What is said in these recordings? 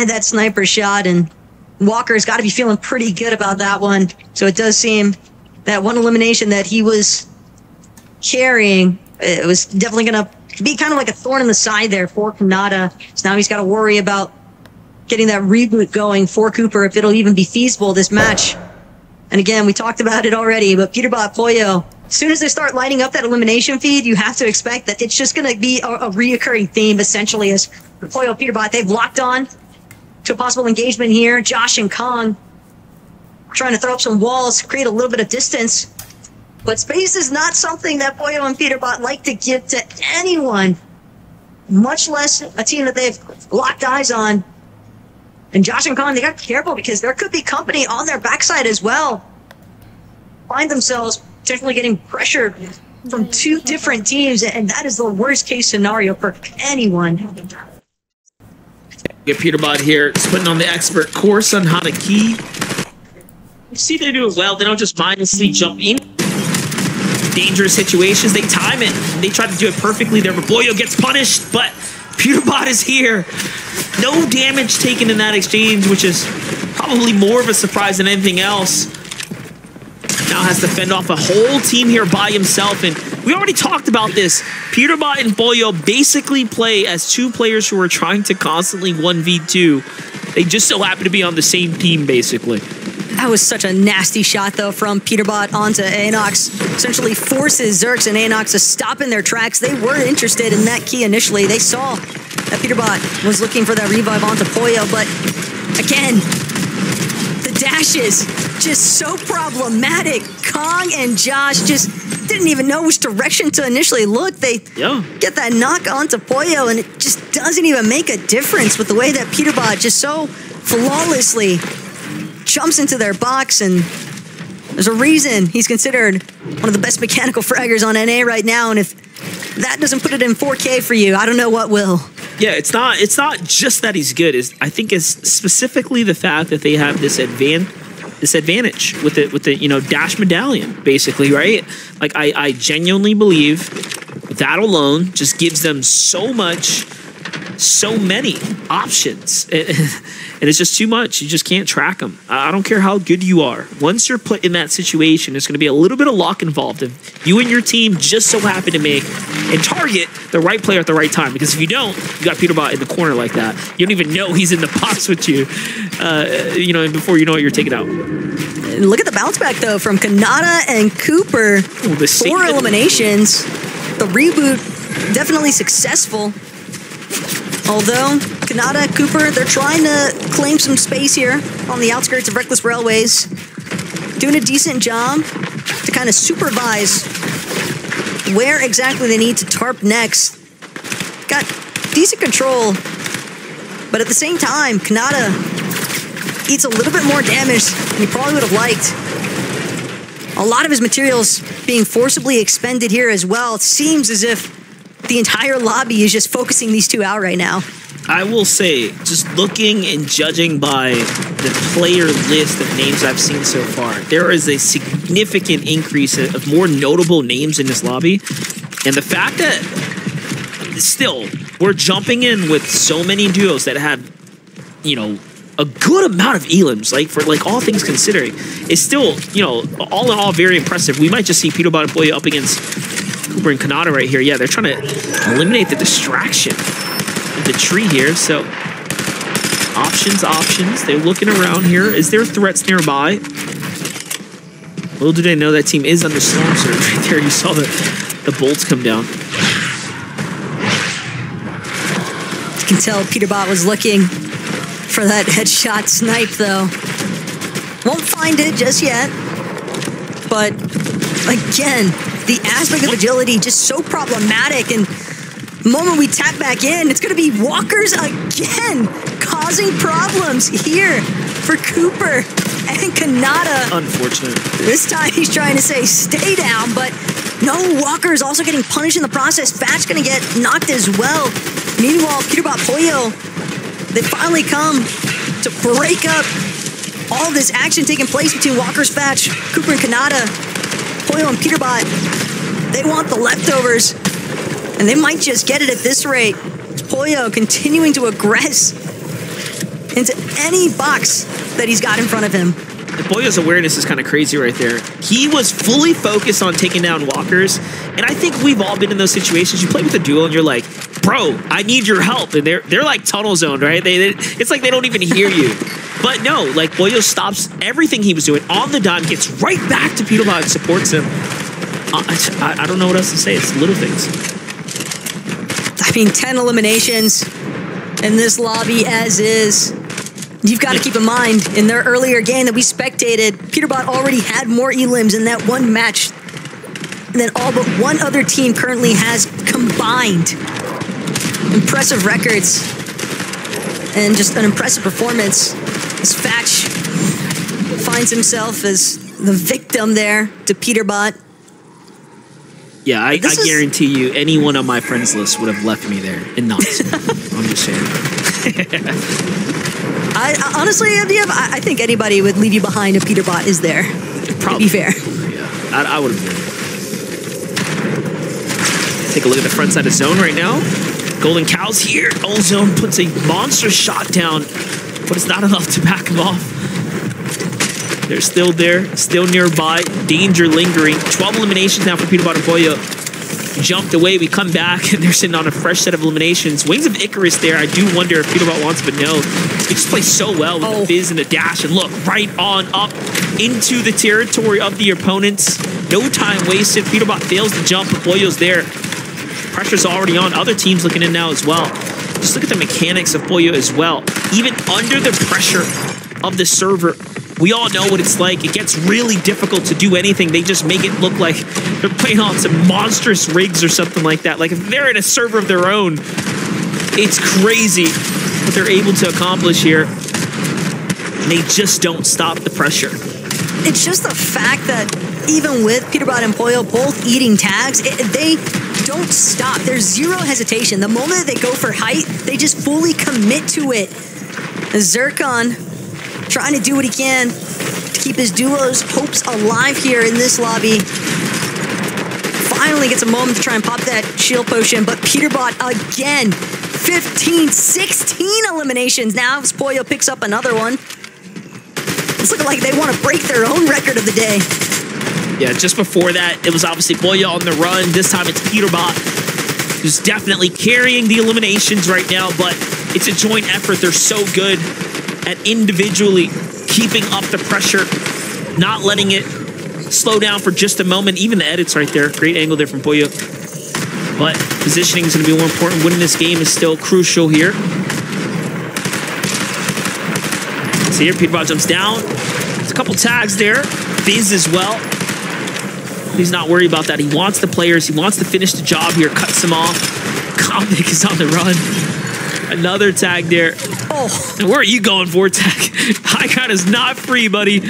that sniper shot, and Walker's got to be feeling pretty good about that one. So it does seem that one elimination that he was carrying, it was definitely going to be kind of like a thorn in the side there for Kanata. So now he's got to worry about getting that reboot going for Cooper, if it'll even be feasible this match. And again, we talked about it already, but Peterbot Pollo, as soon as they start lining up that elimination feed, you have to expect that it's just going to be a reoccurring theme, essentially, as Pollo Peterbot, they've locked on to a possible engagement here. Josh and Kong trying to throw up some walls, create a little bit of distance. But space is not something that Pollo and Peterbot like to give to anyone, much less a team that they've locked eyes on. And Josh and Kong, they got careful because there could be company on their backside as well. Find themselves potentially getting pressured from two different teams, and that is the worst case scenario for anyone. Get Peterbot here, just putting on the expert course on how to key. You see they do it well. They don't just mindlessly jump in dangerous situations. They time it. They try to do it perfectly there, but Boyo gets punished, but Peterbot is here. No damage taken in that exchange, which is probably more of a surprise than anything else. Now has to fend off a whole team here by himself, and we already talked about this. Peterbot and Boyo basically play as two players who are trying to constantly 1v2. They just so happen to be on the same team, basically. That was such a nasty shot, though, from Peterbot onto Anox. Essentially forces Zerx and Anox to stop in their tracks. They were interested in that key initially. They saw that Peterbot was looking for that revive onto Pollo, but again, the dashes just so problematic. Kong and Josh just didn't even know which direction to initially look. They get that knock onto Pollo, and it just doesn't even make a difference with the way that Peterbot just so flawlessly jumps into their box, and there's a reason he's considered one of the best mechanical fraggers on NA right now, and if that doesn't put it in 4K for you, I don't know what will. Yeah, it's not just that he's good. I think it's specifically the fact that they have this advantage with the dash medallion, basically, right? Like I genuinely believe that alone just gives them so many options. And it's just too much. You just can't track them. I don't care how good you are. Once you're put in that situation, there's going to be a little bit of luck involved. If you and your team just so happen to make and target the right player at the right time. Because if you don't, you got Peterbot in the corner like that. You don't even know he's in the box with you. And before you know it, you're taken out. And look at the bounce back, though, from Kanata and Cooper. 4 eliminations. The reboot definitely successful. Although, Kanata, Cooper, they're trying to claim some space here on the outskirts of Reckless Railways. Doing a decent job to kind of supervise where exactly they need to tarp next. Got decent control, but at the same time, Kanata eats a little bit more damage than he probably would have liked. A lot of his materials being forcibly expended here as well. It seems as if the entire lobby is just focusing these two out right now. I will say, just looking and judging by the player list of names I've seen so far, there is a significant increase of more notable names in this lobby. And the fact that still we're jumping in with so many duos that have, a good amount of elims, for all things considering, is still, all in all very impressive. We might just see Peterbot and Pollo up against Cooper and Kanata right here. Yeah, they're trying to eliminate the distraction of the tree here. So options. They're looking around here. Is there threats nearby? Little do they know that team is under storm surge right there. You saw the bolts come down. You can tell Peterbot was looking for that headshot snipe, though. Won't find it just yet. But again, the aspect of agility just so problematic, and the moment we tap back in, it's going to be Walkers again, causing problems here for Cooper and Kanata. Unfortunate. This time he's trying to say stay down, but no, Walker's also getting punished in the process. Fat's going to get knocked as well. Meanwhile, Peterbot Pollo, they finally come to break up all this action taking place between Walker's Fatch, Cooper and Kanata. Pollo and Peterbot, they want the leftovers, and they might just get it at this rate. Pollo continuing to aggress into any box that he's got in front of him. Pollo's awareness is kind of crazy right there. He was fully focused on taking down walkers, and I think we've all been in those situations. You play with a duo and you're like, bro, I need your help, and they're like tunnel zoned, right? It's like they don't even hear you. But no, like Pollo stops everything he was doing on the dime, gets right back to Peterbot and supports him. I don't know what else to say. It's little things. I mean, 10 eliminations in this lobby as is. You've got to keep in mind, in their earlier game that we spectated, Peterbot already had more elims in that one match than all but one other team currently has combined. Impressive records and just an impressive performance. As Fatch finds himself as the victim there to Peterbot. Yeah, I guarantee you anyone on my friends list would have left me there and not. I'm just saying. I honestly, I think anybody would leave you behind if Peterbot is there. Probably. To be fair. Yeah, I would have been. Take a look at the front side of zone right now. Golden Cows here. Old Zone puts a monster shot down, but it's not enough to back him off. They're still there, still nearby. Danger lingering. 12 eliminations now for Peterbot and Pollo. Jumped away, we come back, and they're sitting on a fresh set of eliminations. Wings of Icarus there. I do wonder if Peterbot wants, but no. They just play so well with the fizz and the dash, and look, right on up into the territory of the opponents. No time wasted. Peterbot fails to jump, but Pollo's there. Pressure's already on. Other teams looking in now as well. Just look at the mechanics of Pollo as well. Even under the pressure of the server, we all know what it's like. It gets really difficult to do anything. They just make it look like they're playing on some monstrous rigs or something like that. Like if they're in a server of their own, it's crazy what they're able to accomplish here. And they just don't stop the pressure. It's just the fact that even with Peterbot and Pollo both eating tags, they don't stop. There's zero hesitation. The moment they go for height, they just fully commit to it. Zircon trying to do what he can to keep his duo's hopes alive here in this lobby. Finally gets a moment to try and pop that shield potion, but Peterbot again, 15, 16 eliminations now as Pollo picks up another one. It's looking like they want to break their own record of the day. Yeah, just before that, it was obviously Pollo on the run. This time it's Peterbot, who's definitely carrying the eliminations right now, but it's a joint effort. They're so good at individually keeping up the pressure, not letting it slow down for just a moment. Even the edits right there. Great angle there from Pollo. But positioning is going to be more important. Winning this game is still crucial here. So here, Peterbot jumps down. There's a couple tags there. Fizz as well. He's not worried about that. He wants the players. He wants to finish the job here. Cuts them off. Comnic is on the run. Another tag there. Oh, and where are you going for, tag? High ground is not free, buddy.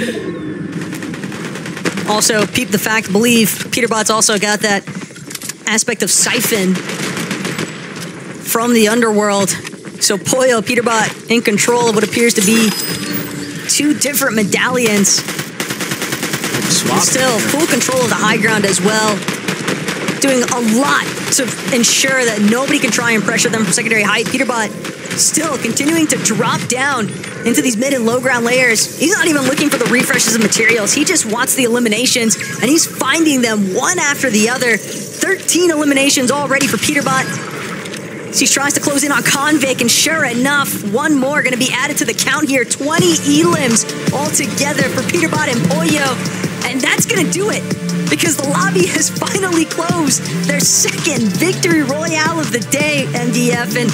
Also, peep the fact, believe Peterbot's also got that aspect of siphon from the underworld. So Pollo, Peterbot in control of what appears to be two different medallions. Still full control of the high ground as well. Doing a lot to ensure that nobody can try and pressure them from secondary height. Peterbot still continuing to drop down into these mid and low ground layers. He's not even looking for the refreshes of materials. He just wants the eliminations, and he's finding them one after the other. 13 eliminations already for Peterbot. So he tries to close in on Convic, and sure enough, one more going to be added to the count here. 20 elims altogether for Peterbot and Pollo. And that's going to do it, because the lobby has finally closed. Their second victory royale of the day, MDF, and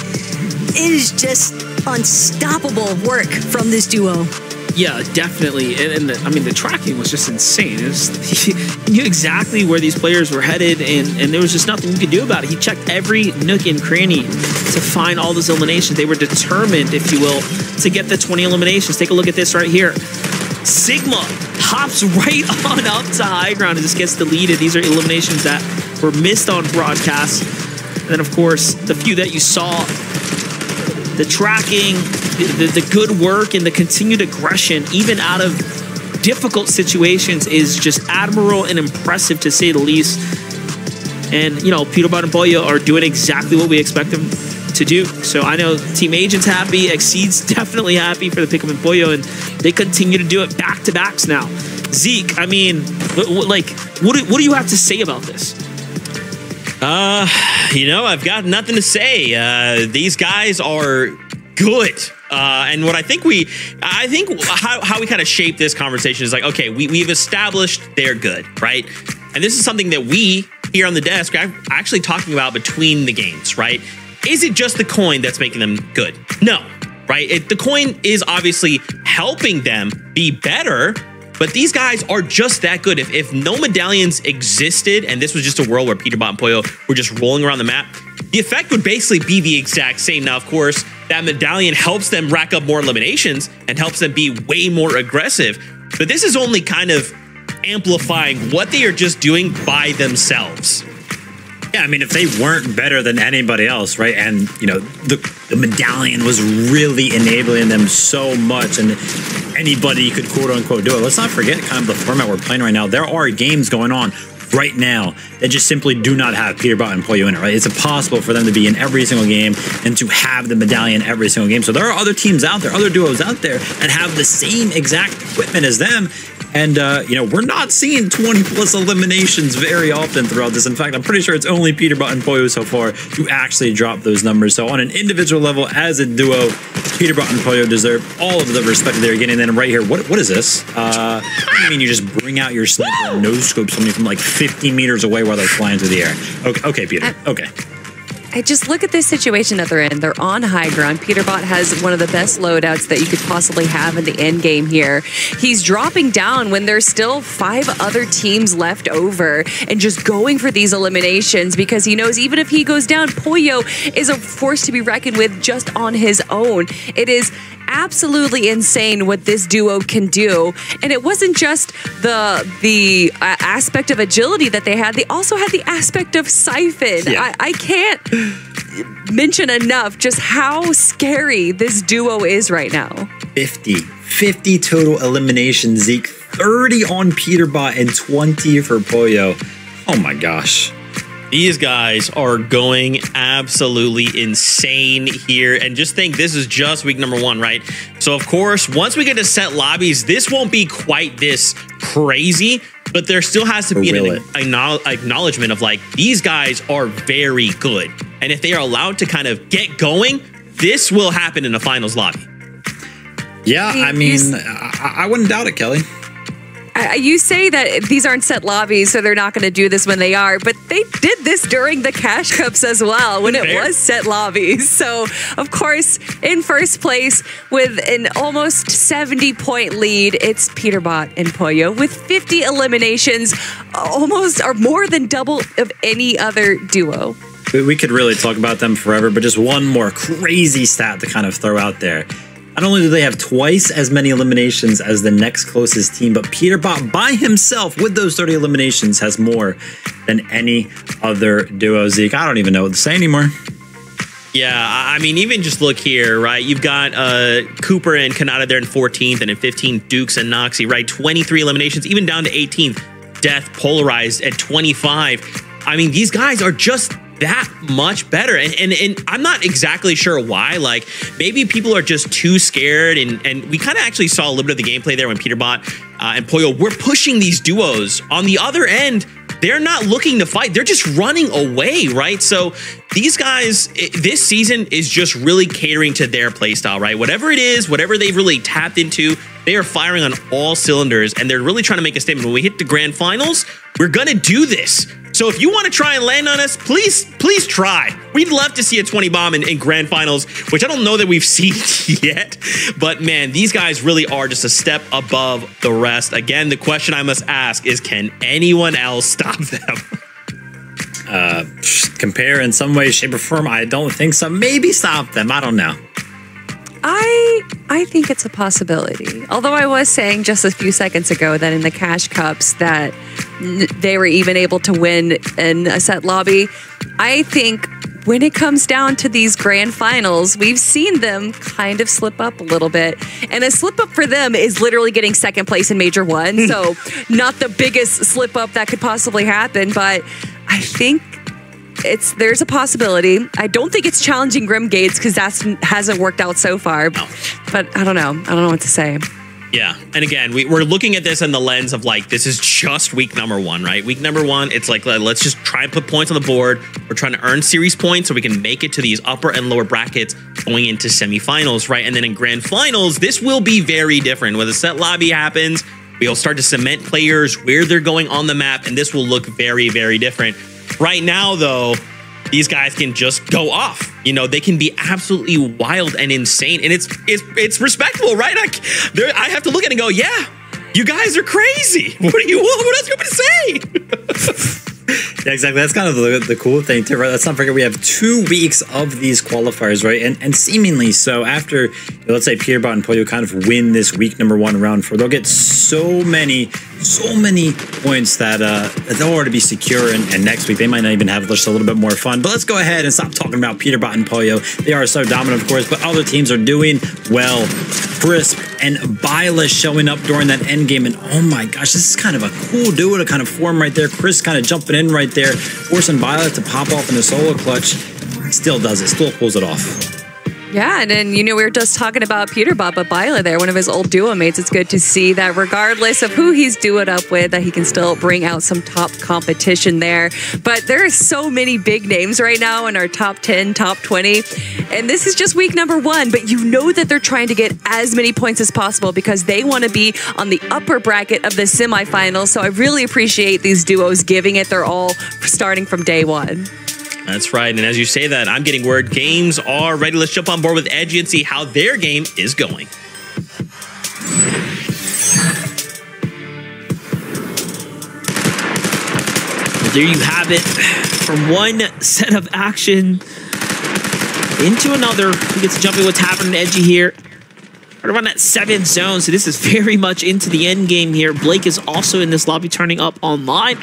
it is just unstoppable work from this duo. Yeah, definitely. And the tracking was just insane. He knew exactly where these players were headed, and there was just nothing you could do about it. He checked every nook and cranny to find all those eliminations. They were determined, if you will, to get the 20 eliminations. Take a look at this right here. Sigma hops right on up to high ground and just gets deleted. These are eliminations that were missed on broadcast. And then, of course, the few that you saw, the tracking, the good work, and the continued aggression, even out of difficult situations, is just admirable and impressive, to say the least. And, you know, Peterbot and Pollo are doing exactly what we expect them to do. So I know Team Agent's happy, Exceed's definitely happy for the pickup in Pollo, and they continue to do it back-to-backs now. Zeke, I mean, what do you have to say about this? You know, I've got nothing to say. These guys are good. And what I think how we kind of shape this conversation is like, okay, we've established they're good, right? And this is something that we here on the desk are actually talking about between the games, right? Is it just the coin that's making them good? No, right? The coin is obviously helping them be better, but these guys are just that good. If no medallions existed and this was just a world where Peterbot and Pollo were just rolling around the map, the effect would basically be the exact same. Now, of course, that medallion helps them rack up more eliminations and helps them be way more aggressive. But this is only kind of amplifying what they are just doing by themselves. Yeah, I mean, if they weren't better than anybody else, right? And, you know, the medallion was really enabling them so much, and anybody could quote unquote do it. Let's not forget kind of the format we're playing right now. There are games going on right now that just simply do not have Peterbot and Pollo in it, right? It's impossible for them to be in every single game and to have the medallion every single game. So there are other teams out there, other duos out there that have the same exact equipment as them. And, you know, we're not seeing 20+ eliminations very often throughout this. In fact, I'm pretty sure it's only Peterbot and Pollo so far to actually drop those numbers. So on an individual level, as a duo, Peterbot and Pollo deserve all of the respect they're getting. And then right here, what is this? What do you mean you just bring out your sniper and no-scope somebody from like 50 meters away while they're flying through the air? Okay, Peter, okay. I just look at this situation that they're in. They're on high ground. Peterbot has one of the best loadouts that you could possibly have in the end game here. He's dropping down when there's still 5 other teams left over and just going for these eliminations because he knows even if he goes down, Pollo is a force to be reckoned with just on his own. It is absolutely insane what this duo can do. And it wasn't just the aspect of agility that they had. They also had the aspect of siphon. Yeah. I can't mention enough just how scary this duo is right now. 50 total eliminations, Zeke. 30 on Peterbot and 20 for Pollo. Oh my gosh. These guys are going absolutely insane here. And just think, this is just week number 1, right? So, of course, once we get to set lobbies, this won't be quite this crazy, but there still has to be an acknowledgement of, like, these guys are very good. And if they are allowed to kind of get going, this will happen in the finals lobby. Yeah, I mean, I wouldn't doubt it, Kelly. You say that these aren't set lobbies, so they're not going to do this when they are, but they did this during the Cash Cups as well, when it was set lobbies. So, of course, in first place with an almost 70-point lead, it's Peterbot and Pollo with 50 eliminations, almost or more than double of any other duo. We could really talk about them forever, but just one more crazy stat to kind of throw out there. Not only do they have twice as many eliminations as the next closest team, but Peterbot by himself with those 30 eliminations has more than any other duo. Zeke, I don't even know what to say anymore. Yeah, I mean, even just look here, right? You've got Cooper and Kanata there in 14th, and in 15th, Dukes and Noxie, right? 23 eliminations, even down to 18th. Death Polarized at 25. I mean, these guys are just that much better, and I'm not exactly sure why. Like, maybe people are just too scared, and we kind of actually saw a little bit of the gameplay there when Peterbot and Pollo were pushing these duos. On the other end, they're not looking to fight, they're just running away, right? So these guys, this season is just really catering to their playstyle, right? Whatever it is, whatever they've really tapped into, they are firing on all cylinders, and they're really trying to make a statement. When we hit the grand finals, we're gonna do this. So if you want to try and land on us, please try. We'd love to see a 20 bomb in grand finals, which I don't know that we've seen yet. But man, these guys really are just a step above the rest. Again, the question I must ask is, can anyone else stop them? Compare in some way, shape, or form, I don't think so. Maybe stop them. I don't know. I think it's a possibility. Although I was saying just a few seconds ago that in the Cash Cups that they were even able to win in a set lobby, I think when it comes down to these grand finals, we've seen them kind of slip up a little bit. And a slip up for them is literally getting second place in Major 1. So not the biggest slip up that could possibly happen, but I think there's a possibility. I don't think it's challenging Grim Gates because that hasn't worked out so far. No. But I don't know. I don't know what to say. Yeah, and again, we're looking at this in the lens of like, this is just week number 1, right? Week number 1, it's like, let's just try and put points on the board. We're trying to earn series points so we can make it to these upper and lower brackets going into semifinals, right? And then in grand finals, this will be very different. When the set lobby happens, we'll start to cement players where they're going on the map, and this will look very, very different. Right now, though, these guys can just go off. You know, they can be absolutely wild and insane, and it's respectable, right? I have to look at it and go, yeah, you guys are crazy. What else do you want me to say? Yeah, exactly. That's kind of the cool thing too, right? Let's not forget we have 2 weeks of these qualifiers, right? And seemingly so after, let's say Peterbot and Pollo kind of win this week number 1 round 4, they'll get so many points that they'll already be secure, and next week they might not even have just a little bit more fun. But let's go ahead and stop talking about Peterbot and Pollo. They are so dominant, of course, but other teams are doing well. Crisp and Byla showing up during that end game, and oh my gosh, this is kind of a cool duo to kind of form right there. Crisp kind of jumping in right there, forcing Byla to pop off in the solo clutch. Still does it, still pulls it off. Yeah, and then, you know, we were just talking about Peterbot, but Byla there, one of his old duo mates. It's good to see that regardless of who he's duoed up with, that he can still bring out some top competition there. But there are so many big names right now in our top 10, top 20. And this is just week number 1, but you know that they're trying to get as many points as possible because they want to be on the upper bracket of the semifinals. So I really appreciate these duos giving it their all starting from day 1. That's right. And as you say that, I'm getting word games are ready. Let's jump on board with Edgy and see how their game is going. Well, there you have it. From one set of action into another, we get to jump in what's happening Edgy here. Right around that 7th zone, so this is very much into the end game here. Blake is also in this lobby turning up online,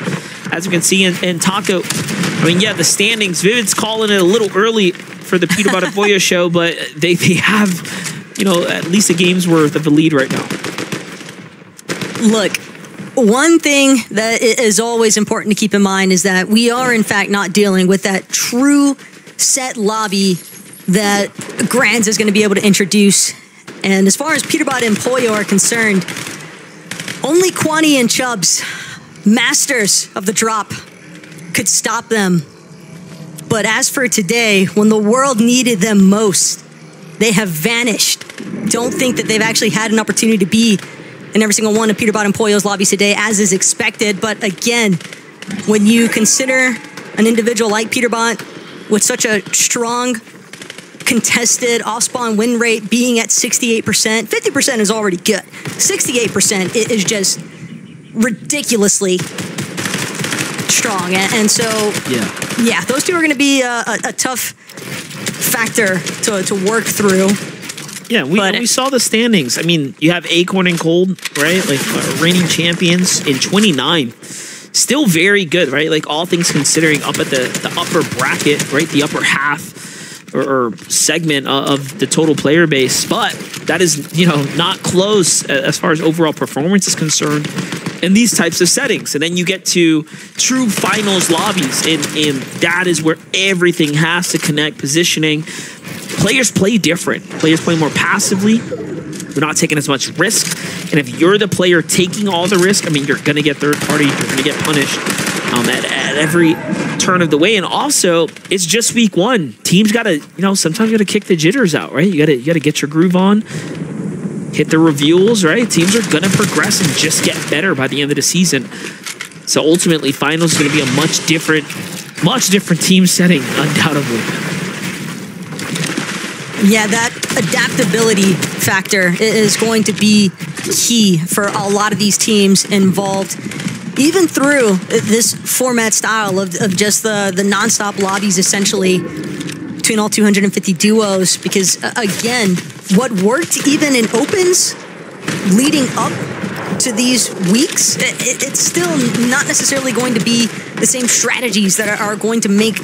as you can see, and Taco. I mean, yeah, the standings, Vivid's calling it a little early for the Peterbot and Pollo show, but they have, you know, at least a game's worth of a lead right now. Look, one thing that is always important to keep in mind is that we are, in fact, not dealing with that true set lobby that Grands is going to be able to introduce. And as far as Peterbot and Pollo are concerned, only Kwani and Chubbs, masters of the drop, could stop them. But as for today, when the world needed them most, they have vanished. Don't think that they've actually had an opportunity to be in every single one of Peterbot and Pollo's lobbies today, as is expected. But again, when you consider an individual like Peterbot with such a strong contested off-spawn win rate being at 68%, 50% is already good. 68% is just ridiculously strong, and so yeah, those two are going to be a tough factor to work through. Yeah, we saw the standings. I mean, you have Acorn and Cold, right? Like reigning champions in 29. Still very good, right? Like all things considering, up at the upper bracket, right? The upper half or segment of the total player base, but that is, you know, not close as far as overall performance is concerned in these types of settings. And then you get to true finals lobbies, and that is where everything has to connect. Positioning, players play different. Players play more passively. They're not taking as much risk. And if you're the player taking all the risk, I mean, you're going to get third party. You're going to get punished at every turn of the way. And also, it's just week 1. Teams got to, you know, sometimes you got to kick the jitters out, right? You got to get your groove on, hit the reveals, right? Teams are going to progress and just get better by the end of the season. So ultimately, finals is going to be a much different team setting, undoubtedly. Yeah, that adaptability factor is going to be key for a lot of these teams involved, even through this format style of just the non-stop lobbies, essentially, between all 250 duos. Because, again, what worked even in opens leading up to these weeks, it's still not necessarily going to be the same strategies that are going to make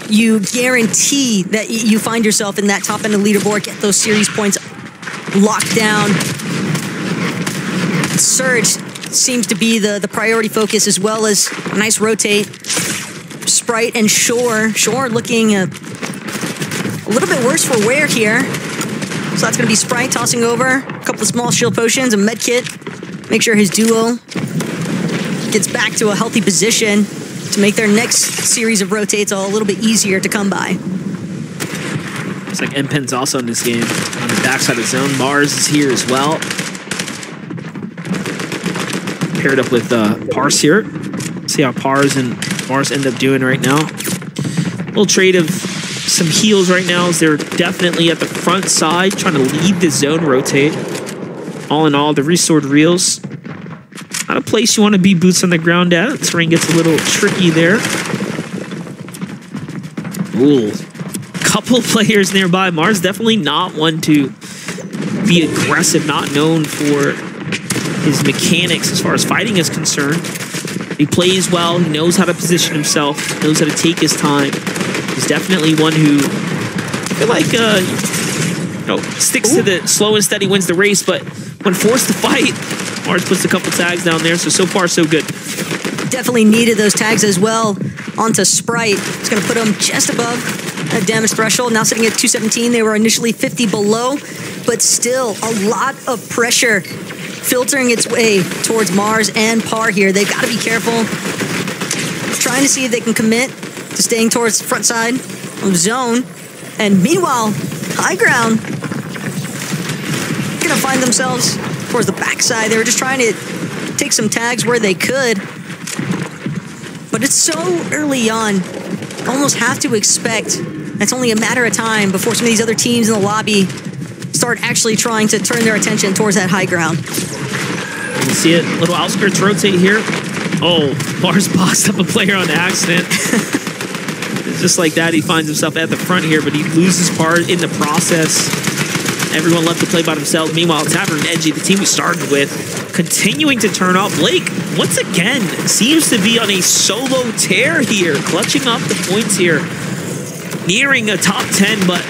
you guarantee that you find yourself in that top end of the leaderboard, get those series points locked down. Surge seems to be the priority focus, as well as a nice rotate. Sprite and Shore. Shore looking a little bit worse for wear here. So that's going to be Sprite tossing over a couple of small shield potions, a med kit. Make sure his duo gets back to a healthy position to make their next series of rotates a little bit easier to come by. Looks like Mpen's also in this game on the backside of the zone. Mars is here as well. Paired up with Parse here. See how Parse and Mars end up doing right now. Little trade of some heals right now as they're definitely at the front side trying to lead the zone rotate. All in all, the restored reels. Not a place you want to be boots on the ground at. The terrain gets a little tricky there. Ooh. Couple players nearby. Mars definitely not one to be aggressive, not known for his mechanics as far as fighting is concerned. He plays well, he knows how to position himself, knows how to take his time. He's definitely one who, I feel like, sticks to the slow and steady wins the race, but when forced to fight, Mars puts a couple tags down there, so far so good. Definitely needed those tags as well onto Sprite. It's going to put him just above that damage threshold. Now sitting at 217, they were initially 50 below, but still a lot of pressure filtering its way towards Mars and Par here. They've got to be careful. Trying to see if they can commit to staying towards the front side of zone. And meanwhile, high ground gonna find themselves towards the backside. They were just trying to take some tags where they could. But it's so early on. Almost have to expect it's only a matter of time before some of these other teams in the lobby start actually trying to turn their attention towards that high ground. You see it, little outskirts rotate here. Oh, Mars bossed up a player on accident. Just like that, he finds himself at the front here, but he loses part in the process. Everyone left to play by themselves. Meanwhile, Tavern and Edgy, the team we started with, continuing to turn up. Blake, once again, seems to be on a solo tear here, clutching up the points here. Nearing a top 10, but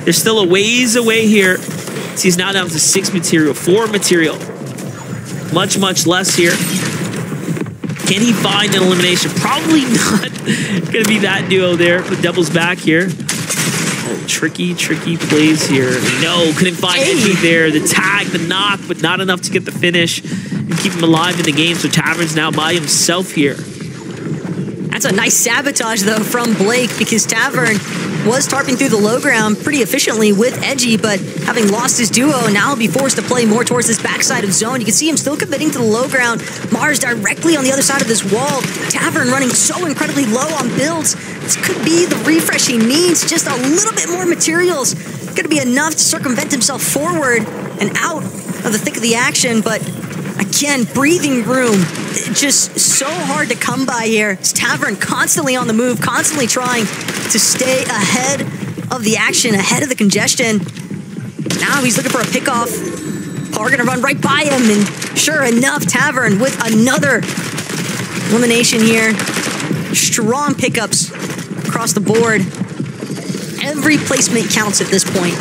they're still a ways away here. So he's now down to 6 material, 4 material. Much, much less here. Can he find an elimination? Probably not going to be that duo there, but Devil's back here. Oh, tricky plays here. No, couldn't find anything there. The tag, the knock, but not enough to get the finish and keep him alive in the game. So Tavern's now by himself here. That's a nice sabotage, though, from Blake, because Tavern was tarping through the low ground pretty efficiently with Edgy, but having lost his duo, now he'll be forced to play more towards this backside of zone. You can see him still committing to the low ground. Mars directly on the other side of this wall. Tavern running so incredibly low on builds. This could be the refresh he needs. Just a little bit more materials. Going to be enough to circumvent himself forward and out of the thick of the action, but again, breathing room. Just so hard to come by here. It's Tavern constantly on the move, constantly trying to stay ahead of the action, ahead of the congestion. Now he's looking for a pickoff. Par gonna run right by him, and sure enough, Tavern with another elimination here. Strong pickups across the board. Every placement counts at this point.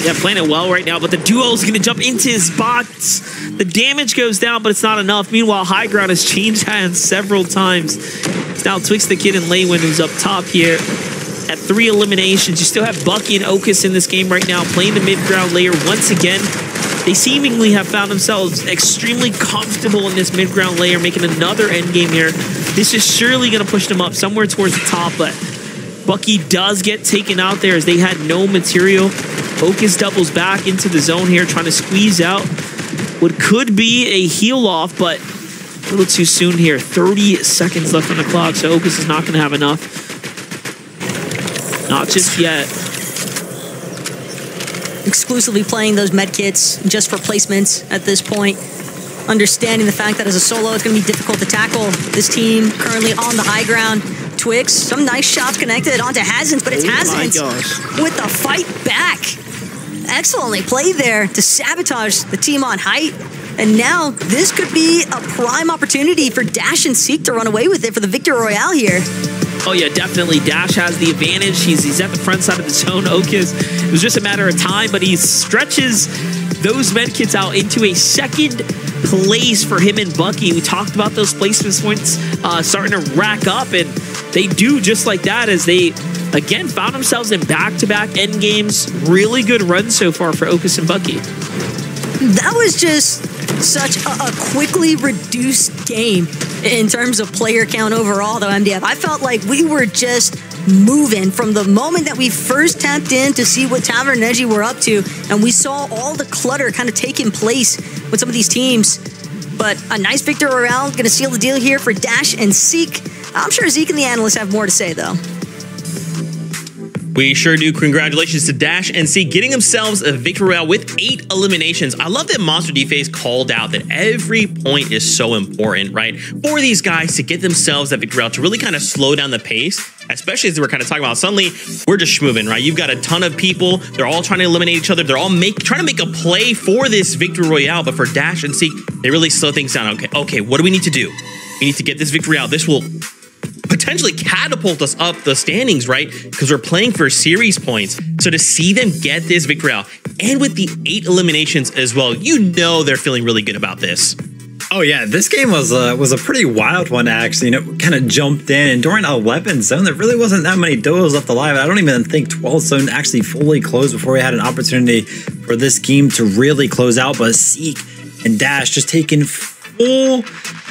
Yeah, playing it well right now, but the duo's going to jump into his box. The damage goes down, but it's not enough. Meanwhile, high ground has changed hands several times. It's now Twix the Kid and Laywin who's up top here. At 3 eliminations, you still have Bucky and Okus in this game right now, playing the mid-ground layer once again. They seemingly have found themselves extremely comfortable in this mid-ground layer, making another endgame here. This is surely going to push them up somewhere towards the top, but Bucky does get taken out there as they had no material. Okus doubles back into the zone here, trying to squeeze out what could be a heal off, but a little too soon here. 30 seconds left on the clock, so Okus is not going to have enough. Not just yet. Exclusively playing those med kits just for placements at this point. Understanding the fact that as a solo, it's going to be difficult to tackle this team currently on the high ground. Twix, some nice shots connected onto Hazens, but it's Hazens with the fight back. Excellently played there to sabotage the team on height. And now this could be a prime opportunity for Dash and Seek to run away with it for the Victor Royale here. Oh yeah, definitely. Dash has the advantage. He's at the front side of the zone. Okus, it was just a matter of time, but he stretches those medkits out into a second place for him and Bucky. We talked about those placement points starting to rack up, and they do just like that as they, again, found themselves in back-to-back end games. Really good run so far for Okus and Bucky. That was just such a quickly reduced game in terms of player count overall, though, MDF. I felt like we were just moving from the moment that we first tapped in to see what Tavern and Edgy were up to, and we saw all the clutter kind of taking place with some of these teams. But a nice victory royale, going to seal the deal here for Dash and Seek. I'm sure Zeke and the analysts have more to say, though. We sure do. Congratulations to Dash and C getting themselves a victory royale with 8 eliminations. I love that Monster D-Face called out that every point is so important, right? For these guys to get themselves that victory royale, to really kind of slow down the pace, especially as we're kind of talking about. Suddenly, we're just schmoving, right? You've got a ton of people. They're all trying to eliminate each other. They're all trying to make a play for this victory royale. But for Dash and Seek, they really slow things down. Okay, what do we need to do? We need to get this victory royale. This will potentially catapult us up the standings, right? Because we're playing for series points. So to see them get this victory royale, and with the 8 eliminations as well, you know they're feeling really good about this. Oh yeah, this game was a pretty wild one actually. You know, kind of jumped in, and during 11 zone, there really wasn't that many duos left alive. I don't even think 12 zone actually fully closed before we had an opportunity for this game to really close out. But Seek and Dash just taking full,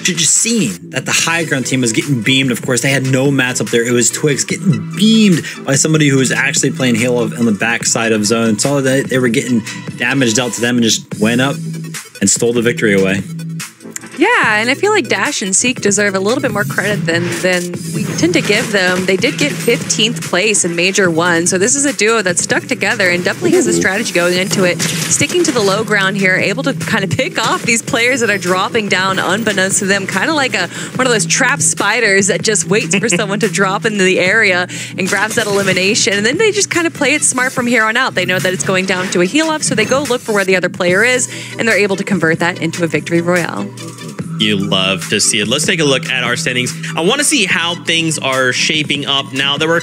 just seeing that the high ground team was getting beamed. Of course, they had no mats up there. It was Twigs getting beamed by somebody who was actually playing Halo on the backside of zone. Saw that they were getting damage dealt to them and just went up and stole the victory away. Yeah, and I feel like Dash and Seek deserve a little bit more credit than we tend to give them. They did get 15th place in Major 1, so this is a duo that's stuck together and definitely has a strategy going into it. Sticking to the low ground here, able to kind of pick off these players that are dropping down unbeknownst to them, kind of like one of those trapped spiders that just waits for someone to drop into the area and grabs that elimination. And then they just kind of play it smart from here on out. They know that it's going down to a heal up, so they go look for where the other player is, and they're able to convert that into a victory royale. You love to see it. Let's take a look at our standings. I want to see how things are shaping up now that we're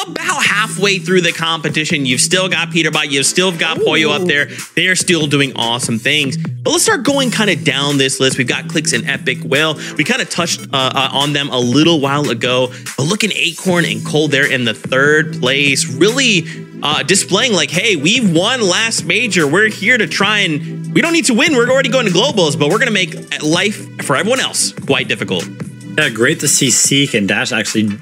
about halfway through the competition. You've still got Peterbot. You've still got Pollo up there. They are still doing awesome things. But let's start going kind of down this list. We've got Clicks and Epic Whale. We kind of touched on them a little while ago. But look at Acorn and Cole there in the 3rd place. Really displaying like, hey, we've won last major. We're here to try and, we don't need to win. We're already going to globals, but we're going to make life for everyone else quite difficult. Yeah, great to see Seek and Dash actually,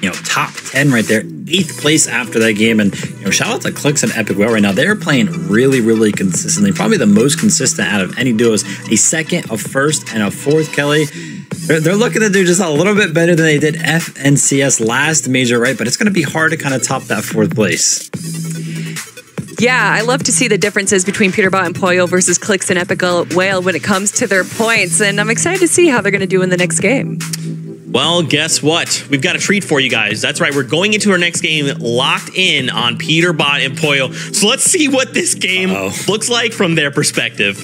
you know, top 10 right there, 8th place after that game. And, you know, shout out to Clicks and Epic Whale right now. They're playing really, really consistently. Probably the most consistent out of any duos. A 2nd, a 1st, and a 4th, Kelly. They're looking to do just a little bit better than they did FNCS last major, right? But it's going to be hard to kind of top that 4th place. Yeah, I love to see the differences between Peterbot and Pollo versus Clicks and Epic Whale when it comes to their points, and I'm excited to see how they're going to do in the next game. Well, guess what? We've got a treat for you guys. That's right, we're going into our next game locked in on Peterbot and Pollo. So let's see what this game looks like from their perspective.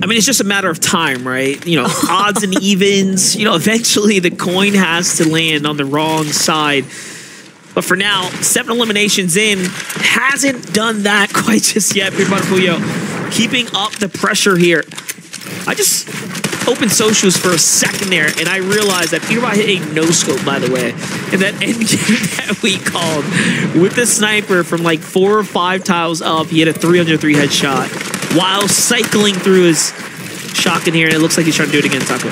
I mean, it's just a matter of time, right? You know, odds and evens, you know, eventually the coin has to land on the wrong side. But for now, 7 eliminations in, hasn't done that quite just yet. Peterbot keeping up the pressure here. I just opened socials for a second there, and I realized that Peterbot hit a no-scope, by the way, in that end game that we called. With the sniper from like 4 or 5 tiles up, he hit a 303 headshot while cycling through his shotgun here, and it looks like he's trying to do it again, Taco.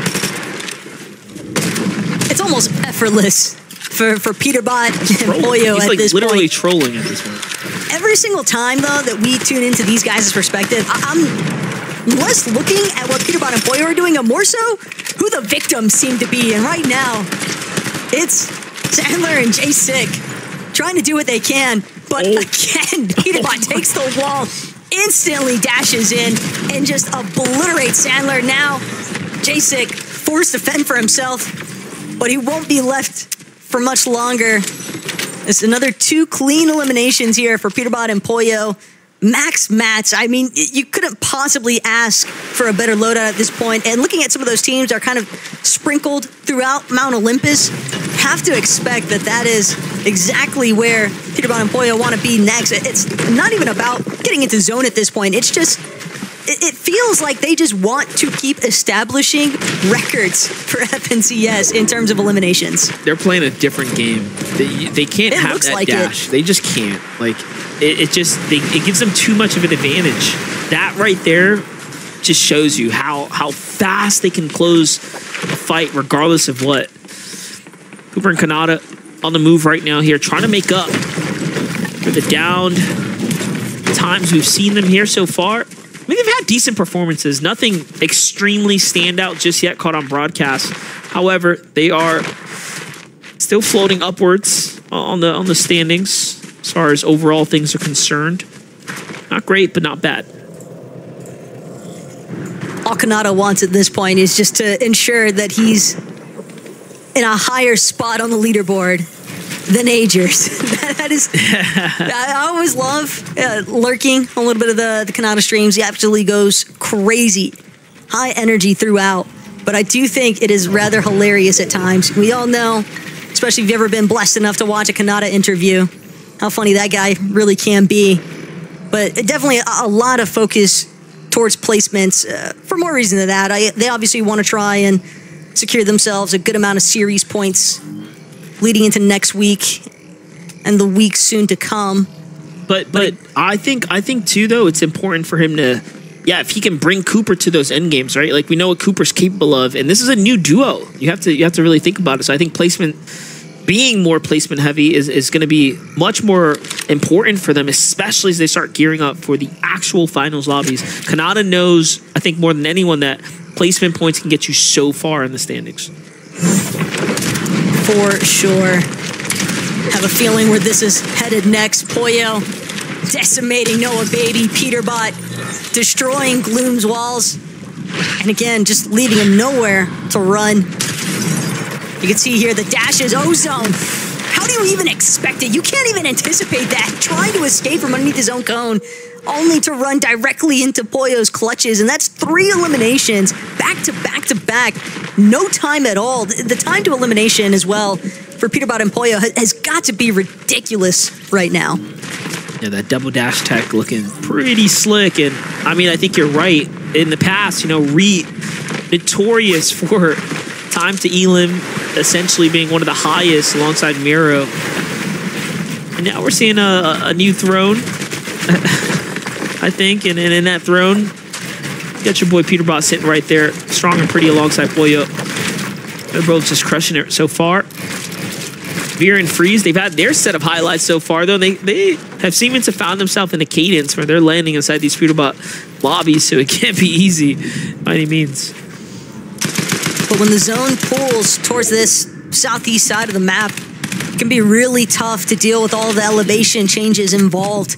It's almost effortless for Peterbot and Pollo at this point. He's like literally trolling at this point. Every single time, though, that we tune into these guys' perspective, I'm less looking at what Peterbot and Pollo are doing, and more so who the victims seem to be. And right now, it's Sandler and Jay Sick trying to do what they can. But again, Peterbot takes the wall, instantly dashes in, and just obliterates Sandler. Now, Jay Sick forced to fend for himself, but he won't be left for much longer. It's another 2 clean eliminations here for Peterbot and Pollo. Max mats. I mean, you couldn't possibly ask for a better loadout at this point. And looking at some of those teams that are kind of sprinkled throughout Mount Olympus, have to expect that that is exactly where Peterbot and Pollo want to be next. It's not even about getting into zone at this point. It's just it feels like they just want to keep establishing records for FNCS in terms of eliminations. They're playing a different game. They can't have that like dash. They just can't. Like it gives them too much of an advantage. That right there just shows you how fast they can close a fight regardless of what. Cooper and Kanata on the move right now here, trying to make up for the downed times we've seen them here so far. I mean, they've had decent performances. Nothing extremely standout just yet caught on broadcast. However, they are still floating upwards on the standings as far as overall things are concerned. Not great, but not bad. All Kanata wants at this point is just to ensure that he's in a higher spot on the leaderboard than Agers. That is, I always love lurking a little bit of the Kanata streams. He absolutely goes crazy, high energy throughout. But I do think it is rather hilarious at times. We all know, especially if you've ever been blessed enough to watch a Kanata interview, how funny that guy really can be. But definitely a lot of focus towards placements for more reason than that. They obviously want to try and secure themselves a good amount of series points leading into next week and the weeks soon to come. But I think too though it's important for him to, if he can bring Cooper to those end games, right? Like we know what Cooper's capable of, and this is a new duo. You have to really think about it. So I think placement, being more placement heavy, is going to be much more important for them, especially as they start gearing up for the actual finals lobbies. Kanata knows, I think more than anyone, that placement points can get you so far in the standings. For sure. Have a feeling where this is headed next. Pollo decimating Noah Baby. Peterbot destroying Gloom's walls. And again, just leaving him nowhere to run. You can see here the dashes. Ozone. How do you even expect it? You can't even anticipate that. Trying to escape from underneath his own cone, only to run directly into Pollo's clutches. And that's 3 eliminations back to back to back. No time at all. The time to elimination as well for Peterbot and Pollo has got to be ridiculous right now. Yeah, that double dash tech looking pretty slick. And I mean, I think you're right. In the past, notorious for time to elim essentially being one of the highest alongside Miro. And now we're seeing a new throne, I think. And in that throne, you got your boy Peterbot sitting right there, strong and pretty alongside Pollo. They're both just crushing it so far. Veer and Freeze, they've had their set of highlights so far, though. They have seemed to found themselves in a cadence where they're landing inside these Peterbot lobbies, so it can't be easy by any means. But when the zone pulls towards this southeast side of the map, it can be really tough to deal with all the elevation changes involved.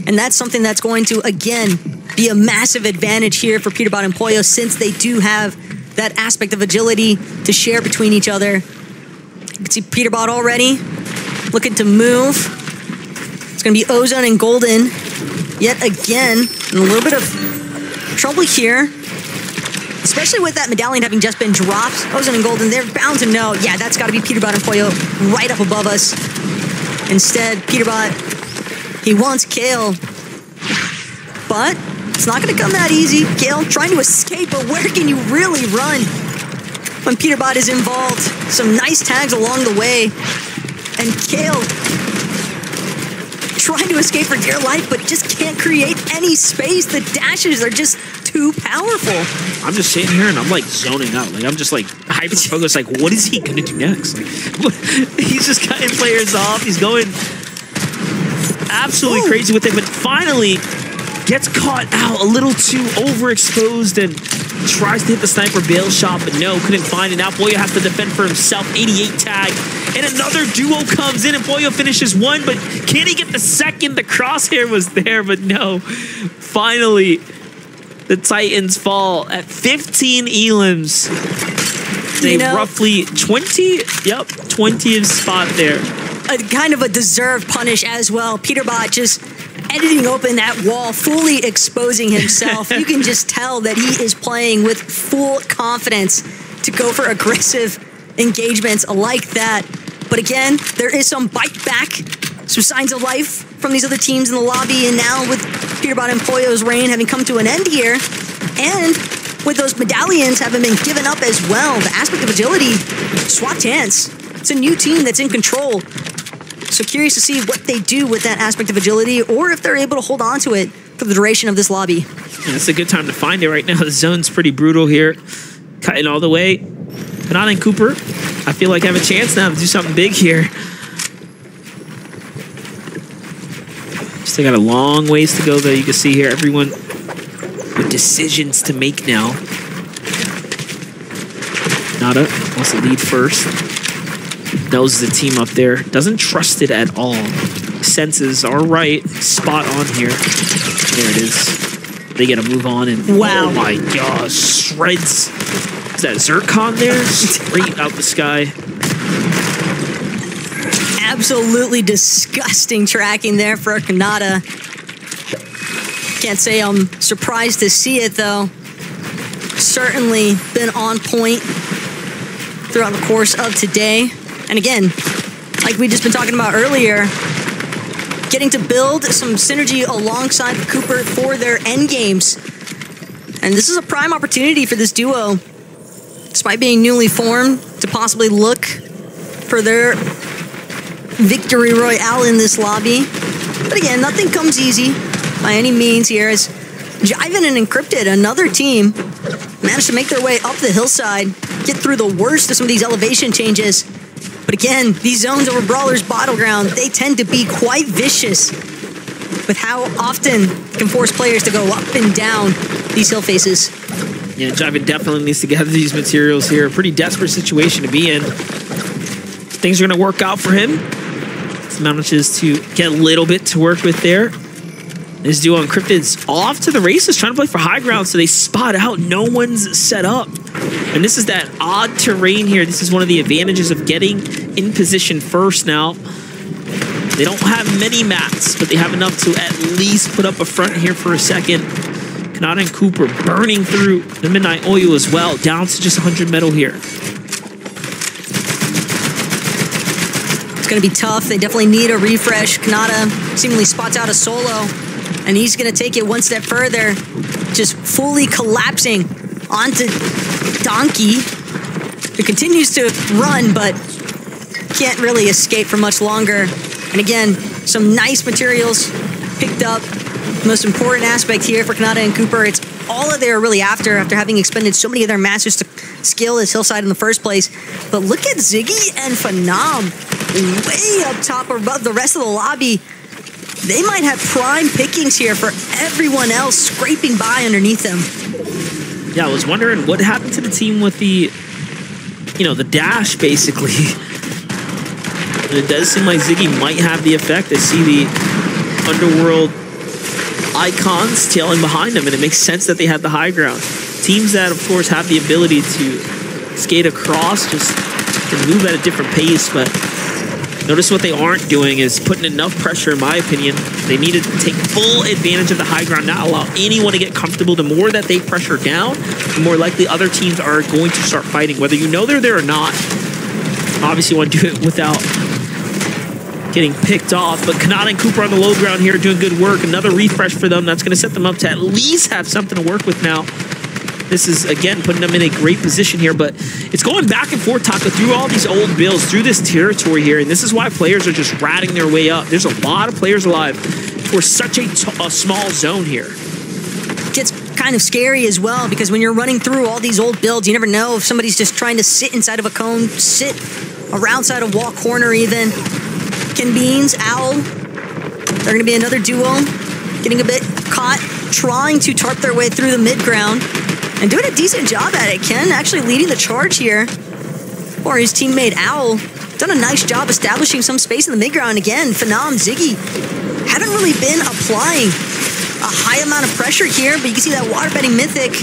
And that's something that's going to, again, be a massive advantage here for Peterbot and Pollo, since they do have that aspect of agility to share between each other. You can see Peterbot already looking to move. It's going to be Ozone and Golden yet again. And a little bit of trouble here, especially with that medallion having just been dropped. Ozone and Golden, they're bound to know, yeah, that's got to be Peterbot and Pollo right up above us. Instead, Peterbot, he wants Kale, but it's not going to come that easy. Kale trying to escape, but where can you really run when Peterbot is involved? Some nice tags along the way. And Kale trying to escape for dear life, but just can't create any space. The dashes are just too powerful. I'm just sitting here and I'm like zoning out. Like I'm just like hyper focused. Like, what is he gonna do next? Like, he's just cutting players off. He's going absolutely crazy with it, but finally gets caught out a little too overexposed and tries to hit the sniper bail shot, but no, couldn't find it. Now Pollo has to defend for himself. 88 tag, and another duo comes in, and Pollo finishes one, but can he get the second? The crosshair was there, but no. Finally, the Titans fall at 15 elims. They roughly 20th spot there. Kind of a deserved punish as well. Peterbot just editing open that wall, fully exposing himself. You can just tell that he is playing with full confidence to go for aggressive engagements like that. But again, there is some bite back, some signs of life from these other teams in the lobby, and now with Peterbot and Pollo's reign having come to an end here, and with those medallions having been given up as well, the aspect of agility swapped hands. It's a new team that's in control. So curious to see what they do with that aspect of agility, or if they're able to hold on to it for the duration of this lobby. And it's a good time to find it right now. The zone's pretty brutal here. Cutting all the way. Kanata and Cooper, I feel like I have a chance now to do something big here. Still got a long ways to go, though. You can see here everyone with decisions to make now. Kanata wants to lead first. Knows the team up there. Doesn't trust it at all. Senses are right. Spot on here. There it is. They get to move on and wow. Oh my gosh. Shreds. Is that Zircon there? Straight out the sky. Absolutely disgusting tracking there for Kanata. Can't say I'm surprised to see it, though. Certainly been on point throughout the course of today. And again, like we just been talking about earlier, getting to build some synergy alongside Cooper for their end games. And this is a prime opportunity for this duo, despite being newly formed, to possibly look for their victory royale in this lobby. But again, nothing comes easy by any means here, as Jiven and Encrypted, another team, managed to make their way up the hillside, get through the worst of some of these elevation changes. But again, these zones over Brawler's Battleground, they tend to be quite vicious with how often can force players to go up and down these hill faces. Yeah, Jiven definitely needs to gather these materials here. Pretty desperate situation to be in. Things are going to work out for him. He manages to get a little bit to work with there. This duo Encrypted's off to the races, trying to play for high ground, so they spot out. No one's set up. And this is that odd terrain here. This is one of the advantages of getting in position first now. They don't have many mats, but they have enough to at least put up a front here for a second. Kanata and Cooper burning through the Midnight Oil as well, down to just 100 metal here. It's going to be tough. They definitely need a refresh. Kanata seemingly spots out a solo, and he's going to take it one step further, just fully collapsing onto Donkey, who continues to run, but can't really escape for much longer. And again, some nice materials picked up. The most important aspect here for Kanata and Cooper, it's all that they're really after having expended so many of their masters to scale this hillside in the first place. But look at Ziggy and Phenom way up top above the rest of the lobby. They might have prime pickings here for everyone else scraping by underneath them. Yeah, I was wondering what happened to the team with the, the dash, basically. And it does seem like Ziggy might have the effect. I see the Underworld icons tailing behind them, and it makes sense that they have the high ground. Teams that, of course, have the ability to skate across just can move at a different pace, but notice what they aren't doing is putting enough pressure, in my opinion. They needed to take full advantage of the high ground, not allow anyone to get comfortable. The more that they pressure down, the more likely other teams are going to start fighting, whether you know they're there or not. Obviously, you want to do it without getting picked off, but Kanata and Cooper on the low ground here doing good work. Another refresh for them. That's going to set them up to at least have something to work with now. This is, again, putting them in a great position here, but it's going back and forth, Taka, through all these old builds, through this territory here, and this is why players are just ratting their way up. There's a lot of players alive for such a small zone here. It gets kind of scary as well, because when you're running through all these old builds, you never know if somebody's just trying to sit inside of a cone, sit around side of wall corner even. Ken Beans, Owl, they're going to be another duo, getting a bit caught, trying to tarp their way through the mid-ground. And doing a decent job at it. Ken actually leading the charge here. Or his teammate Owl. Done a nice job establishing some space in the mid-ground. Again, Phenom, Ziggy haven't really been applying a high amount of pressure here, but you can see that waterbending Mythic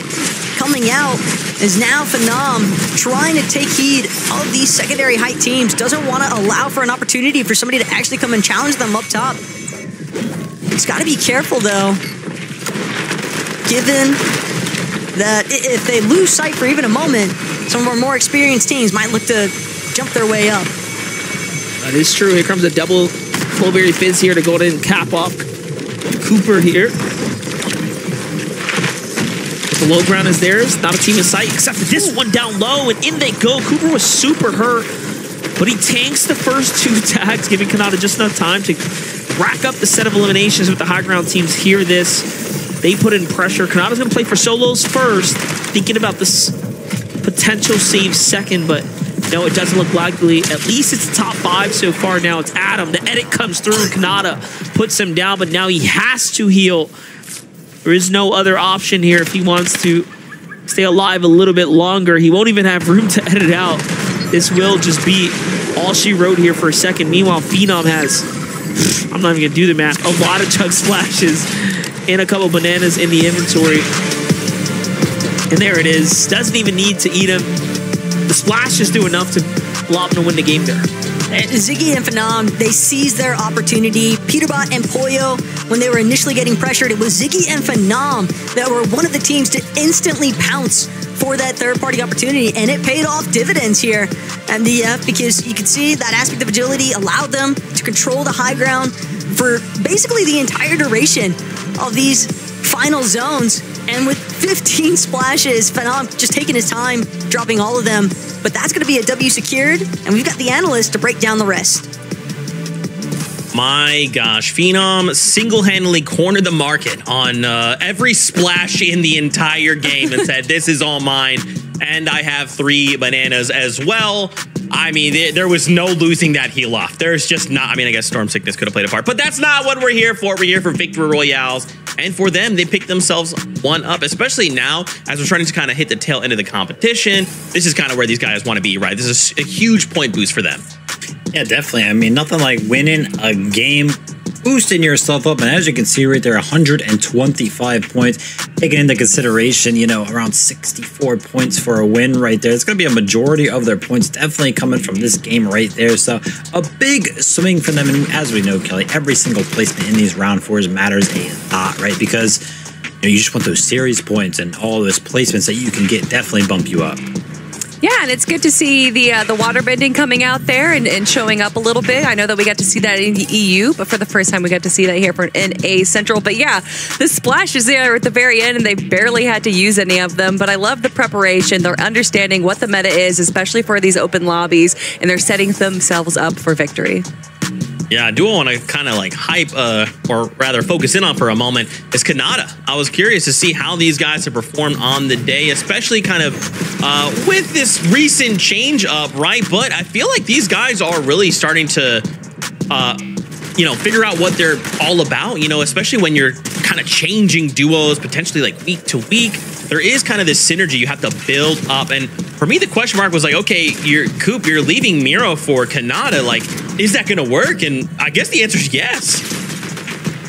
coming out is now Phenom trying to take heed of these secondary height teams. Doesn't want to allow for an opportunity for somebody to actually come and challenge them up top. He's got to be careful, though, given that if they lose sight for even a moment, some of our more experienced teams might look to jump their way up. That is true. Here comes a double Mulberry Fizz here to go ahead and cap off Cooper here. The low ground is theirs. Not a team in sight, except for this one down low, and in they go. Cooper was super hurt, but he tanks the first 2 tags, giving Kanata just enough time to rack up the set of eliminations with the high ground teams. Hear this. They put in pressure. Kanata's going to play for solos first, thinking about this potential save second, but no, it doesn't look likely. At least it's the top 5 so far now. It's Adam. The edit comes through, and Kanata puts him down, but now he has to heal. There is no other option here if he wants to stay alive a little bit longer. He won't even have room to edit out. This will just be all she wrote here for a second. Meanwhile, Phenom has, I'm not even going to do the math, a lot of chug splashes and a couple bananas in the inventory. And there it is. Doesn't even need to eat him. The splashes do enough to allow him to win the game there. Ziggy and Phenom, they seized their opportunity. Peterbot and Pollo, when they were initially getting pressured, it was Ziggy and Phenom that were one of the teams to instantly pounce for that third-party opportunity, and it paid off dividends here at DF because you could see that aspect of agility allowed them to control the high ground for basically the entire duration of these final zones. And with 15 splashes, Phenom just taking his time, dropping all of them. But that's going to be a W secured, and we've got the analyst to break down the rest. My gosh, Phenom single-handedly cornered the market on every splash in the entire game and said, this is all mine, and I have 3 bananas as well. I mean, there was no losing that heal off. There's just not, I mean, I guess Storm Sickness could have played a part, but that's not what we're here for. We're here for Victory Royales, and for them, they picked themselves one up, especially now as we're starting to kind of hit the tail end of the competition. This is kind of where these guys want to be, right? This is a huge point boost for them. Yeah, definitely. I mean, nothing like winning a game, boosting yourself up. And as you can see right there, 125 points, taking into consideration, you know, around 64 points for a win right there. It's going to be a majority of their points definitely coming from this game right there. So a big swing for them. And as we know, Kelly, every single placement in these round 4s matters a lot, right? Because you know, you just want those series points, and all those placements that you can get definitely bump you up. Yeah, and it's good to see the water bending coming out there and showing up a little bit. I know that we got to see that in the EU, but for the first time we got to see that here for NA Central. But yeah, the splash is there at the very end, and they barely had to use any of them. But I love the preparation. They're understanding what the meta is, especially for these open lobbies, and they're setting themselves up for victory. Yeah, I do want to kind of like hype, or rather focus in on for a moment, is Kanata. I was curious to see how these guys have performed on the day, especially kind of with this recent change up, right? But I feel like these guys are really starting to, you know, figure out what they're all about, you know, especially when you're kind of changing duos, potentially like week to week. There is kind of this synergy you have to build up. And for me, the question mark was like, okay, you're leaving Miro for Kanata. Like, is that going to work? And I guess the answer is yes.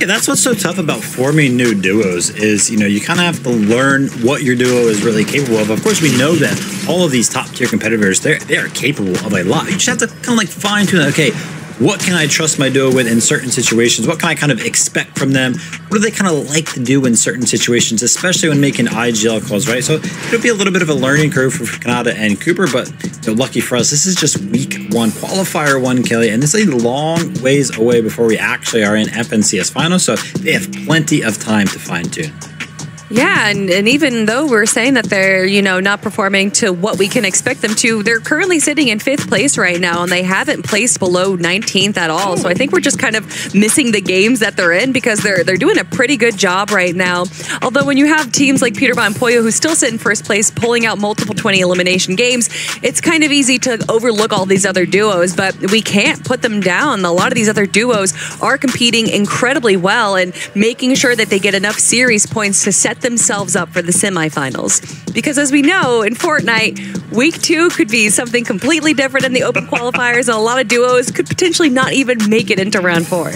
Yeah, that's what's so tough about forming new duos is, you know, you kind of have to learn what your duo is really capable of. Of course, we know that all of these top tier competitors, they are capable of a lot. You just have to kind of like fine tune, okay, what can I trust my duo with in certain situations? What can I kind of expect from them? What do they kind of like to do in certain situations, especially when making IGL calls, right? So it'll be a little bit of a learning curve for Kanata and Cooper, but you know, lucky for us, this is just week 1, qualifier 1, Kelly, and this is a long ways away before we actually are in FNCS finals, so they have plenty of time to fine tune. Yeah, and even though we're saying that they're, you know, not performing to what we can expect them to, they're currently sitting in 5th place right now, and they haven't placed below 19th at all. So I think we're just kind of missing the games that they're in because they're doing a pretty good job right now. Although when you have teams like Peterbot and Pollo who still sit in 1st place, pulling out multiple 20 elimination games, it's kind of easy to overlook all these other duos, but we can't put them down. A lot of these other duos are competing incredibly well and making sure that they get enough series points to set themselves up for the semifinals. Because as we know, in Fortnite, week 2 could be something completely different in the open qualifiers, and a lot of duos could potentially not even make it into round 4.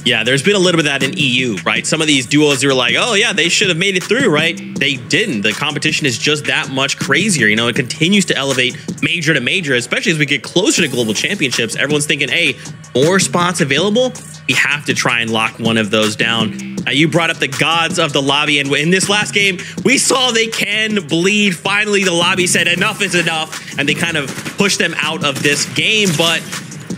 Yeah, there's been a little bit of that in EU, right? Some of these duos are like, oh yeah, they should have made it through, right? They didn't. The competition is just that much crazier. You know, it continues to elevate major to major, especially as we get closer to global championships. Everyone's thinking, hey, more spots available. We have to try and lock one of those down. You brought up the gods of the lobby, and in this last game, we saw they can bleed. Finally, the lobby said enough is enough, and they kind of pushed them out of this game, but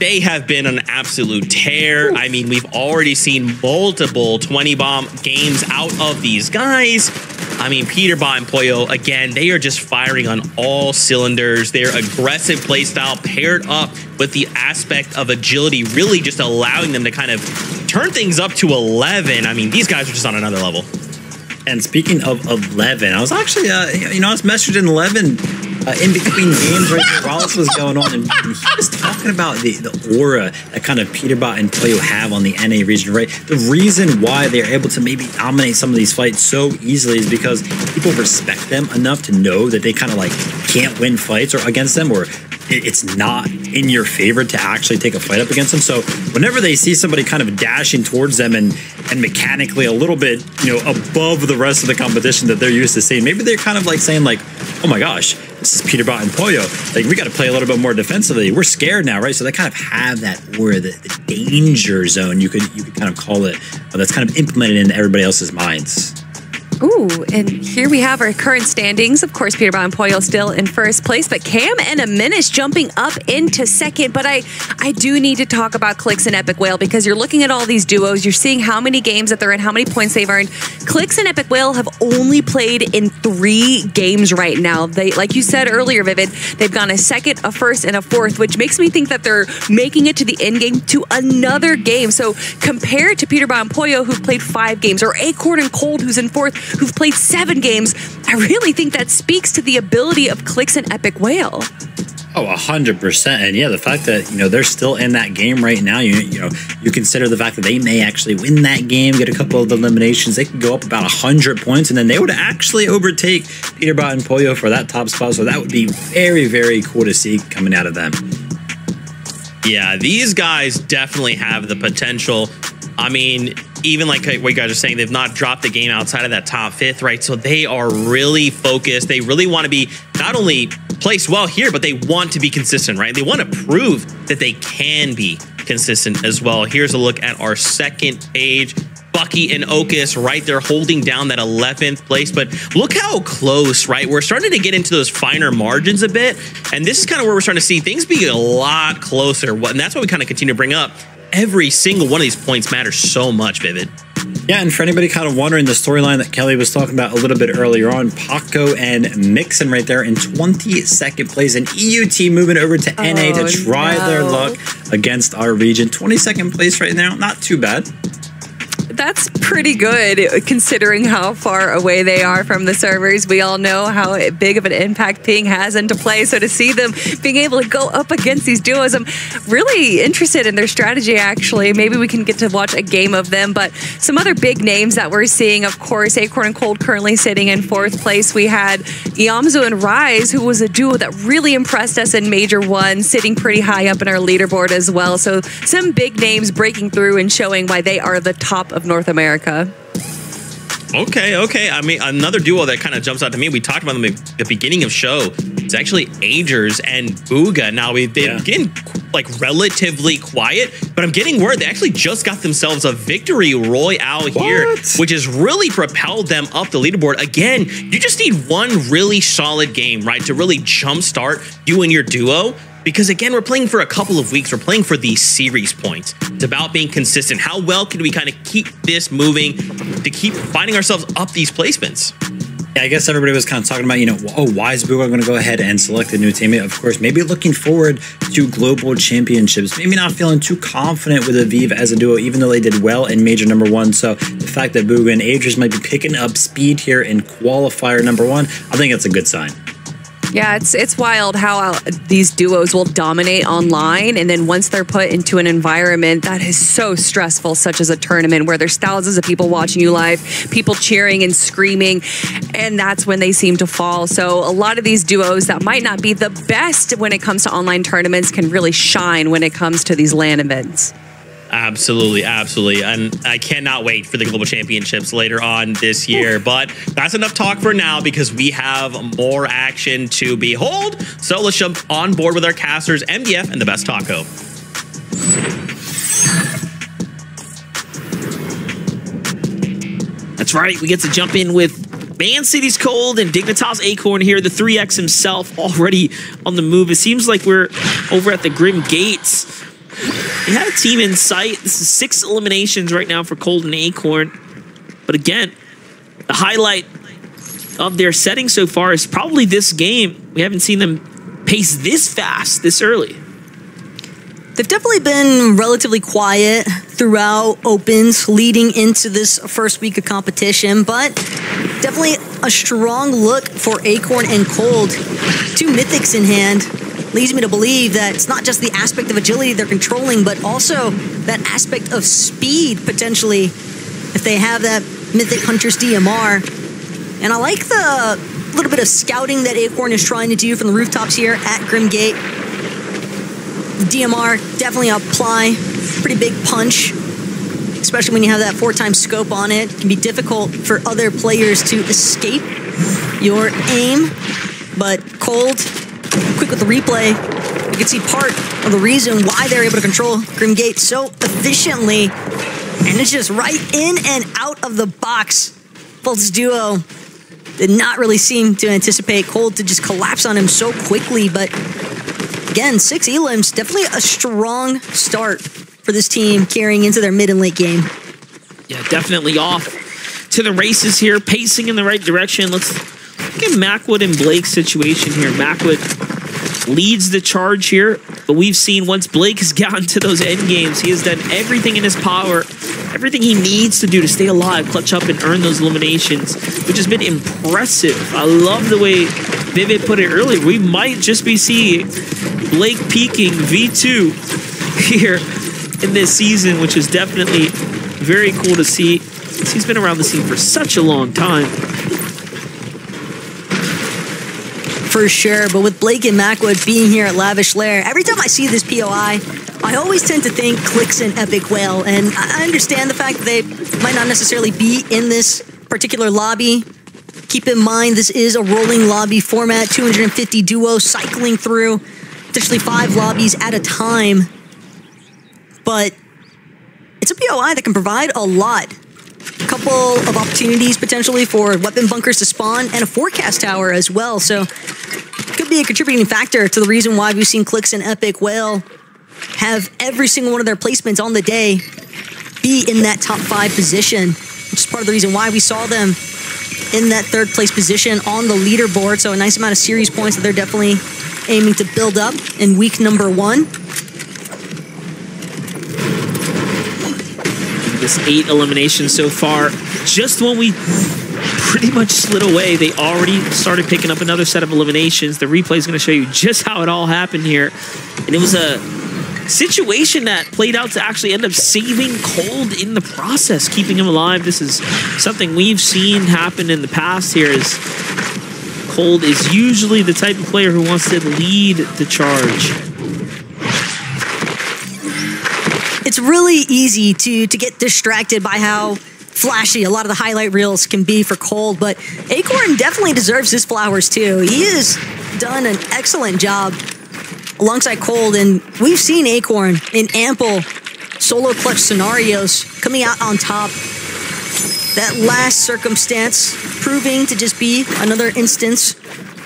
they have been an absolute tear. I mean, we've already seen multiple 20 bomb games out of these guys. I mean, Peterbot and Pollo, again, they are just firing on all cylinders. Their aggressive playstyle paired up with the aspect of agility, really just allowing them to kind of turn things up to 11. I mean, these guys are just on another level. And speaking of 11, I was actually, I was messaged in 11 in between games right there while this was going on, and he was talking about the aura that kind of Peterbot and Pollo have on the NA region, right? The reason why they're able to maybe dominate some of these fights so easily is because people respect them enough to know that they kind of like can't win fights or against them, or it's not in your favor to actually take a fight up against them. So whenever they see somebody kind of dashing towards them and mechanically a little bit, above the rest of the competition that they're used to seeing, maybe they're kind of like saying like, oh my gosh, this is Peterbot and Pollo. Like, we got to play a little bit more defensively. We're scared now, right? So they kind of have that aura, the danger zone, you could kind of call it, that's kind of implemented into everybody else's minds. Ooh, and here we have our current standings. Of course, Peterbot and Pollo still in first place, but Cam and Aminis jumping up into second. But I do need to talk about Clix and Epic Whale, because you're looking at all these duos. You're seeing how many games that they're in, how many points they've earned. Clix and Epic Whale have only played in 3 games right now. They, like you said earlier, Vivid, they've gone a second, a first, and a fourth, which makes me think that they're making it to the end game to another game. So compared to Peterbot and Pollo, who've played 5 games, or Acorn and Cold, who's in fourth, who've played 7 games, I really think that speaks to the ability of Clix and Epic Whale. Oh, 100%. And yeah, the fact that, they're still in that game right now, you consider the fact that they may actually win that game, get a couple of eliminations, they could go up about 100 points, and then they would actually overtake Peterbot and Pollo for that top spot. So that would be very, very cool to see coming out of them. Yeah, these guys definitely have the potential. I mean, even like what you guys are saying, they've not dropped the game outside of that top 5th, right? So they are really focused. They really want to be not only placed well here, but they want to be consistent, right? They want to prove that they can be consistent as well. Here's a look at our second page. Bucky and Okus right there holding down that 11th place. But look how close, right? We're starting to get into those finer margins a bit. And this is kind of where we're starting to see things be a lot closer. And that's why we kind of continue to bring up every single one of these points matters so much, Vivid. Yeah, and for anybody kind of wondering, the storyline that Kelly was talking about a little bit earlier on, Paco and Mixon right there in 22nd place, and EUT moving over to NA to try their luck against our region. 22nd place right now, not too bad. That's pretty good considering how far away they are from the servers. We all know how big of an impact ping has into play. So to see them being able to go up against these duos, I'm really interested in their strategy, actually. Maybe we can get to watch a game of them. But some other big names that we're seeing, of course, Acorn and Cold currently sitting in 4th place. We had Iamzu and Rise, who was a duo that really impressed us in Major 1, sitting pretty high up in our leaderboard as well. So some big names breaking through and showing why they are the top of North America. Okay. I mean, another duo that kind of jumps out to me, we talked about them at the beginning of show, it's actually Agers and Booga. Now, they've been getting like relatively quiet, but I'm getting word they actually just got themselves a victory royale here, which has really propelled them up the leaderboard. Again, you just need one really solid game, right, to really jumpstart you and your duo. Because again, we're playing for a couple of weeks. We're playing for these series points. It's about being consistent. How well can we kind of keep this moving to keep finding ourselves up these placements? Yeah, I guess everybody was kind of talking about, why is Booga going to go ahead and select a new teammate? Of course, maybe looking forward to global championships. Maybe not feeling too confident with Aviv as a duo, even though they did well in Major number 1. So the fact that Booga and Agers might be picking up speed here in Qualifier number 1, I think that's a good sign. Yeah, it's wild how these duos will dominate online, and then once they're put into an environment that is so stressful, such as a tournament where there's thousands of people watching you live, people cheering and screaming, and that's when they seem to fall. So a lot of these duos that might not be the best when it comes to online tournaments can really shine when it comes to these LAN events. Absolutely. And I cannot wait for the Global Championships later on this year. But that's enough talk for now, because we have more action to behold. So let's jump on board with our casters, MDF and the Best Taco. That's right. We get to jump in with Man City's Cold and Dignitas Acorn here. The 3X himself already on the move. It seems like we're over at the Grim Gates. They had a team in sight. This is 6 eliminations right now for Cold and Acorn. But again, the highlight of their setting so far is probably this game. We haven't seen them pace this fast, this early. They've definitely been relatively quiet throughout opens leading into this first week of competition, but definitely a strong look for Acorn and Cold. 2 mythics in hand leads me to believe that it's not just the aspect of agility they're controlling, but also that aspect of speed, potentially, if they have that mythic Hunter's DMR. And I like the little bit of scouting that Acorn is trying to do from the rooftops here at Grimgate. DMR definitely apply pretty big punch, especially when you have that 4x scope on it. It can be difficult for other players to escape your aim, but Cold, quick with the replay, you can see part of the reason why they're able to control Grimgate so efficiently, and it's just right in and out of the box. Volts Duo did not really seem to anticipate Cold to just collapse on him so quickly, but again, 6 elims, definitely a strong start for this team carrying into their mid and late game. Yeah, definitely off to the races here, pacing in the right direction. Let's look at Macwood and Blake's situation here. Macwood leads the charge here, but we've seen once Blake has gotten to those end games, he has done everything in his power, everything he needs to do to stay alive, clutch up, and earn those eliminations, which has been impressive. I love the way Vivid put it earlier. We might just be seeing Blake peaking V2 here in this season, which is definitely very cool to see. He's been around the scene for such a long time. For sure, but with Blake and Macwood being here at Lavish Lair, every time I see this POI, I always tend to think Clicks and Epic Whale, and I understand the fact that they might not necessarily be in this particular lobby. Keep in mind, this is a rolling lobby format, 250 duos cycling through, potentially 5 lobbies at a time. But it's a POI that can provide a lot. A couple of opportunities potentially for weapon bunkers to spawn and a forecast tower as well. So it could be a contributing factor to the reason why we've seen Clicks and Epic Whale have every single one of their placements on the day be in that top 5 position, which is part of the reason why we saw them in that 3rd place position on the leaderboard. So a nice amount of series points that they're definitely aiming to build up in week number 1. This 8 eliminations so far. Just when we pretty much slid away, they already started picking up another set of eliminations. The replay is going to show you just how it all happened here. And it was a situation that played out to actually end up saving Cold in the process, keeping him alive. This is something we've seen happen in the past here. Is Cold is usually the type of player who wants to lead the charge. It's really easy to get distracted by how flashy a lot of the highlight reels can be for Cold, but Acorn definitely deserves his flowers too. He has done an excellent job alongside Cold, and we've seen Acorn in ample solo clutch scenarios coming out on top. That last circumstance proving to just be another instance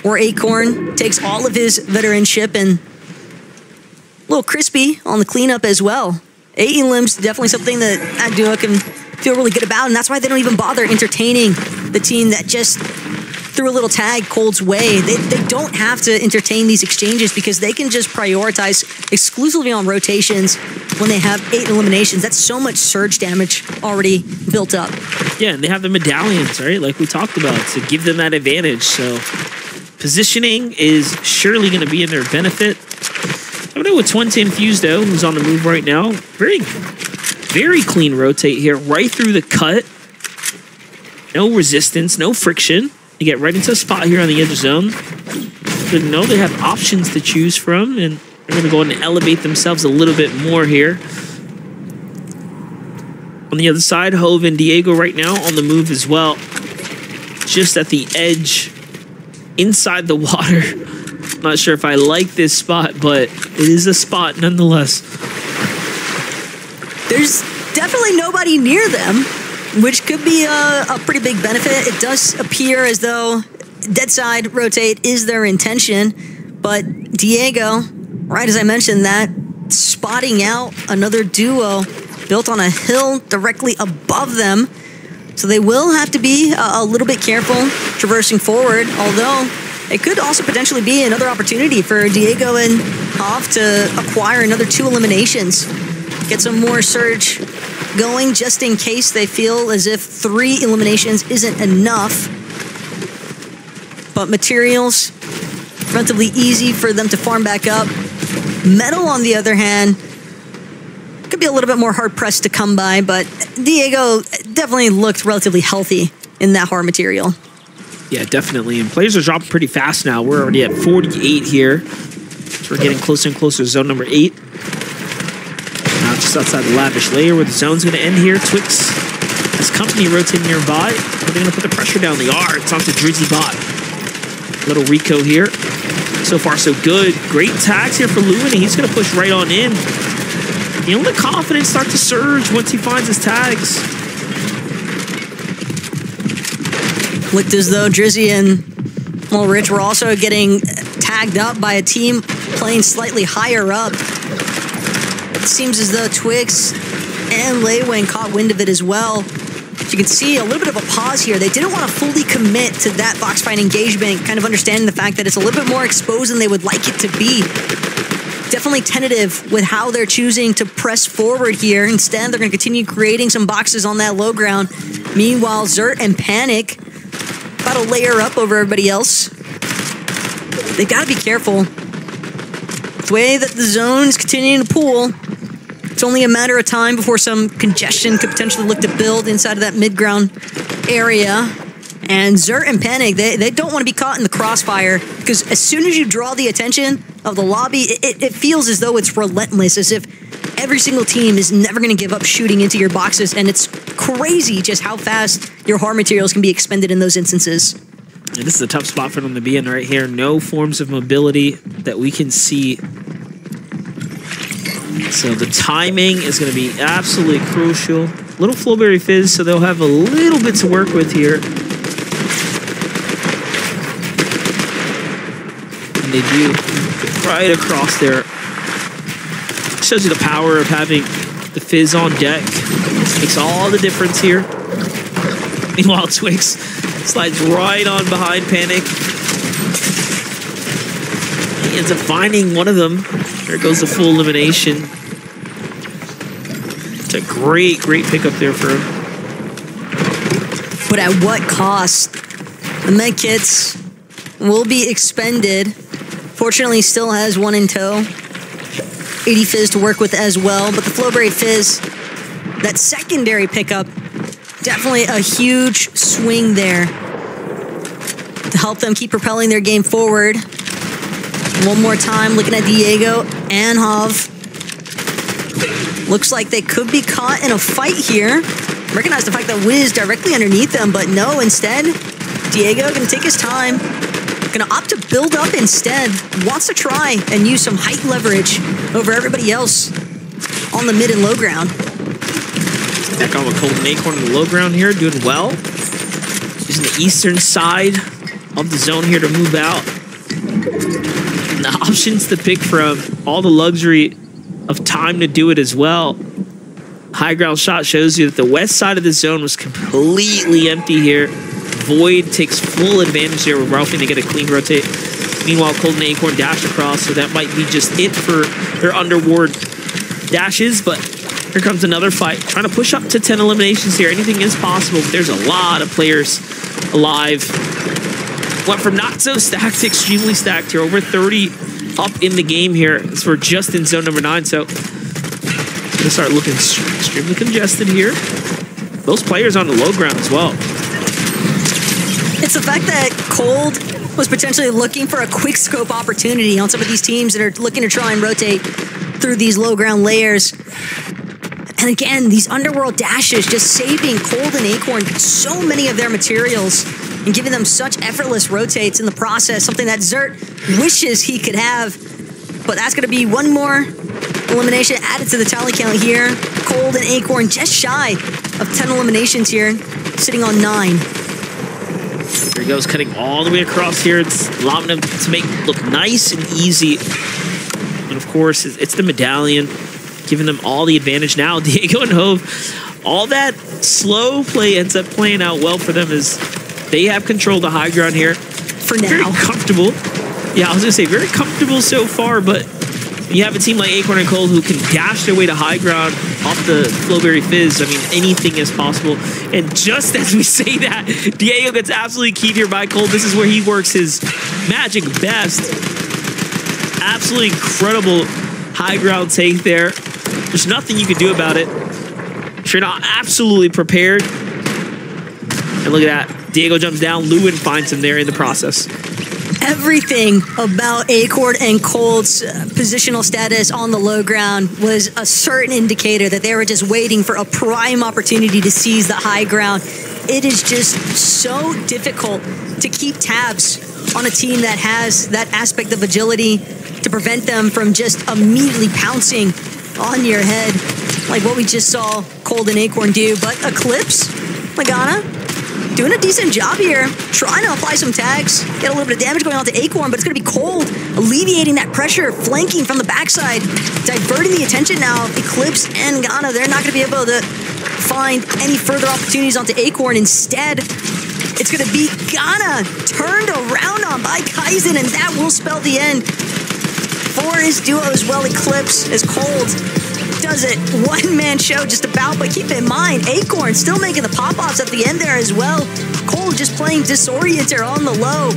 where Acorn takes all of his veteranship and a little crispy on the cleanup as well. 8 elims, definitely something that Adua can feel really good about, and that's why they don't even bother entertaining the team that just threw a little tag Cold's way. They don't have to entertain these exchanges because they can just prioritize exclusively on rotations when they have 8 eliminations. That's so much surge damage already built up. Yeah, and they have the medallions, right? Like we talked about, to give them that advantage. So positioning is surely going to be in their benefit. I'm going to go with Twente Infused, though, who's on the move right now. Very, very clean rotate here, right through the cut. No resistance, no friction. You get right into a spot here on the edge zone. But no, they have options to choose from, and they're going to go ahead and elevate themselves a little bit more here. On the other side, Hove and Diego right now on the move as well. Just at the edge, inside the water. Not sure if I like this spot, but it is a spot nonetheless. There's definitely nobody near them, which could be a pretty big benefit. It does appear as though dead side rotate is their intention, but Diego, right as I mentioned that, spotting out another duo built on a hill directly above them. So they will have to be a little bit careful traversing forward, although it could also potentially be another opportunity for Diego and Hoff to acquire another 2 eliminations. Get some more surge going just in case they feel as if 3 eliminations isn't enough. But materials, relatively easy for them to farm back up. Metal, on the other hand, could be a little bit more hard-pressed to come by, but Diego definitely looked relatively healthy in that hard material. Yeah, definitely. And players are dropping pretty fast now. We're already at 48 here. So we're getting closer and closer to zone number 8. Now just outside the lavish layer where the zone's going to end here. Twix has company rotating nearby. They're going to put the pressure down. They are. It's off to Drizzy Bot. Little Rico here. So far, so good. Great tags here for Lewin. He's going to push right on in. You know, the confidence start to surge once he finds his tags. Looked as though Drizzy and, well, Rich were also getting tagged up by a team playing slightly higher up. It seems as though Twix and Leywang caught wind of it as well. As you can see, a little bit of a pause here. They didn't want to fully commit to that Foxfight engagement, kind of understanding the fact that it's a little bit more exposed than they would like it to be. Definitely tentative with how they're choosing to press forward here. Instead, they're going to continue creating some boxes on that low ground. Meanwhile, Zert and Panic about to layer up over everybody else. They've got to be careful. The way that the zone's continuing to pool, it's only a matter of time before some congestion could potentially look to build inside of that mid-ground area. And Zert and Panic, they don't want to be caught in the crossfire, because as soon as you draw the attention of the lobby, it feels as though it's relentless, as if every single team is never going to give up shooting into your boxes, and it's crazy just how fast your hard materials can be expended in those instances. And this is a tough spot for them to be in right here. No forms of mobility that we can see. So the timing is going to be absolutely crucial. Little Flowberry Fizz, so they'll have a little bit to work with here. And they do right across there. Shows you the power of having the Fizz on deck. This makes all the difference here. Meanwhile, Twix slides right on behind Panic. He ends up finding one of them. There goes the full elimination. It's a great, great pickup there for him. But at what cost? The med kits will be expended. Fortunately, still has one in tow. 80 Fizz to work with as well, but the Flowberry Fizz, that secondary pickup, definitely a huge swing there to help them keep propelling their game forward. One more time, looking at Diego and Hav. Looks like they could be caught in a fight here. Recognize the fact that Wiz directly underneath them, but no, instead, Diego gonna take his time. Gonna opt to build up instead. Wants to try and use some height leverage over everybody else on the mid and low ground. Back on with Colton Acorn on the low ground here, doing well. Using the eastern side of the zone here to move out. And the options to pick from, all the luxury of time to do it as well. High ground shot shows you that the west side of the zone was completely empty here. Void takes full advantage there with Ralphie to get a clean rotate. Meanwhile, Colton Acorn dash across, so that might be just it for their underward dashes, but here comes another fight. Trying to push up to 10 eliminations here. Anything is possible, but there's a lot of players alive. Went from not so stacked to extremely stacked here. Over 30 up in the game here. So we're just in zone number 9, so it's gonna start looking extremely congested here. Those players on the low ground as well. It's the fact that Cold was potentially looking for a quick scope opportunity on some of these teams that are looking to try and rotate through these low ground layers. And again, these underworld dashes just saving Cold and Acorn so many of their materials and giving them such effortless rotates in the process, something that Zert wishes he could have. But that's going to be one more elimination added to the tally count here. Cold and Acorn just shy of 10 eliminations here, sitting on 9. There he goes, cutting all the way across here. It's allowing him to make it look nice and easy. And And of course, it's the medallion giving them all the advantage now. Diego and Hove, all that slow play ends up playing out well for them as they have control of the high ground here. For now. Very comfortable. Yeah, I was going to say very comfortable so far, but you have a team like Acorn and Cold who can dash their way to high ground off the Flowberry Fizz. I mean, anything is possible. And just as we say that, Diego gets absolutely keyed here by Cold. This is where he works his magic best. Absolutely incredible high ground take there. There's nothing you can do about it if you're not absolutely prepared. And look at that. Diego jumps down. Lewin finds him there in the process. Everything about Acorn and Cold's positional status on the low ground was a certain indicator that they were just waiting for a prime opportunity to seize the high ground. It is just so difficult to keep tabs on a team that has that aspect of agility to prevent them from just immediately pouncing on your head like what we just saw Cold and Acorn do. But Eclipse, Magana, doing a decent job here, trying to apply some tags, get a little bit of damage going on to Acorn, but it's going to be Cold, alleviating that pressure, flanking from the backside, diverting the attention now. Eclipse and Ghana, they're not going to be able to find any further opportunities onto Acorn. Instead, it's going to be Ghana turned around on by Kaizen, and that will spell the end for his duo as well. Eclipse as Cold does it one-man show just about, but keep in mind, Acorn still making the pop-offs at the end there as well. Cold just playing Disorienter on the low,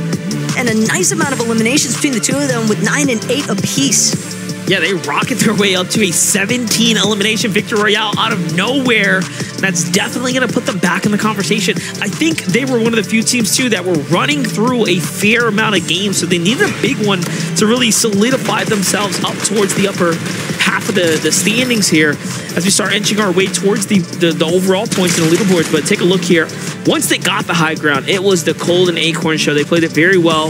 and a nice amount of eliminations between the two of them with 9 and 8 apiece. Yeah, they rocket their way up to a 17 elimination victory royale out of nowhere. That's definitely going to put them back in the conversation. I think they were one of the few teams, too, that were running through a fair amount of games, so they needed a big one to really solidify themselves up towards the upper half of the standings here as we start inching our way towards the overall points in the leaderboards. But take a look here. Once they got the high ground, it was the Cold and Acorn show. They played it very well,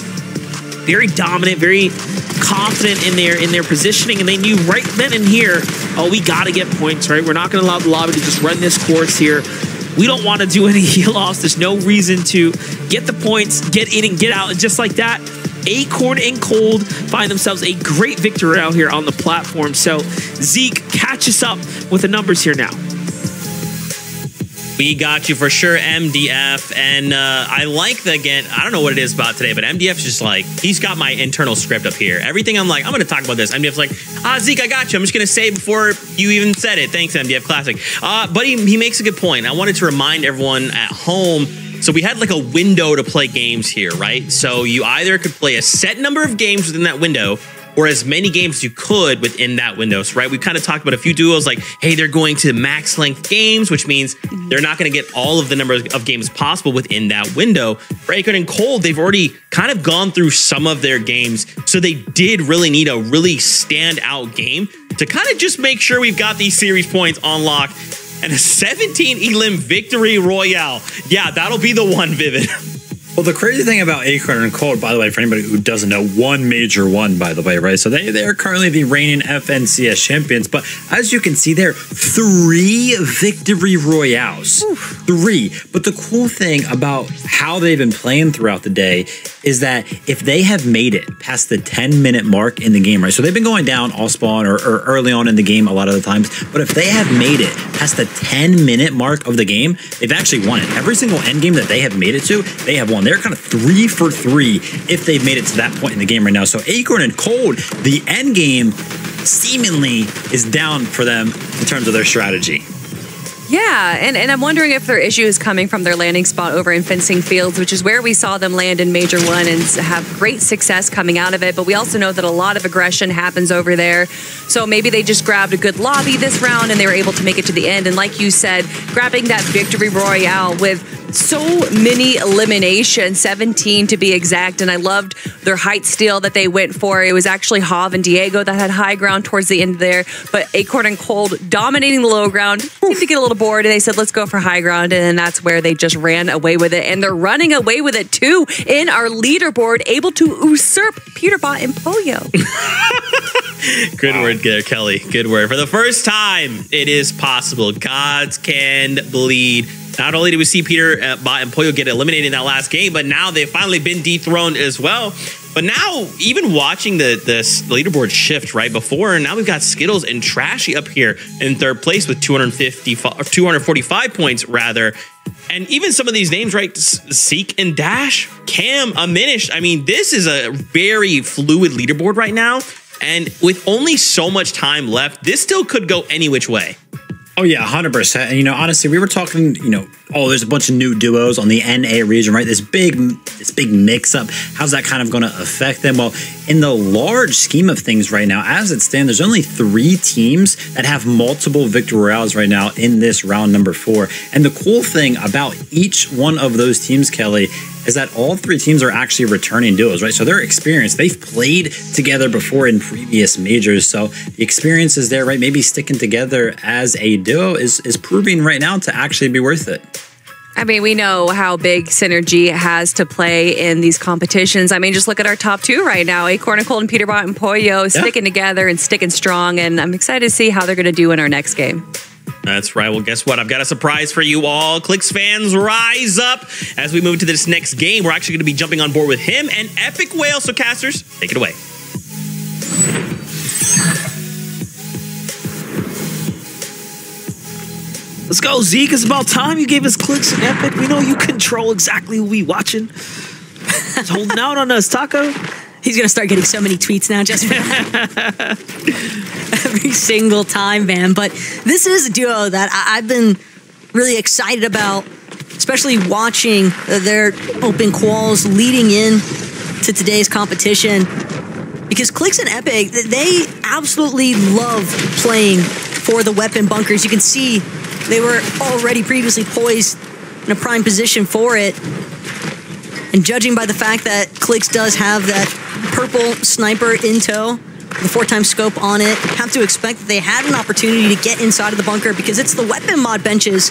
very dominant, very confident in their positioning, and they knew right then and here, oh, we got to get points, right? We're not going to allow the lobby to just run this course here. We don't want to do any heal-offs. There's no reason to get the points, get in and get out. And just like that, Acorn and Cold find themselves a great victory out here on the platform. So Zeke, catch us up with the numbers here now. We got you for sure, MDF. And I like the, again, I don't know what it is about today, but MDF's just like, he's got my internal script up here. Everything I'm like, I'm going to talk about this. MDF's like, Zeke, I got you. I'm just going to say before you even said it. Thanks, MDF. Classic. But he makes a good point. I wanted to remind everyone at home. So we had like a window to play games here, right? So you either could play a set number of games within that window, or as many games as you could within that window. So, right, we kind of talked about a few duos like, hey, they're going to max length games, which means they're not going to get all of the number of games possible within that window. For Acorn and Cold, they've already kind of gone through some of their games, so they did really need a really standout game to kind of just make sure we've got these series points on lock. And a 17 elim victory royale. Yeah, that'll be the one, Vivid. Well, the crazy thing about Acorn and Cold, by the way, for anybody who doesn't know, one major one, by the way, right? So they are currently the reigning FNCS champions. But as you can see there, 3 victory royales. Oof. 3. But the cool thing about how they've been playing throughout the day is that if they have made it past the 10-minute mark in the game, right? So they've been going down all spawn or early on in the game a lot of the times. But if they have made it past the 10-minute mark of the game, they've actually won it. Every single end game that they have made it to, they have won. They're kind of 3 for 3 if they've made it to that point in the game right now. So Acorn and Cold, the end game seemingly is down for them in terms of their strategy. Yeah, and I'm wondering if their issue is coming from their landing spot over in Fencing Fields, which is where we saw them land in Major 1 and have great success coming out of it. But we also know that a lot of aggression happens over there. So maybe they just grabbed a good lobby this round and they were able to make it to the end. And like you said, grabbing that victory royale with so many eliminations, 17 to be exact. And I loved their height steal that they went for. It was actually Hav and Diego that had high ground towards the end there. But Acorn and Cold dominating the low ground, seemed to get a little bored, and they said, let's go for high ground. And then that's where they just ran away with it. And they're running away with it too in our leaderboard, able to usurp Peterbot and Pollo. Good word there, Kelly. Good word. For the first time, it is possible. Gods can bleed. Not only did we see Peter Bot and Pollo get eliminated in that last game, but now they've finally been dethroned as well. But now, even watching the leaderboard shift right before, now we've got Skittles and Trashy up here in third place with 245 points, rather. And even some of these names, right? Seek and Dash, Cam, Aminish. I mean, this is a very fluid leaderboard right now. And with only so much time left, this still could go any which way. Oh yeah, 100%. And you know, honestly, we were talking, you know, oh, there's a bunch of new duos on the NA region, right? This big mix up. How's that kind of going to affect them? Well, in the large scheme of things right now, as it stands, there's only 3 teams that have multiple victory royales right now in this round number 4. And the cool thing about each one of those teams, Kelly, is that all 3 teams are actually returning duos, right? So they're experienced. They've played together before in previous majors. So the experience is there, right? Maybe sticking together as a duo is proving right now to actually be worth it. I mean, we know how big synergy has to play in these competitions. I mean, just look at our top 2 right now. Acorn and Cold and Peterbot and Pollo sticking together and sticking strong. And I'm excited to see how they're going to do in our next game. That's right. Well, guess what? I've got a surprise for you all. Clicks fans, rise up. As we move to this next game, we're actually going to be jumping on board with him and Epic Whale. So, casters, take it away. Let's go, Zeke. It's about time you gave us Clicks and Epic. We know you control exactly who we watching. It's holding out on us, Taco. He's going to start getting so many tweets now just for every single time, man. But this is a duo that I've been really excited about, especially watching their open quals leading in to today's competition. Because Clicks and Epic, they absolutely love playing for the weapon bunkers. You can see they were already previously poised in a prime position for it. And judging by the fact that Clicks does have that purple sniper in tow, the 4x scope on it, have to expect that they had an opportunity to get inside of the bunker, because it's the weapon mod benches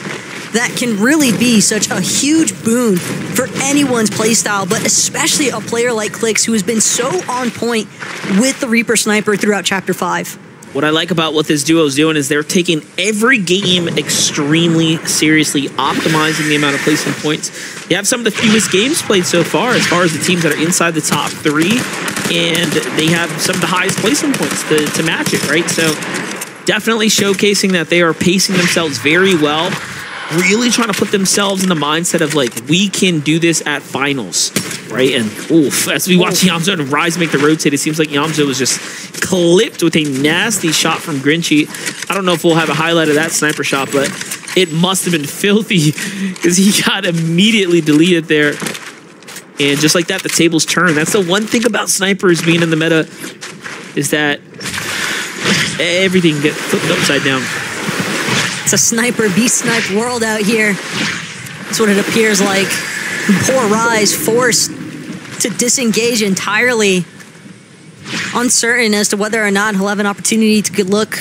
that can really be such a huge boon for anyone's playstyle, but especially a player like Clicks, who has been so on point with the Reaper Sniper throughout Chapter 5. What I like about what this duo is doing is they're taking every game extremely seriously, optimizing the amount of placement points. They have some of the fewest games played so far as the teams that are inside the top 3, and they have some of the highest placement points to match it, right? So definitely showcasing that they are pacing themselves very well, really trying to put themselves in the mindset of, like, we can do this at finals, right? And oof, as we watch Yamzo and Rise make the rotate, it seems like Yamzo was just clipped with a nasty shot from Grinchy. I don't know if we'll have a highlight of that sniper shot, but it must have been filthy because he got immediately deleted there. And just like that, the tables turn. That's the one thing about snipers being in the meta, is that everything gets flipped upside down. It's a sniper be-sniped world out here. That's what it appears like. Poor Rise forced to disengage entirely, uncertain as to whether or not he'll have an opportunity to look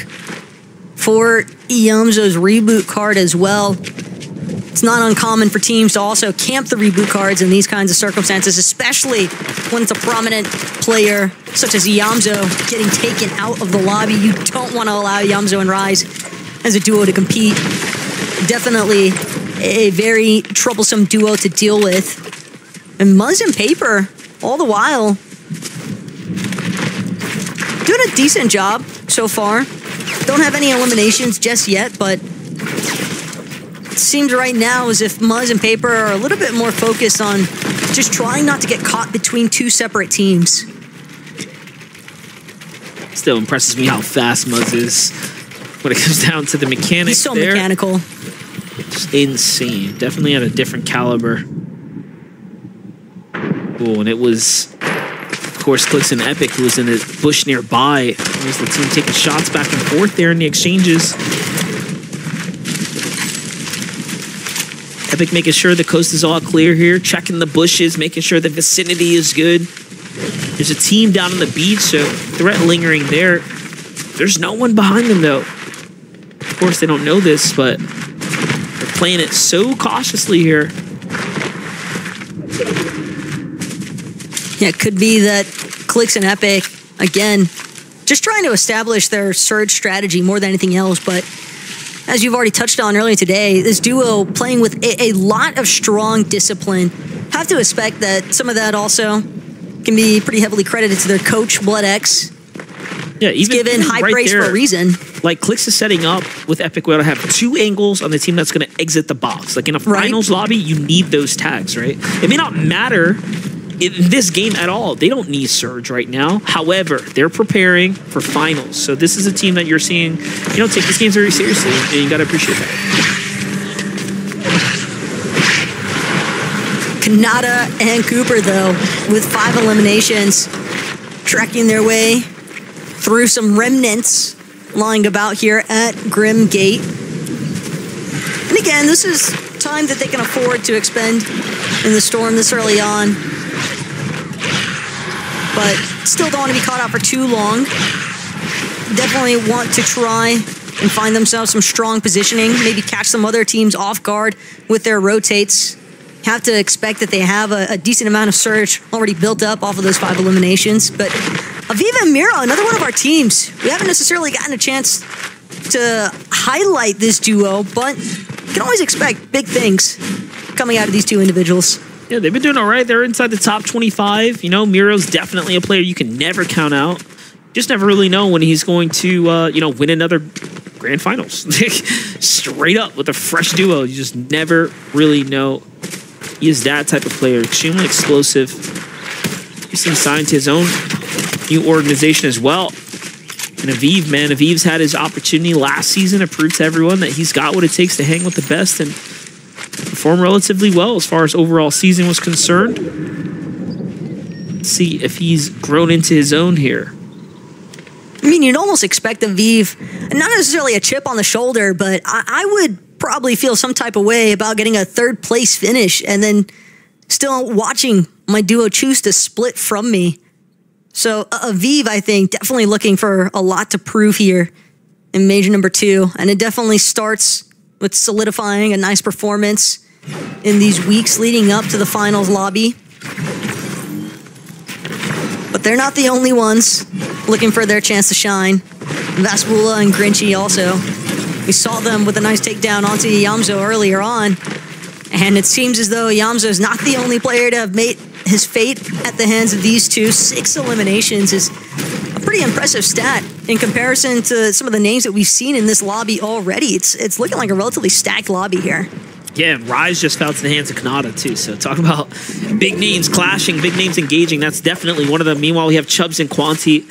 for Yamzo's reboot card as well. It's not uncommon for teams to also camp the reboot cards in these kinds of circumstances, especially when it's a prominent player such as Yamzo getting taken out of the lobby. You don't want to allow Yamzo and Rise as a duo to compete. Definitely a very troublesome duo to deal with. And Muzz and Paper, all the while, doing a decent job so far. Don't have any eliminations just yet, but it seems right now as if Muzz and Paper are a little bit more focused on just trying not to get caught between 2 separate teams. Still impresses me how fast Muzz is when it comes down to the mechanics. He's so mechanical. Just insane. Definitely at a different caliber. Oh, and it was, of course, Clicks and Epic, who was in a bush nearby. There's the team taking shots back and forth there in the exchanges. Epic making sure the coast is all clear here, checking the bushes, making sure the vicinity is good. There's a team down on the beach, so threat lingering there. There's no one behind them, though. Of course, they don't know this, but they're playing it so cautiously here. Yeah, it could be that Clicks and Epic, again, just trying to establish their surge strategy more than anything else. But as you've already touched on earlier today, this duo playing with a lot of strong discipline. Have to expect that some of that also can be pretty heavily credited to their coach, BloodX. Yeah, He's given high right praise there, for a reason. Like, Clix is setting up with Epic Whale to have 2 angles on the team that's going to exit the box. Like, in a finals lobby, you need those tags, right? It may not matter in this game at all. They don't need Surge right now. However, they're preparing for finals. So this is a team that you're seeing, take this game very seriously, and you got to appreciate that. Kanata and Cooper, though, with 5 eliminations, tracking their way through some remnants lying about here at Grim Gate. And again, this is time that they can afford to expend in the storm this early on. But still don't want to be caught out for too long. Definitely want to try and find themselves some strong positioning, maybe catch some other teams off guard with their rotates. Have to expect that they have a decent amount of surge already built up off of those 5 eliminations. But Aviva and Miro, another one of our teams, we haven't necessarily gotten a chance to highlight this duo, but you can always expect big things coming out of these 2 individuals. Yeah, they've been doing all right. They're inside the top 25. Miro's definitely a player you can never count out. Just never really know when he's going to, win another grand finals. Straight up with a fresh duo. You just never really know. He is that type of player, extremely explosive. He's been signed to his own new organization as well. And Aviv, man, Aviv's had his opportunity last season to prove to everyone that he's got what it takes to hang with the best and perform relatively well as far as overall season was concerned. Let's see if he's grown into his own here. I mean, you'd almost expect Aviv, not necessarily a chip on the shoulder, but I would probably feel some type of way about getting a 3rd place finish and then still watching my duo choose to split from me. So Aviv, I think, definitely looking for a lot to prove here in Major number 2. And it definitely starts with solidifying a nice performance in these weeks leading up to the finals lobby. But they're not the only ones looking for their chance to shine. Vaspula and Grinchy also. We saw them with a nice takedown onto Yamzo earlier on. And it seems as though Yamzo is not the only player to have made his fate at the hands of these 2. 6 eliminations is a pretty impressive stat in comparison to some of the names that we've seen in this lobby already. It's looking like a relatively stacked lobby here. Yeah, Rise just fell to the hands of Kanata, too. So talk about big names clashing, big names engaging. That's definitely one of them. Meanwhile, we have Chubbs and Quanti.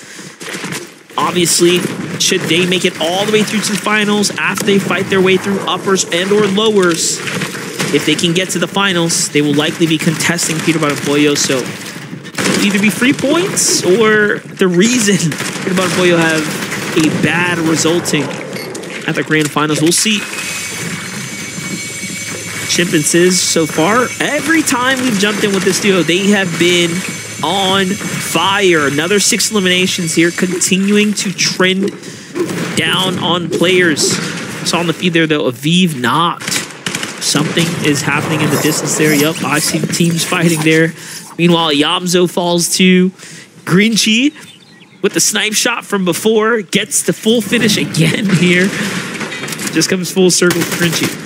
Obviously, should they make it all the way through to the finals after they fight their way through uppers and or lowers, if they can get to the finals, they will likely be contesting Peterbot and Pollo. So it'll either be free points or the reason Peterbot and Pollo have a bad resulting at the grand finals. We'll see. Chimp and Sizz so far, every time we've jumped in with this duo, they have been on fire. Another 6 eliminations here, continuing to trend down on players. Saw on the feed there, though, Aviv knocked. Something is happening in the distance there. Yup, I see the teams fighting there. Meanwhile, Yamzo falls to Grinchy with the snipe shot from before. Gets the full finish again here. Just comes full circle for Grinchy.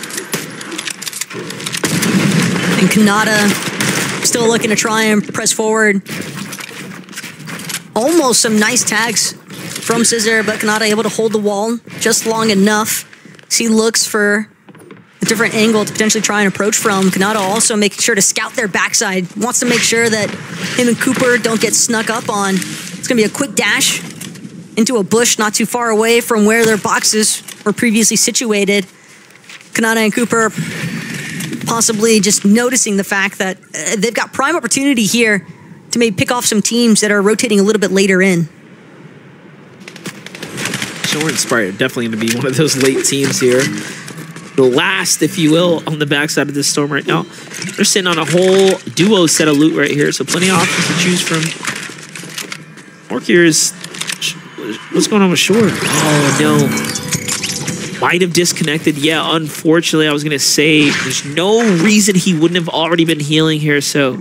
And Kanata still looking to try and press forward. Almost some nice tags from Scissor, but Kanata able to hold the wall just long enough. As he looks for a different angle to potentially try and approach from. Kanata also making sure to scout their backside. Wants to make sure that him and Cooper don't get snuck up on. It's going to be a quick dash into a bush not too far away from where their boxes were previously situated. Kanata and Cooper possibly just noticing the fact that they've got prime opportunity here to maybe pick off some teams that are rotating a little bit later in. Shore and Sprite are definitely going to be one of those late teams here. The last, if you will, on the backside of this storm right now. They're sitting on a whole duo set of loot right here, so plenty of options to choose from. Orc here is... What's going on with Shore? Oh, no. Might have disconnected. Yeah, unfortunately, I was going to say there's no reason he wouldn't have already been healing here, so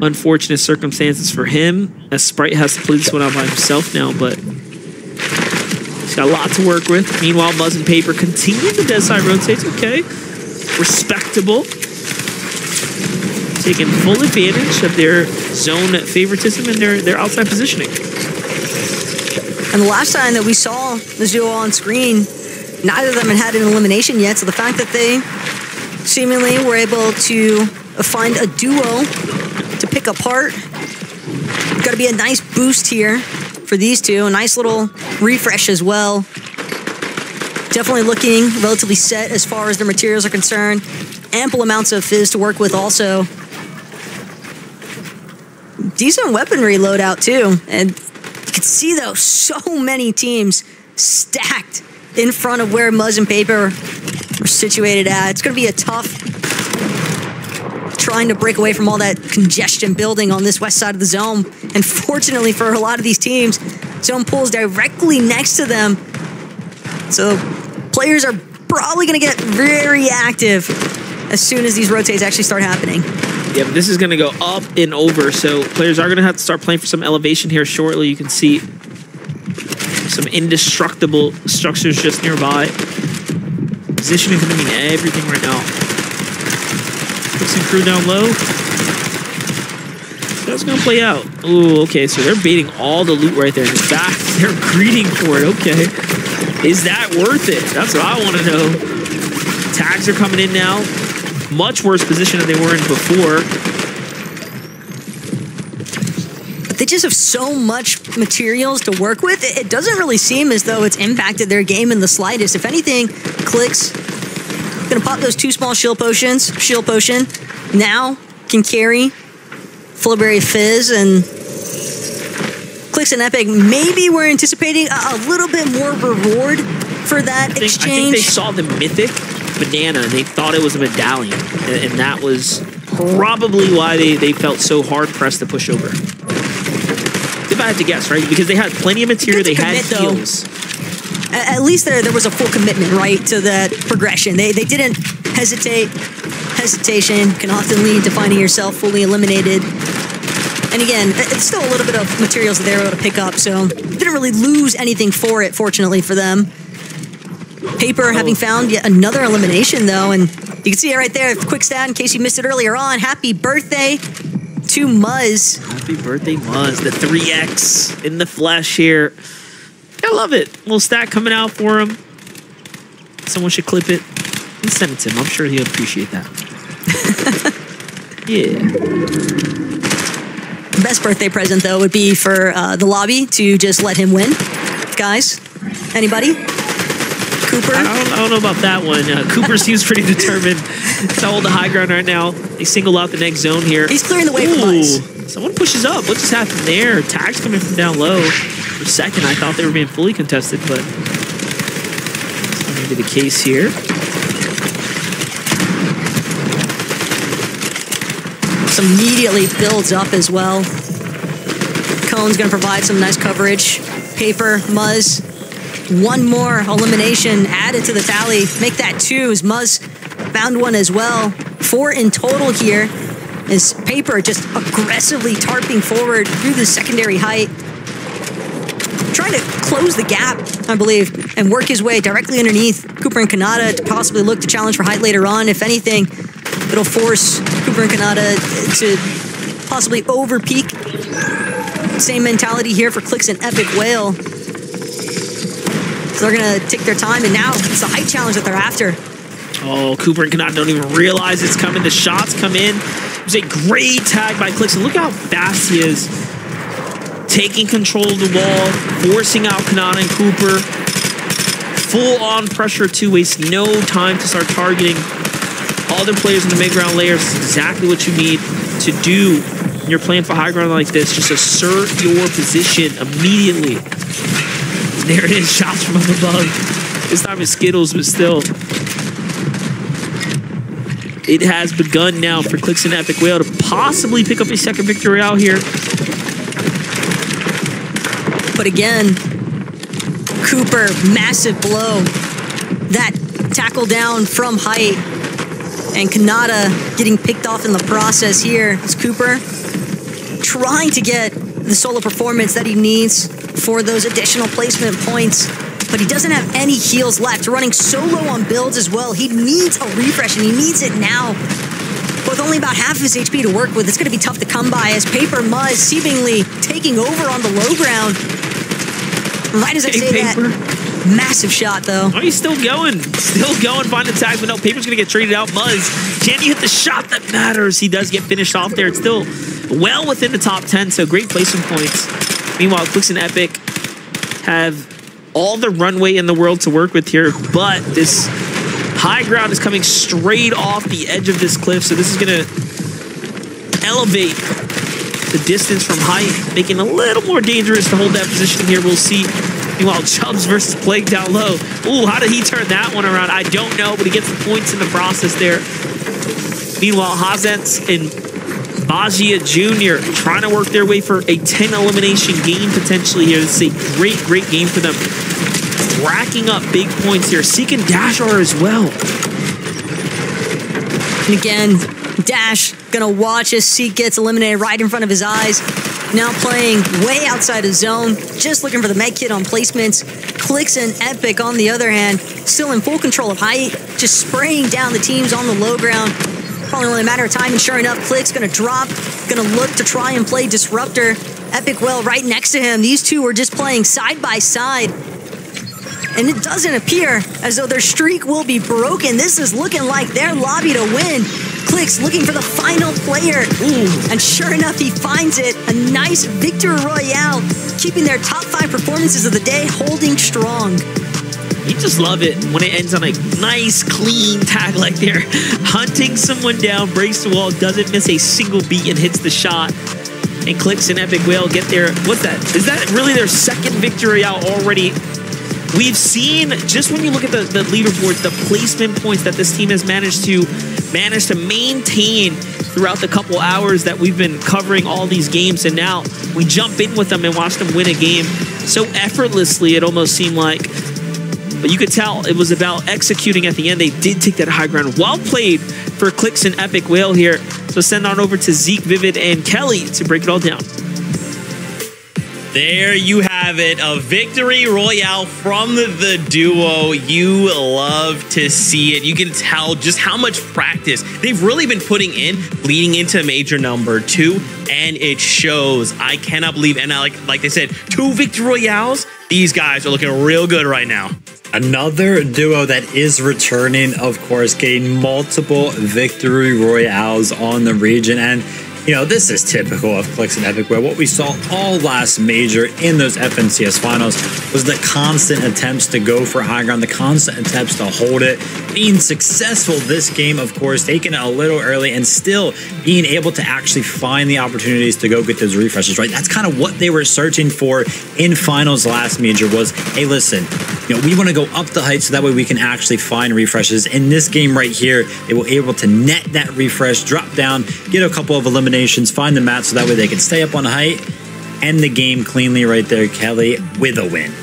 Unfortunate circumstances for him, as Sprite has to play this one out by himself now, but he's got a lot to work with. Meanwhile, Muzz and Paper continue the dead side rotates. Okay, respectable. Taking full advantage of their zone favoritism and their outside positioning. And the last time that we saw the duo on screen, neither of them had an elimination yet, so the fact that they seemingly were able to find a duo to pick apart, got to be a nice boost here for these two. A nice little refresh as well. Definitely looking relatively set as far as their materials are concerned. Ample amounts of fizz to work with also. Decent weaponry loadout too. And you can see though, so many teams stacked in front of where Muzz and Paper are situated at. It's going to be a tough trying to break away from all that congestion building on this west side of the zone. And fortunately for a lot of these teams, zone pulls directly next to them. So players are probably going to get very active as soon as these rotates actually start happening. Yeah, but this is going to go up and over, so players are going to have to start playing for some elevation here shortly. You can see some indestructible structures just nearby. Positioning is going to mean everything right now. Fixing crew down low. So that's going to play out. Ooh, okay, so they're baiting all the loot right there. In fact, they're greeting for it. Okay. Is that worth it? That's what I want to know. Tags are coming in now. Much worse position than they were in before. But they just have so much materials to work with. It doesn't really seem as though it's impacted their game in the slightest. If anything, Clicks gonna pop those 2 small shield potions. Shield potion now can carry Flowberry Fizz, and Clicks and Epic maybe we're anticipating a little bit more reward for that exchange. I think they saw the mythic banana and they thought it was a medallion, and that was probably why they felt so hard pressed to push over. If I had to guess, right? Because they had plenty of material, they had heals. At least there was a full commitment, right, to that progression. They didn't hesitate. Hesitation can often lead to finding yourself fully eliminated. And again, it's still a little bit of materials that they were able to pick up, so didn't really lose anything for it, fortunately for them. Paper having found yet another elimination, though, and you can see it right there. Quick stat, in case you missed it earlier on. Happy birthday to Muzz. Happy birthday, Muzz. The 3X in the flesh here. I love it. Little stat coming out for him. Someone should clip it and send it to him. I'm sure he'll appreciate that. Yeah. Best birthday present, though, would be for the lobby to just let him win. Guys, anybody? Cooper? I don't know about that one. Cooper seems pretty determined to hold the high ground right now. They single out the next zone here. He's clearing the way for Muzz. Someone pushes up. What just happened there? Tags coming from down low. For a second, I thought they were being fully contested, but that's not going to be the case here. This immediately builds up as well. Cone's going to provide some nice coverage. Paper, Muzz. One more elimination added to the tally. Make that 2 as Muzz found one as well. 4 in total here as Paper just aggressively tarping forward through the secondary height. Trying to close the gap, I believe, and work his way directly underneath Cooper and Kanata to possibly look to challenge for height later on. If anything, it'll force Cooper and Kanata to possibly over-peak. Same mentality here for Clicks and Epic Whale. So they're going to take their time, and now it's the height challenge that they're after. Oh, Cooper and Kanata don't even realize it's coming. The shots come in. It was a great tag by Clicks, and look how fast he is. Taking control of the wall, forcing out Kanata and Cooper. Full-on pressure to waste no time to start targeting other players in the mid-ground layers. This is exactly what you need to do when you're playing for high ground like this. Just assert your position immediately. There it is, shots from up above. This time it's Skittles, but still. It has begun now for Clicks and Epic Whale to possibly pick up a second victory out here. But again, Cooper, massive blow. That tackle down from height. And Kanata getting picked off in the process here. It's Cooper trying to get the solo performance that he needs for those additional placement points, but he doesn't have any heals left. Running solo on builds as well. He needs a refresh, and he needs it now. With only about half of his HP to work with, it's going to be tough to come by as Paper Muzz seemingly taking over on the low ground. Right as I say Paper. that, massive shot though. Oh, he's still going. Still going. Find the tags, but no, Paper's going to get traded out. Muzz, can you hit the shot that matters? He does get finished off there. It's still well within the top 10, so great placement points. Meanwhile, Clix and Epic have all the runway in the world to work with here, but this high ground is coming straight off the edge of this cliff, so this is going to elevate the distance from height, making it a little more dangerous to hold that position here. We'll see. Meanwhile, Chubbs versus Plague down low. Ooh, how did he turn that one around? I don't know, but he gets the points in the process there. Meanwhile, Hazens and Bajia Jr. trying to work their way for a 10 elimination game potentially here. This is a great, great game for them. Racking up big points here. Seek and Dash are as well. And again, Dash gonna watch as Seek gets eliminated right in front of his eyes. Now playing way outside of zone, just looking for the med kit on placements. Clix and Epic, on the other hand, still in full control of height, just spraying down the teams on the low ground. Probably only a matter of time, and sure enough, Clix gonna drop, gonna look to try and play Disruptor. Epic well right next to him. These two were just playing side by side. And it doesn't appear as though their streak will be broken. This is looking like their lobby to win. Clix looking for the final player. Ooh. And sure enough, he finds it. A nice victory royale, keeping their top 5 performances of the day holding strong. You just love it when it ends on a nice, clean tag like there. Hunting someone down, breaks the wall, doesn't miss a single beat, and hits the shot. And Clix and Epic Whale get their, what's that? Is that really their second victory out already? We've seen, just when you look at the leaderboards, the placement points that this team has managed to maintain throughout the couple hours that we've been covering all these games, and now we jump in with them and watch them win a game so effortlessly, it almost seemed like. But you could tell it was about executing at the end. They did take that high ground. Well played for Clix and Epic Whale here. So send on over to Zeke, Vivid, and Kelly to break it all down. There you have it, a victory royale from the duo. You love to see it. You can tell just how much practice they've really been putting in leading into major number 2, and it shows. I cannot believe, and like they said, 2 victory royales. These guys are looking real good right now. Another duo that is returning, of course, getting multiple victory royales on the region. And you know, this is typical of Clix and Epic, where what we saw all last major in those FNCS finals was the constant attempts to go for high ground, the constant attempts to hold it, being successful this game, of course, taking it a little early and still being able to actually find the opportunities to go get those refreshes, right? That's kind of what they were searching for in finals last major was, hey, listen, you know, we want to go up the height so that way we can actually find refreshes. In this game right here, they were able to net that refresh, drop down, get a couple of eliminations, find the mat so that way they can stay up on height, end the game cleanly right there, Kelly, with a win.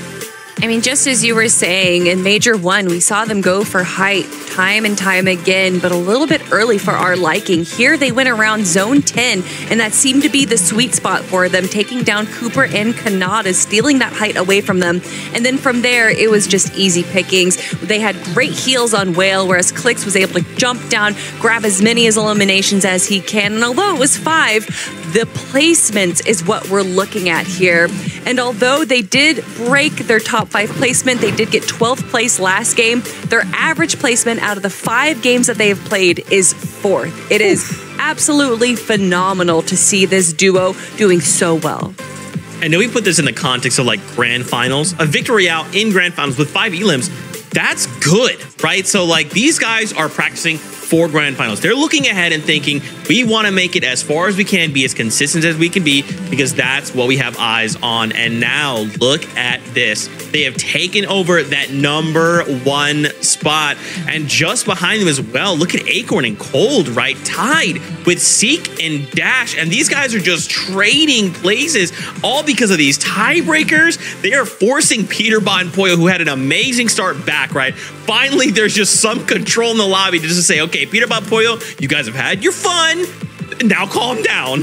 I mean, just as you were saying, in Major 1, we saw them go for height time and time again, but a little bit early for our liking. Here, they went around Zone 10, and that seemed to be the sweet spot for them, taking down Cooper and Kanata, stealing that height away from them. And then from there, it was just easy pickings. They had great heals on Whale, whereas Clix was able to jump down, grab as many as eliminations as he can. And although it was 5, the placement is what we're looking at here. And although they did break their top 5 placement, they did get 12th place last game. Their average placement out of the 5 games that they have played is 4th. It is absolutely phenomenal to see this duo doing so well. I know we put this in the context of like grand finals. A victory out in grand finals with 5 elims, that's good, right? So like these guys are practicing for grand finals. They're looking ahead and thinking, we want to make it as far as we can, be as consistent as we can be, because that's what we have eyes on. And now look at this. They have taken over that number 1 spot. And just behind them as well, look at Acorn and Cold, right? Tied with Seek and Dash. And these guys are just trading places, all because of these tiebreakers. They are forcing Peterbot and Poyo, who had an amazing start, back, right? Finally, there's just some control in the lobby to just say, okay, Peterbot, Poyo, you guys have had your fun. Now calm down.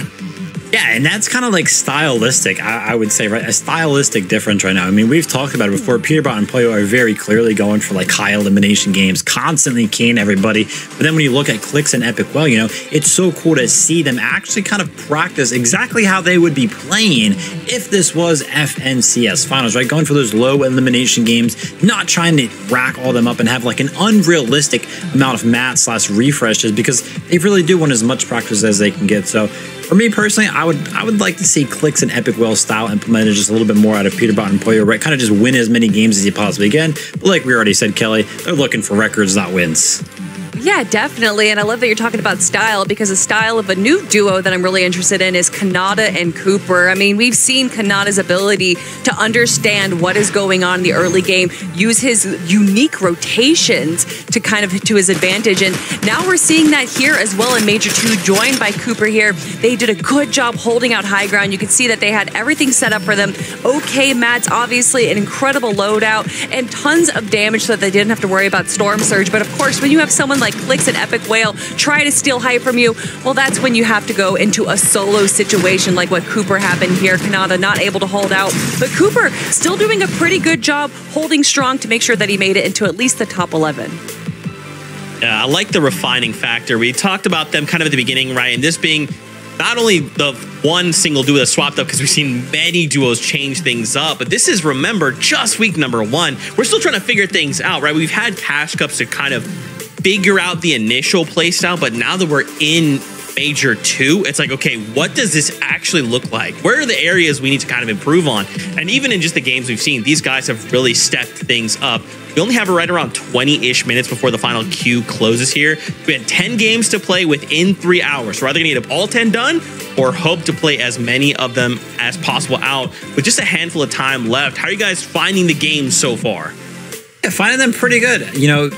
Yeah, and that's kind of like stylistic, I would say, right? A stylistic difference right now. I mean, we've talked about it before. Peterbot and Pollo are very clearly going for like high elimination games, constantly keying everybody. But then when you look at Clicks and Epic Well, you know, it's so cool to see them actually kind of practice exactly how they would be playing if this was FNCS Finals, right? Going for those low elimination games, not trying to rack all them up and have like an unrealistic amount of mats/refreshes, because they really do want as much practice as they can get. So for me personally, I would like to see Clicks and Epic Well style implemented just a little bit more out of Peterbot and Pollo, right? Kind of just win as many games as you possibly can. But like we already said, Kelly, they're looking for records, not wins. Yeah, definitely. And I love that you're talking about style, because the style of a new duo that I'm really interested in is Kanata and Cooper. I mean, we've seen Kanata's ability to understand what is going on in the early game, use his unique rotations to kind of to his advantage. And now we're seeing that here as well in Major 2, joined by Cooper here. They did a good job holding out high ground. You could see that they had everything set up for them. Okay, mats, obviously an incredible loadout and tons of damage so that they didn't have to worry about Storm Surge. But of course, when you have someone like Clicks and Epic Whale try to steal height from you, well, that's when you have to go into a solo situation like what Cooper happened here. Kanata not able to hold out, but Cooper still doing a pretty good job holding strong to make sure that he made it into at least the top 11. Yeah, I like the refining factor. We talked about them kind of at the beginning, right? And this being not only the one single duo that swapped up, because we've seen many duos change things up, but this is, remember, just week number 1. We're still trying to figure things out, right? We've had Cash Cups to kind of figure out the initial playstyle, but now that we're in Major 2, it's like, okay, what does this actually look like? Where are the areas we need to kind of improve on? And even in just the games we've seen, these guys have really stepped things up. We only have right around 20-ish minutes before the final queue closes here. We had 10 games to play within 3 hours. So we're either going to get all 10 done or hope to play as many of them as possible out with just a handful of time left. How are you guys finding the games so far? Yeah, finding them pretty good. You know,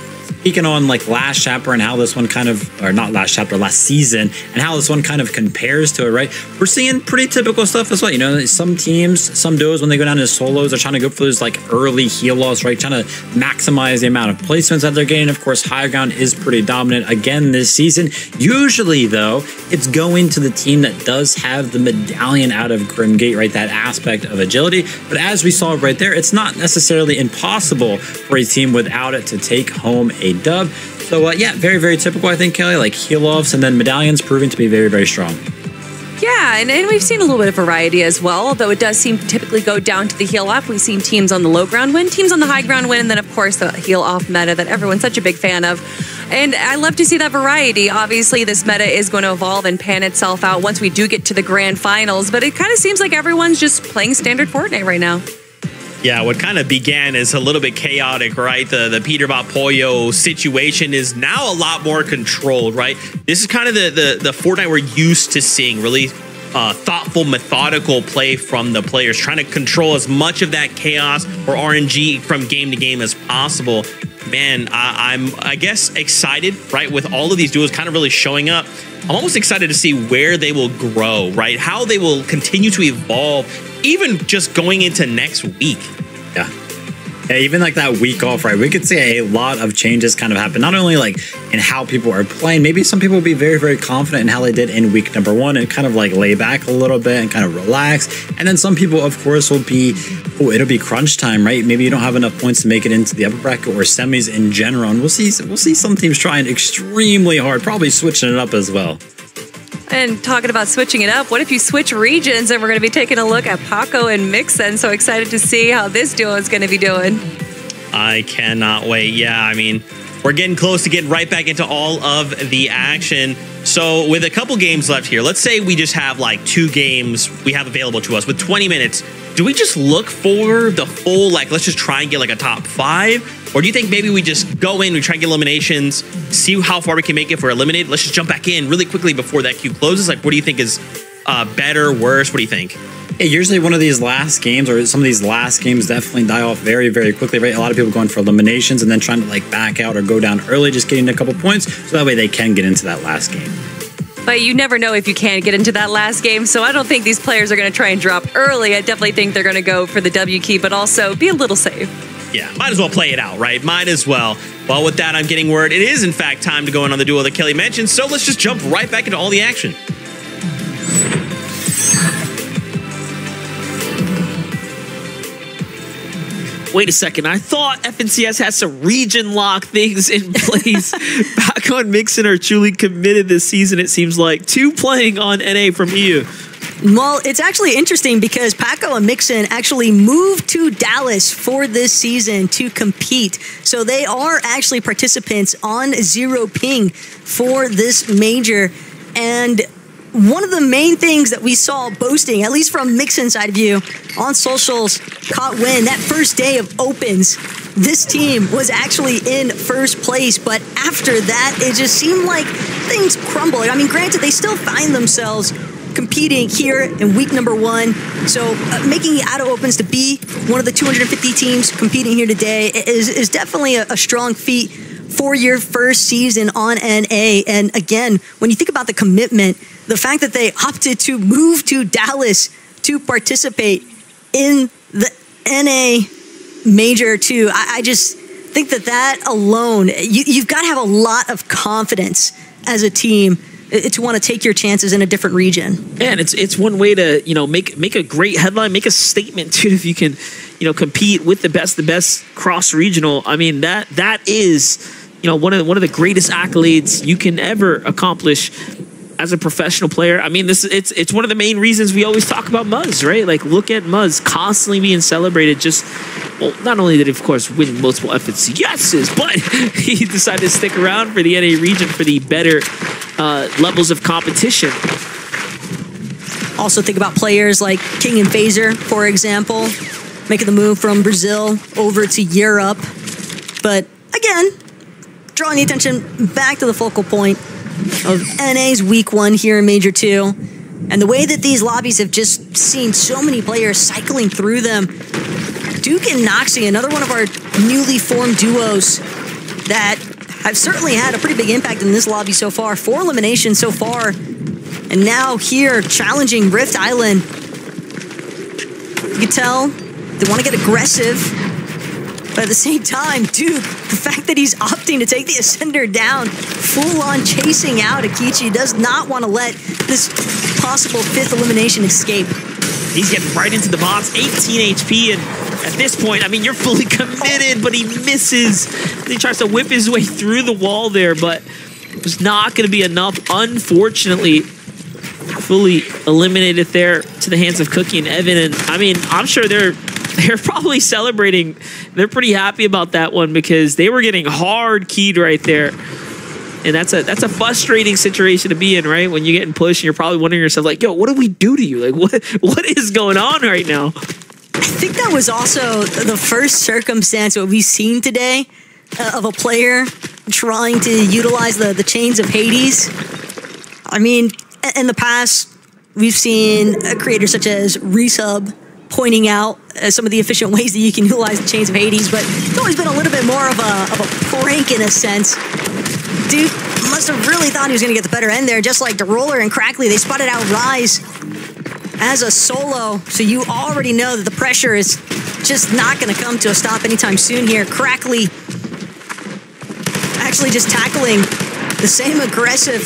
speaking on like last chapter and how this one kind of, or not last chapter, last season, and how this one kind of compares to it, right? We're seeing pretty typical stuff as well. You know, some teams, some duos, when they go down to solos, are trying to go for those like early heal loss, right? Trying to maximize the amount of placements that they're getting. Of course, high ground is pretty dominant again this season. Usually, though, it's going to the team that does have the medallion out of Grimgate, right? That aspect of agility. But as we saw right there, it's not necessarily impossible for a team without it to take home a dub. So yeah, very, very typical, I think, Kelly, like heal offs and then medallions proving to be very, very strong. Yeah, and we've seen a little bit of variety as well, although it does seem to typically go down to the heal off. We've seen teams on the low ground win, teams on the high ground win, and then of course the heal off meta that everyone's such a big fan of. And I love to see that variety. Obviously, this meta is going to evolve and pan itself out once we do get to the grand finals, but it kind of seems like everyone's just playing standard Fortnite right now. Yeah, what kind of began as a little bit chaotic, right? The Peterbot Pollo situation is now a lot more controlled, right? This is kind of the Fortnite we're used to seeing, really thoughtful, methodical play from the players, trying to control as much of that chaos or RNG from game to game as possible. Man, I guess excited, right? With all of these duos kind of really showing up, I'm almost excited to see where they will grow, right? How they will continue to evolve, even just going into next week. Yeah. Yeah, even like that week off, right? We could see a lot of changes kind of happen, not only like in how people are playing. Maybe some people will be very, very confident in how they did in week number 1 and kind of like lay back a little bit and kind of relax. And then some people, of course, will be, oh, it'll be crunch time, right? Maybe you don't have enough points to make it into the upper bracket or semis in general. And we'll see some teams trying extremely hard, probably switching it up as well. And talking about switching it up, what if you switch regions? And we're going to be taking a look at Paco and Mixen. So excited to see how this duo is going to be doing. I cannot wait. Yeah, I mean, we're getting close to getting right back into all of the action. So with a couple games left here, let's say we just have like 2 games we have available to us with 20 minutes. Do we just look for the full, like, let's just try and get like a top 5? Or do you think maybe we just go in, we try and get eliminations, see how far we can make it if we're eliminated? Let's just jump back in really quickly before that queue closes. Like, what do you think is better, worse? What do you think? Yeah, usually one of these last games or some of these last games definitely die off very, very quickly, right? A lot of people going for eliminations and then trying to like back out or go down early, just getting a couple points. So that way they can get into that last game. But you never know if you can get into that last game, so I don't think these players are going to try and drop early. I definitely think they're going to go for the W key, but also be a little safe. Yeah, might as well play it out, right? Might as well. Well, with that, I'm getting word it is, in fact, time to go in on the duo that Kelly mentioned, so let's just jump right back into all the action. Wait a second. I thought FNCS had some region lock things in place. Paco and Mixon are truly committed this season, it seems like. 2 playing on NA from EU. Well, it's actually interesting because Paco and Mixon actually moved to Dallas for this season to compete. So they are actually participants on Zero Ping for this major. And one of the main things that we saw boasting, at least from Mixon's side of view, on socials, caught wind that first day of opens. This team was actually in first place, but after that, it just seemed like things crumbled. I mean, granted, they still find themselves competing here in week number 1. So making it out of opens to be one of the 250 teams competing here today is definitely a strong feat for your first season on NA. And again, when you think about the commitment, the fact that they opted to move to Dallas to participate in the NA Major 2, I just think that alone, you've got to have a lot of confidence as a team to want to take your chances in a different region. Yeah, and it's one way to, you know, make a great headline, make a statement too, if you can, you know, compete with the best cross regional. I mean, that is, you know, one of the greatest accolades you can ever accomplish as a professional player. I mean, it's one of the main reasons we always talk about Muzz, right? Like, look at Muzz constantly being celebrated. Just, well, not only did he, of course, win multiple FNCSs, but he decided to stick around for the NA region for the better levels of competition. Also think about players like King and Phaser, for example, making the move from Brazil over to Europe. But again, drawing the attention back to the focal point of NA's week 1 here in Major 2. And the way that these lobbies have just seen so many players cycling through them. Duke and Noxie, another one of our newly formed duos that have certainly had a pretty big impact in this lobby so far. 4 eliminations so far. And now here, challenging Rift Island. You can tell they want to get aggressive. But at the same time, Duke, the fact that he's opting to take the Ascender down, full-on chasing out Akichi, does not want to let this possible 5th elimination escape. He's getting right into the box, 18 HP, and at this point, I mean, you're fully committed, but he misses. He tries to whip his way through the wall there, but it was not going to be enough. Unfortunately, fully eliminated there to the hands of Cookie and Evan, and I mean, I'm sure they're probably celebrating. They're pretty happy about that one because they were getting hard keyed right there. And that's a frustrating situation to be in, right? When you're getting pushed and you're probably wondering yourself, like, yo, what did we do to you? Like, what is going on right now? I think that was also the first circumstance that we've seen today of a player trying to utilize the chains of Hades. I mean, in the past, we've seen creators such as Resub pointing out some of the efficient ways that you can utilize the chains of Hades, but it's always been a little bit more of a prank in a sense. Dude must have really thought he was going to get the better end there, just like DeRoller and Crackley. They spotted out Rise as a solo, so you already know that the pressure is just not going to come to a stop anytime soon here. Crackley actually just tackling the same aggressive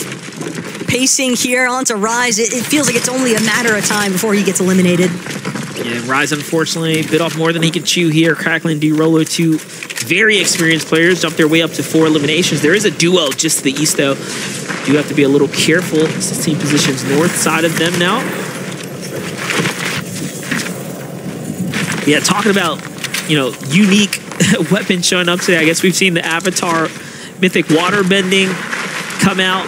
pacing here onto Rise. It feels like it's only a matter of time before he gets eliminated. Yeah, Rise, unfortunately, bit off more than he could chew here. Crackling and D-Roller, 2 very experienced players, jumped their way up to 4 eliminations. There is a duo just to the east, though. You have to be a little careful. This team positions north side of them now. Yeah, talking about, you know, unique weapons showing up today. I guess we've seen the Avatar Mythic Water Bending come out.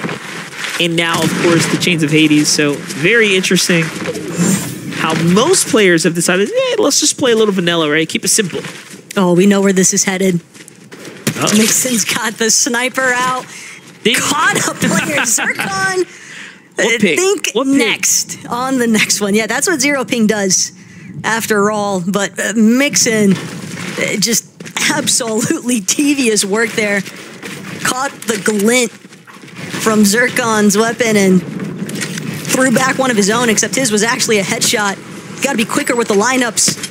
And now, of course, the Chains of Hades. So, very interesting how most players have decided, let's just play a little vanilla, right? Keep it simple. Oh, we know where this is headed. Mixon's got the sniper out. Caught a player, Zircon. Think next on the next one. Yeah, that's what Zero Ping does after all. But Mixon, just absolutely devious work there. Caught the glint from Zircon's weapon and threw back one of his own, except his was actually a headshot. You got to be quicker with the lineups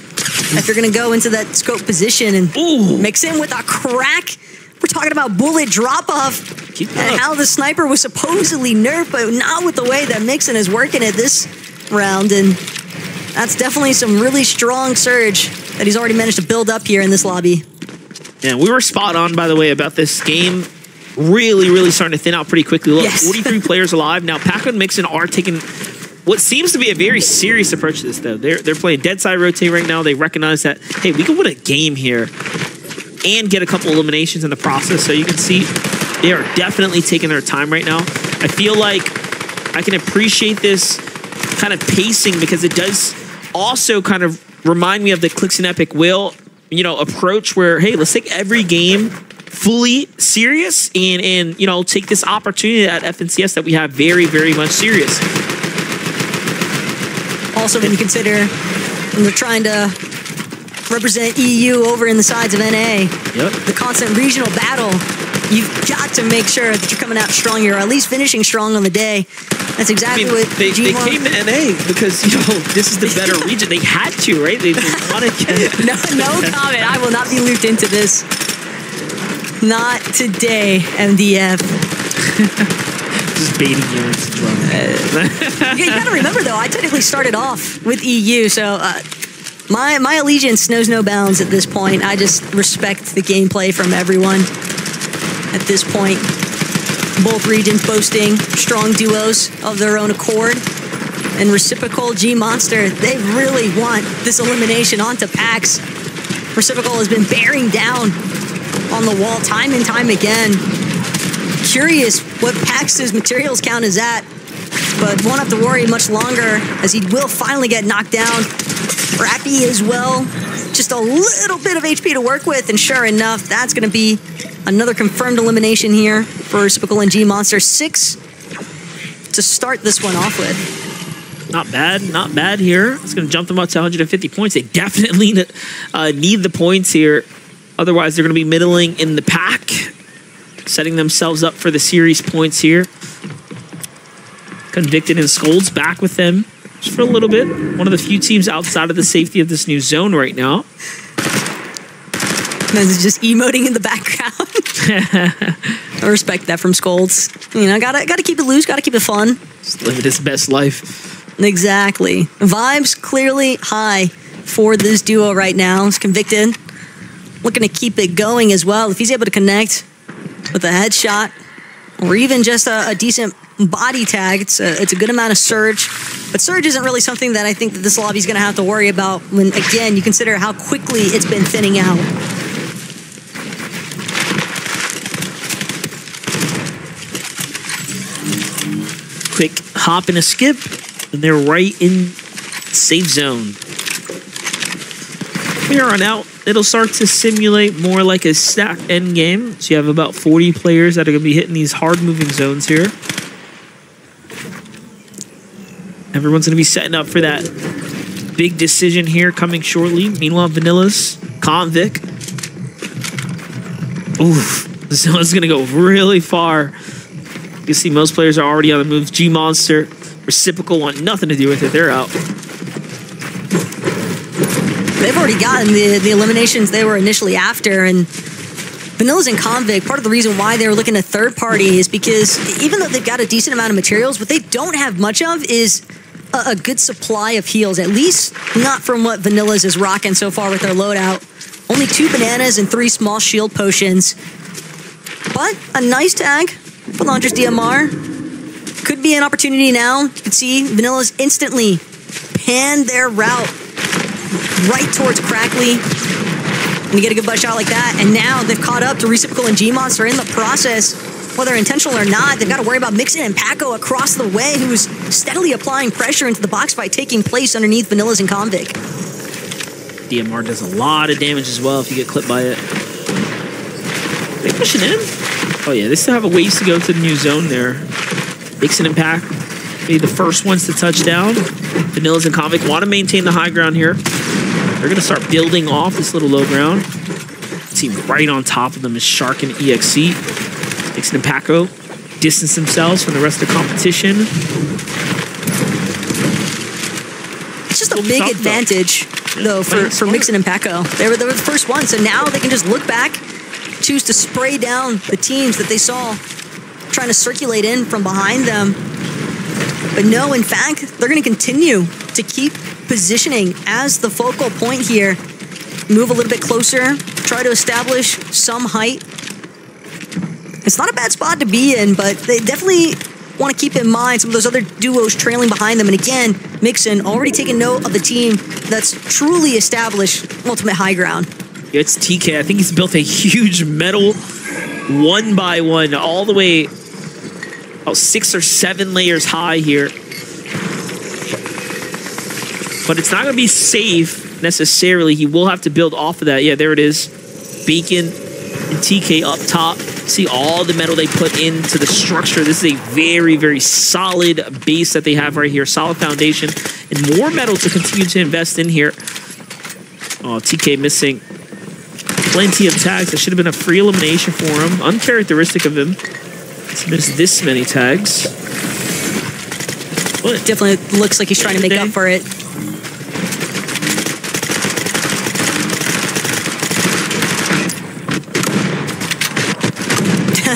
if you're going to go into that scope position. And Mixon with a crack. We're talking about bullet drop-off and how the sniper was supposedly nerfed, but not with the way that Mixon is working it. This round, and that's definitely some really strong surge that he's already managed to build up here in this lobby. Yeah, we were spot on, by the way, about this game. Really, really starting to thin out pretty quickly. Look, Yes. 43 players alive. Now, Paco and Mixon are taking what seems to be a very serious approach to this, though. They're playing dead side rotate right now. They recognize that, hey, we can win a game here and get a couple eliminations in the process. So you can see they are definitely taking their time right now. I feel like I can appreciate this kind of pacing because it does also kind of remind me of the Clicks and Epic Will, you know, approach where, hey, let's take every game fully serious and you know, take this opportunity at FNCS that we have very, very much serious. Also, when you consider when they're trying to represent EU over in the sides of NA, the constant regional battle, you've got to make sure that you're coming out strong here, or at least finishing strong on the day. That's exactly what they came to NA because, you know, this is the better region. They had to, right? They wanted to. No comment. I will not be looped into this. Not today, MDF. Just baiting you into drama. You gotta remember, though, I technically started off with EU, so my allegiance knows no bounds at this point. I just respect the gameplay from everyone at this point. Both regions boasting strong duos of their own accord. And Reciprocal, G-Monster, they really want this elimination onto PAX. Reciprocal has been bearing down on the wall time and time again. Curious what PAX's materials count is at, but won't have to worry much longer as he will finally get knocked down. Rappy as well, just a little bit of HP to work with, and sure enough, that's going to be another confirmed elimination here for Reciprocal and G-Monster. 6 to start this one off with. Not bad here. It's going to jump them up to 150 points. They definitely need the points here. Otherwise, they're going to be middling in the pack, setting themselves up for the series points here. Convicted and Scold's back with them just for a little bit. One of the few teams outside of the safety of this new zone right now. Men's just emoting in the background. I respect that from Scolds. You know, gotta keep it loose, gotta keep it fun. Just living his best life. Exactly. Vibes clearly high for this duo right now. It's Convicted. Looking to keep it going as well. If he's able to connect with a headshot or even just a decent body tag, it's a good amount of surge. But surge isn't really something that I think that this lobby is going to have to worry about when, again, you consider how quickly it's been thinning out. Quick hop and a skip, and they're right in safe zone. From here on out, it'll start to simulate more like a stacked end game. So you have about 40 players that are going to be hitting these hard-moving zones here. Everyone's going to be setting up for that big decision here coming shortly. Meanwhile, Vanilla's Convict. Oof, this one's going to go really far. You can see most players are already on the move. G-Monster, Reciprocal want nothing to do with it. They're out. They've already gotten the eliminations they were initially after, and Vanilla's and Convict, part of the reason why they were looking at third party is because even though they've got a decent amount of materials, what they don't have much of is a good supply of heals, at least not from what Vanilla's is rocking so far with their loadout. Only 2 bananas and 3 small shield potions. But a nice tag for Launcher's DMR. Could be an opportunity now. You can see Vanilla's instantly panned their route right towards Crackly. And you get a good butt shot like that. And now they've caught up to Reciprocal and G-Monster in the process. Whether intentional or not, they've got to worry about Mixon and Paco across the way, who's steadily applying pressure into the box fight taking place underneath Vanilla's and Convict. DMR does a lot of damage as well if you get clipped by it. They pushing in? Oh yeah, they still have a ways to go to the new zone there. Mixon and Pac be the first ones to touch down. Vanilla's and Convict want to maintain the high ground here. They're going to start building off this little low ground. See right on top of them is Shark and EXE. Mixon and Paco distance themselves from the rest of the competition. It's just a big advantage, though, for Mixon and Paco. They were the first ones, so now they can just look back, choose to spray down the teams that they saw trying to circulate in from behind them. But no, in fact, they're going to continue to keep positioning as the focal point here. Move a little bit closer, try to establish some height. It's not a bad spot to be in, but they definitely want to keep in mind some of those other duos trailing behind them. And again, Mixon already taking note of the team that's truly established ultimate high ground. It's TK. I think he's built a huge metal one by one all the way about 6 or 7 layers high here. But it's not going to be safe necessarily. He will have to build off of that. Yeah, there it is. Bacon and TK up top. See all the metal they put into the structure. This is a very, very solid base that they have right here. Solid foundation and more metal to continue to invest in here. Oh, TK missing plenty of tags. That should have been a free elimination for him. Uncharacteristic of him to miss this many tags. But Definitely looks like he's trying to make up for it.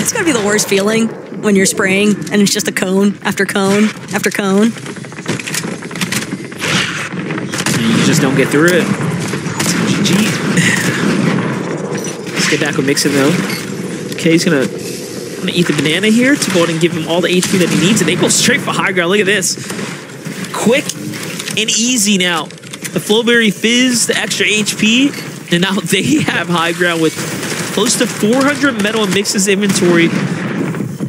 It's gotta be the worst feeling when you're spraying and it's just a cone after cone after cone. you just don't get through it. GG. Let's get back with Mixon though. Okay, he's gonna eat the banana here to go ahead and give him all the HP that he needs, and they go straight for high ground. Look at this. Quick and easy now. The Flowberry Fizz, the extra HP, and now they have high ground with close to 400 metal in Mix's inventory.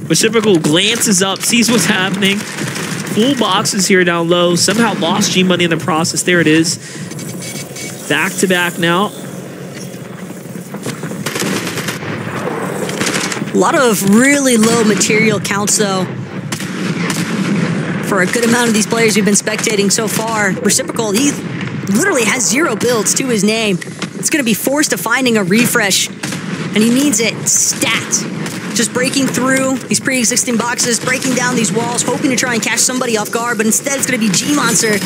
Reciprocal glances up, sees what's happening. Full boxes here down low. Somehow lost G Money in the process. There it is. Back to back now. A lot of really low material counts though for a good amount of these players we've been spectating so far. Reciprocal, he literally has 0 builds to his name. It's going to be forced to finding a refresh, and he needs it stat. Just breaking through these pre-existing boxes, breaking down these walls, hoping to try and catch somebody off guard, but instead it's going to be G-Monster.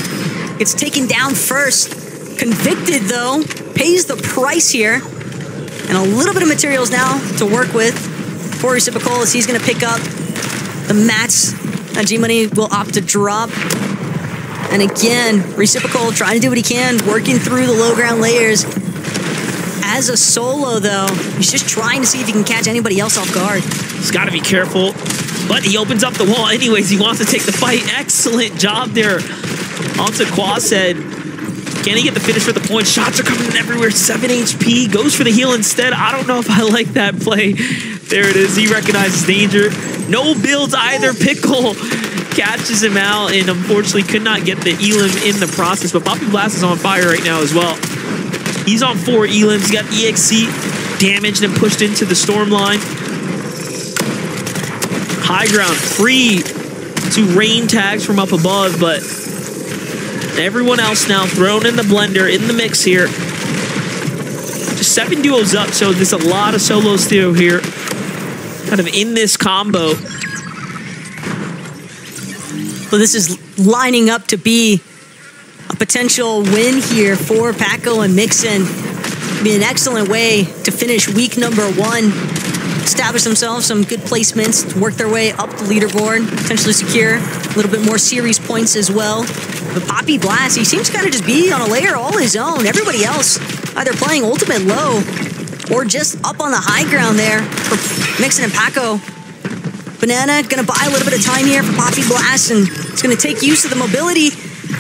Gets taken down first. Convicted though, pays the price here. And a little bit of materials now to work with for Reciprocal as he's going to pick up the mats that G-Money will opt to drop. And again, Reciprocal trying to do what he can, working through the low ground layers. As a solo, though, he's just trying to see if he can catch anybody else off guard. He's got to be careful, but he opens up the wall anyways. He wants to take the fight. Excellent job there onto Quashead. Can he get the finish for the point? Shots are coming in everywhere. 7 HP. Goes for the heal instead. I don't know if I like that play. There it is. He recognizes danger. No builds either. Pickle catches him out and unfortunately could not get the Elim in the process. But Poppy Blast is on fire right now as well. He's on 4 Elims. He's got EXC damaged and pushed into the storm line. High ground free to rain tags from up above, but everyone else now thrown in the blender, in the mix here. Just 7 duos up, so there's a lot of solos still here. Kind of in this combo. So this is lining up to be a potential win here for Paco and Mixon. Be an excellent way to finish week number 1. Establish themselves some good placements, to work their way up the leaderboard, potentially secure a little bit more series points as well. But Poppy Blast, he seems to kind of just be on a layer all his own. Everybody else either playing ultimate low or just up on the high ground there for Mixon and Paco. Banana gonna buy a little bit of time here for Poppy Blast, and it's gonna take use of the mobility.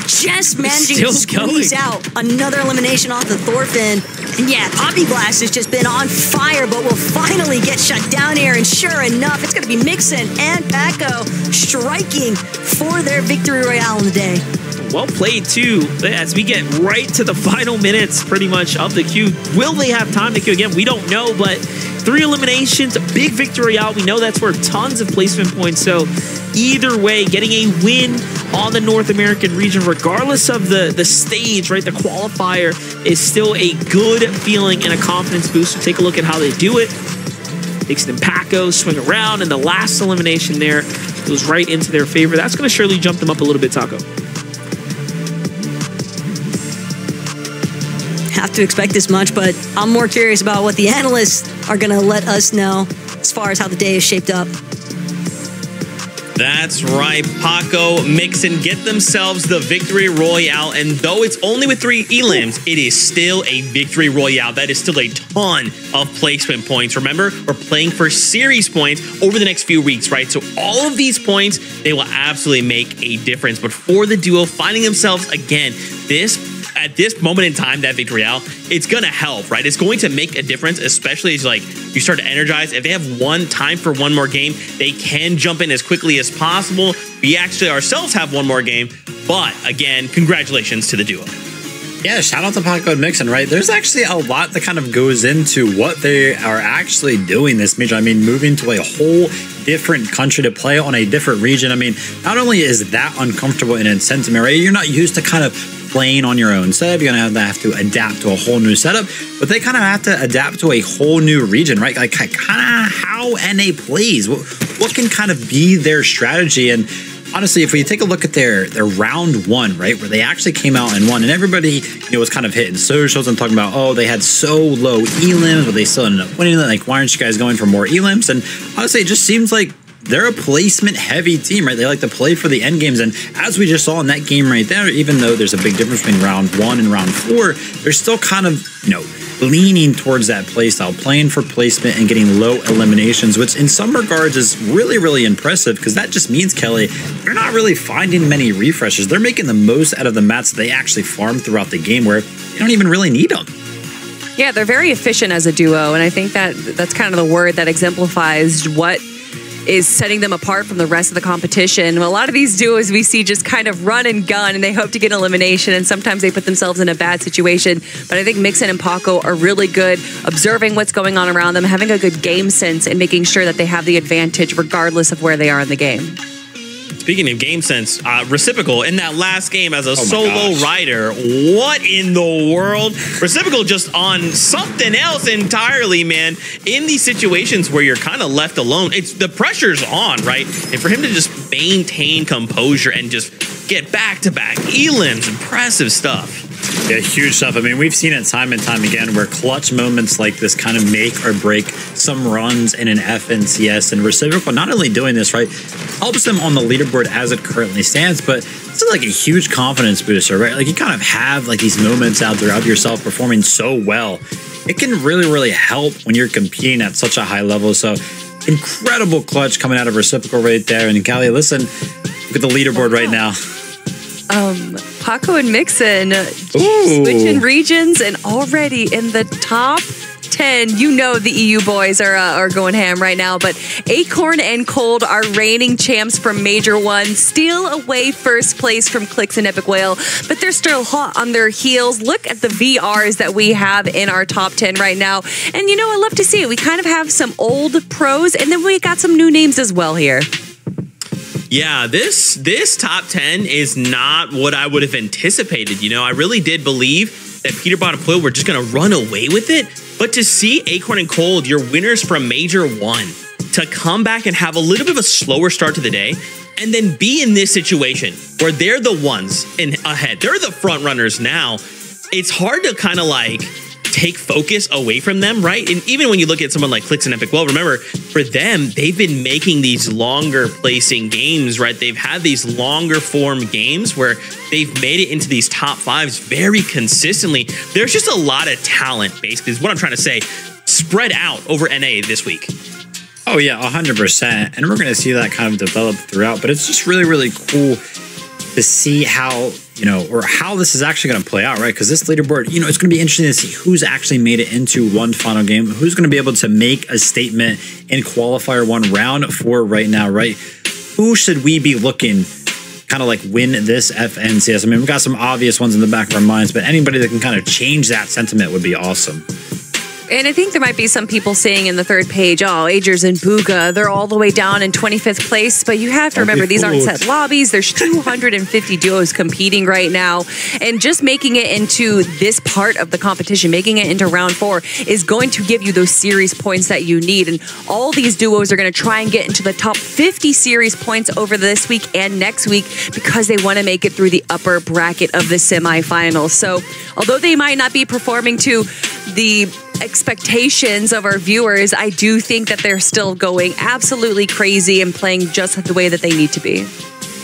Just managing to squeeze out another elimination off the Thorfinn. And yeah, Poppy Blast has just been on fire, but will finally get shut down here. And sure enough, it's going to be Mixon and Paco striking for their victory royale in the day. Well played, too, as we get right to the final minutes, pretty much, of the queue. Will they have time to queue again? We don't know, but 3 eliminations, a big victory royale. We know that's worth tons of placement points, so either way, getting a win on the North American region, regardless of the stage, right? The qualifier is still a good feeling and a confidence boost. So take a look at how they do it. Mixon and Paco swing around, and the last elimination there goes right into their favor. That's going to surely jump them up a little bit, Taco. Have to expect this much, but I'm more curious about what the analysts are going to let us know as far as how the day is shaped up. That's right, Paco, Mixon get themselves the Victory Royale, and though it's only with 3 elims, it is still a Victory Royale. That is still a ton of placement points. Remember, we're playing for series points over the next few weeks, right? So all of these points, they will absolutely make a difference. But for the duo finding themselves again, at this moment in time, that Victory Royale, it's gonna help, right? It's going to make a difference, especially as you start to energize. If they have time for one more game, they can jump in as quickly as possible. We actually ourselves have one more game, but again, congratulations to the duo. Yeah, shout out to Paco and Mixon, right? There's actually a lot that kind of goes into what they are actually doing this major. I mean, moving to a whole different country to play on a different region. I mean, not only is that uncomfortable in a sentiment, right? You're not used to kind of playing on your own setup. You're going to have to adapt to a whole new setup, but they kind of have to adapt to a whole new region, right? Like kind of how NA plays. What can kind of be their strategy? And honestly, if we take a look at their round 1, right, where they actually came out and won, and everybody, was kind of hitting socials and talking about, oh, they had so low elims, but they still ended up winning. Like, why aren't you guys going for more elims? And honestly, it just seems like they're a placement heavy team, right? They like to play for the end games. And as we just saw in that game right there, even though there's a big difference between round 1 and round 4, they're still kind of, leaning towards that play style, playing for placement and getting low eliminations, which in some regards is really, really impressive, because that just means, Kelly, they're not really finding many refreshes. They're making the most out of the mats that they actually farm throughout the game where they don't even really need them. Yeah, they're very efficient as a duo, and I think that's kind of the word that exemplifies what is setting them apart from the rest of the competition. A lot of these duos we see just kind of run and gun, and they hope to get an elimination, and sometimes they put themselves in a bad situation. But I think Mixon and Paco are really good observing what's going on around them, having a good game sense, and making sure that they have the advantage regardless of where they are in the game. Speaking of game sense, Reciprocal in that last game as a solo rider, what in the world? Reciprocal just on something else entirely, man. In these situations where you're kind of left alone, the pressure's on, right? And for him to just maintain composure and just get back-to-back elims, impressive stuff. Yeah, huge stuff. I mean, we've seen it time and time again where clutch moments like this kind of make or break some runs in an FNCS. And Reciprocal not only doing this, right, helps them on the leaderboard as it currently stands, but it's like a huge confidence booster, right? Like you kind of have like these moments out there of yourself performing so well. It can really, really help when you're competing at such a high level. So incredible clutch coming out of Reciprocal right there. And Callie, listen, look at the leaderboard right now. Paco and Mixon switching regions and already in the top 10. The EU boys are going ham right now, but Acorn and Cold are reigning champs from Major 1, steal away first place from Clicks and Epic Whale, but they're still hot on their heels. Look at the VRs that we have in our top 10 right now, and I love to see it. We kind of have some old pros, and then we got some new names as well here. Yeah, this top 10 is not what I would have anticipated. I really did believe that Peterbot and Poil were just going to run away with it. But to see Acorn and Cold, your winners from Major 1, to come back and have a little bit of a slower start to the day, and then be in this situation where they're the ones ahead. They're the front runners now. It's hard to kind of take focus away from them, right? And even when you look at someone like Clicks and Epic, well, remember, for them, they've been making these longer placing games, right? They've had these longer form games where they've made it into these top 5s very consistently. There's just a lot of talent, basically, is what I'm trying to say, spread out over NA this week. Oh, yeah, 100%. And we're going to see that kind of develop throughout. But it's just really, really cool to see how, or how this is actually going to play out, right? Because this leaderboard, it's going to be interesting to see who's actually made it into one final game, who's going to be able to make a statement in Qualifier 1 round 4 right now, right? Who should we be looking kind of win this FNCS? I mean, we've got some obvious ones in the back of our minds, but anybody that can kind of change that sentiment would be awesome. And I think there might be some people saying in the third page, oh, Agers and Booga, they're all the way down in 25th place. But you have to remember, these aren't set lobbies. There's 250 duos competing right now. And just making it into this part of the competition, making it into round 4, is going to give you those series points that you need. And all these duos are going to try and get into the top 50 series points over this week and next week because they want to make it through the upper bracket of the semifinals. So although they might not be performing to the expectations of our viewers, I do think that they're still going absolutely crazy and playing just the way that they need to be.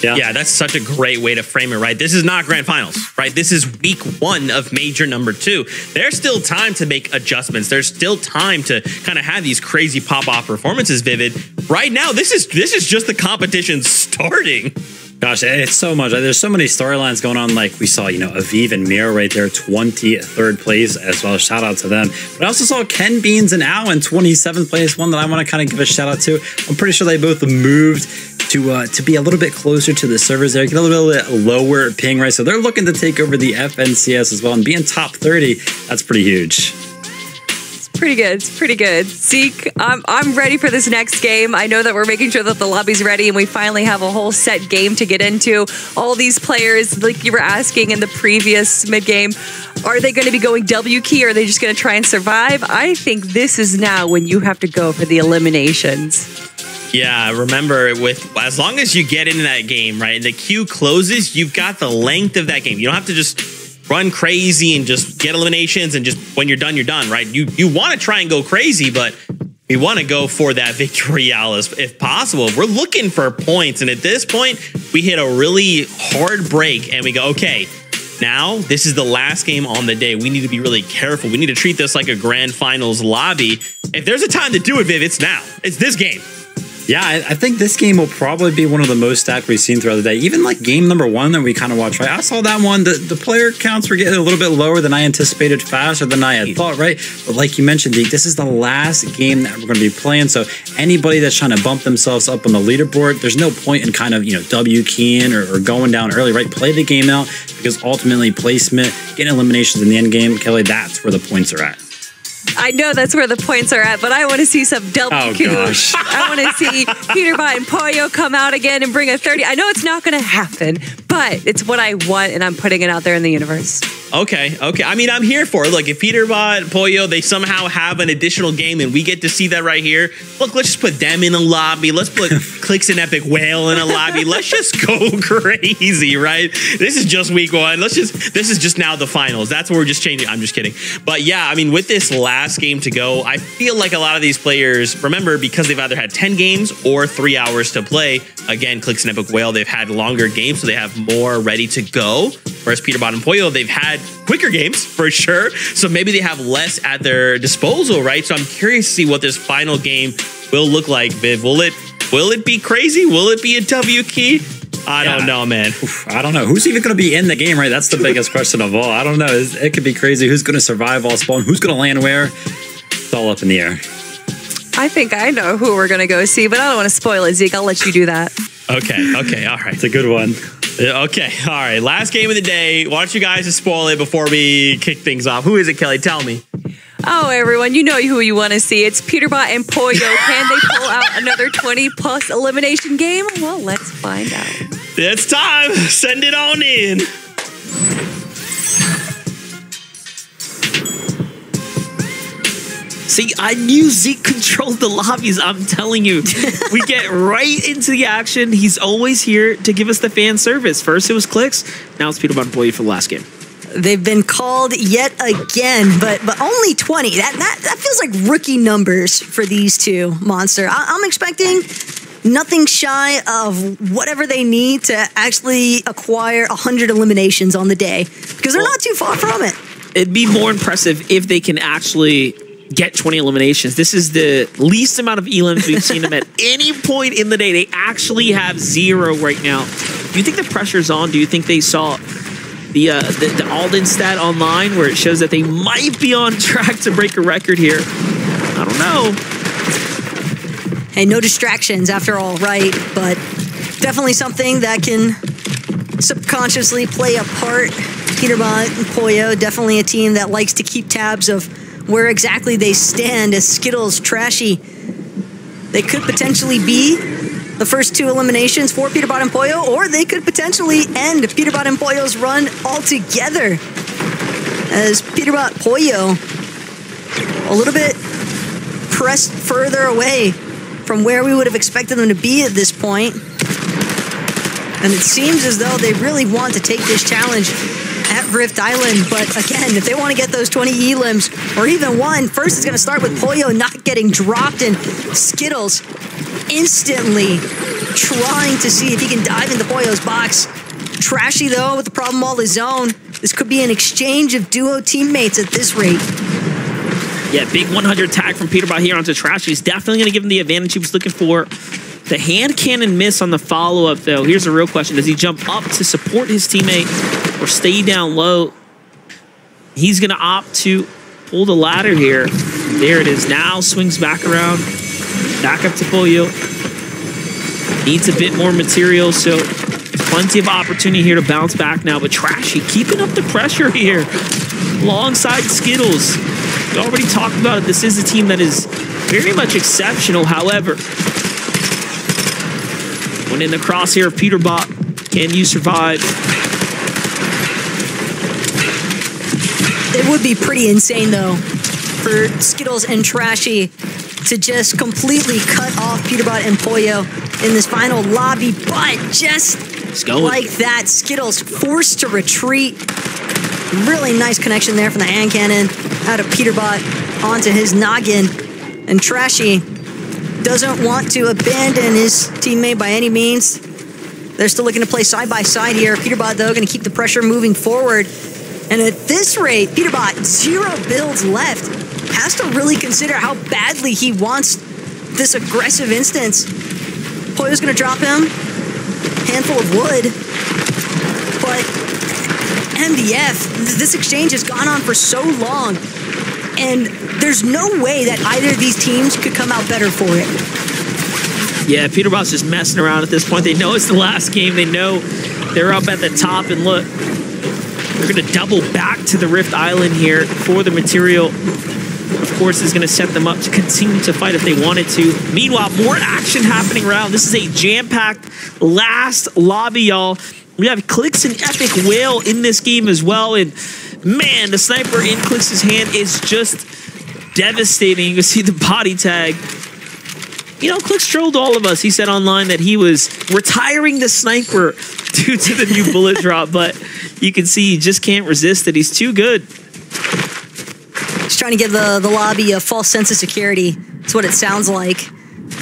Yeah, that's such a great way to frame it, right? This is not grand finals, right? This is week 1 of major number 2. There's still time to make adjustments. There's still time to kind of have these crazy pop-off performances, Vivid. Right now, this is just the competition starting. Gosh, it's so much. There's so many storylines going on. Like we saw, Aviv and Mira right there, 23rd place as well. Shout out to them. But I also saw Ken Beans and Al in 27th place, one that I want to kind of give a shout out to. I'm pretty sure they both moved to be a little bit closer to the servers there, get a little bit lower ping, right? So they're looking to take over the FNCS as well, and being top 30, that's pretty huge. Pretty good. It's pretty good. Zeke, I'm ready for this next game. I know that we're making sure that the lobby's ready and we finally have a whole set game to get into. All these players, like you were asking in the previous mid-game, are they going to be going W key or are they just going to try and survive? I think this is now when you have to go for the eliminations. Yeah, remember, as long as you get into that game, right, and the queue closes, you've got the length of that game. You don't have to just run crazy and just get eliminations and just when you're done, right? You want to try and go crazy, but we want to go for that victorial if possible. We're looking for points, and at this point, we hit a really hard break, and we go, okay, now this is the last game on the day. We need to be really careful. We need to treat this like a grand finals lobby. If there's a time to do it, Viv, it's now. It's this game. Yeah, I think this game will probably be one of the most stacked we've seen throughout the day. Even like game number 1 that we kind of watched, right? I saw that one. The player counts were getting a little bit lower than I anticipated, faster than I had thought, right? But like you mentioned, Deke, this is the last game that we're going to be playing. So anybody that's trying to bump themselves up on the leaderboard, there's no point in kind of, W keying or going down early, right? Play the game out because ultimately placement, getting eliminations in the end game, Kelly, that's where the points are at. I know that's where the points are at, but I want to see some double coups. I want to see Peterbot and Pollo come out again and bring a 30. I know it's not going to happen, but it's what I want, and I'm putting it out there in the universe. Okay. I mean, I'm here for it. Look, if Peterbot, Pollo, they somehow have an additional game and we get to see that right here, look, let's just put them in a lobby. Let's put Clicks and Epic Whale in a lobby. Let's just go crazy, right? This is just week 1. This is just now the finals. That's what we're just changing. I'm just kidding. But yeah, I mean, with this last game to go, I feel like a lot of these players, remember, because they've either had 10 games or 3 hours to play. Again, Clicks and Epic Whale, they've had longer games, so they have more ready to go. Whereas Peterbot and Pollo, they've had quicker games for sure, so maybe they have less at their disposal, right? So I'm curious to see what this final game will look like. Viv, will it be crazy? Will it be a W key? I don't know, man. I don't know. Who's even going to be in the game, right? That's the biggest question of all. I don't know. It could be crazy. Who's going to survive all spawn? Who's going to land where? It's all up in the air. I think I know who we're going to go see, but I don't want to spoil it, Zeke. I'll let you do that. Okay, all right. It's a good one. Okay, all right. Last game of the day. Why don't you guys just spoil it before we kick things off? Who is it, Kelly? Tell me. Oh, everyone, you know who you want to see. It's Peterbot and Pollo. Can they pull out another 20-plus elimination game? Well, let's find out. It's time. Send it on in. See, I knew Zeke controlled the lobbies. I'm telling you. We get right into the action. He's always here to give us the fan service. First it was Clicks. Now it's Peterbot and Pollo for the last game. They've been called yet again, but only 20. That feels like rookie numbers for these two, Monster. I'm expecting nothing shy of whatever they need to actually acquire 100 eliminations on the day, because they're not too far from it. It'd be more impressive if they can actually get 20 eliminations. This is the least amount of elims we've seen them at any point in the day. They actually have 0 right now. Do you think the pressure's on? Do you think they saw the Alden stat online where it shows that they might be on track to break a record here? I don't know. Hey, no distractions after all, right? But definitely something that can subconsciously play a part. Peterbot and Pollo, definitely a team that likes to keep tabs of where exactly they stand as Skittles Trashy. They could potentially be the first 2 eliminations for Peterbot and Pollo, or they could potentially end Peterbot and Pollo's run altogether. As Peterbot Pollo a little bit pressed further away from where we would have expected them to be at this point. And it seems as though they really want to take this challenge at Rift Island. But again, if they want to get those 20 elims or even one, first it's going to start with Pollo not getting dropped, and Skittles instantly trying to see if he can dive into Pollo's box. Trashy, though, with the problem all his own. This could be an exchange of duo teammates at this rate. Yeah, big 100 tag from Peterbot here onto Trashy. He's definitely going to give him the advantage he was looking for. The hand cannon miss on the follow-up, though. Here's a real question. Does he jump up to support his teammate or stay down low? He's going to opt to pull the ladder here. There it is. Now swings back around. Back up to Pollo. Needs a bit more material, so plenty of opportunity here to bounce back now. But Trashy keeping up the pressure here alongside Skittles. We already talked about it. This is a team that is very much exceptional. However, when in the crosshair of Peterbot, can you survive? It would be pretty insane, though, for Skittles and Trashy to just completely cut off Peterbot and Pollo in this final lobby. But just like that, Skittles forced to retreat. Really nice connection there from the hand cannon out of Peterbot onto his noggin. And Trashy doesn't want to abandon his teammate by any means. They're still looking to play side by side here. Peterbot, though, going to keep the pressure moving forward. And at this rate, Peterbot, 0 builds left. Has to really consider how badly he wants this aggressive instance. Pollo's going to drop him. Handful of wood. But MDF, this exchange has gone on for so long. And there's no way that either of these teams could come out better for it. Yeah, Peterbot's just messing around at this point. They know it's the last game. They know they're up at the top. And look, they're going to double back to the Rift Island here for the material. Of course, is going to set them up to continue to fight if they wanted to. Meanwhile, more action happening around. This is a jam-packed last lobby, y'all. We have Clix and Epic Whale in this game as well. And man, the sniper in Clix's hand is just devastating. You can see the body tag. You know, Clix trolled all of us. He said online that he was retiring the sniper due to the new bullet drop, but you can see he just can't resist it. He's too good. He's trying to give the lobby a false sense of security. That's what it sounds like.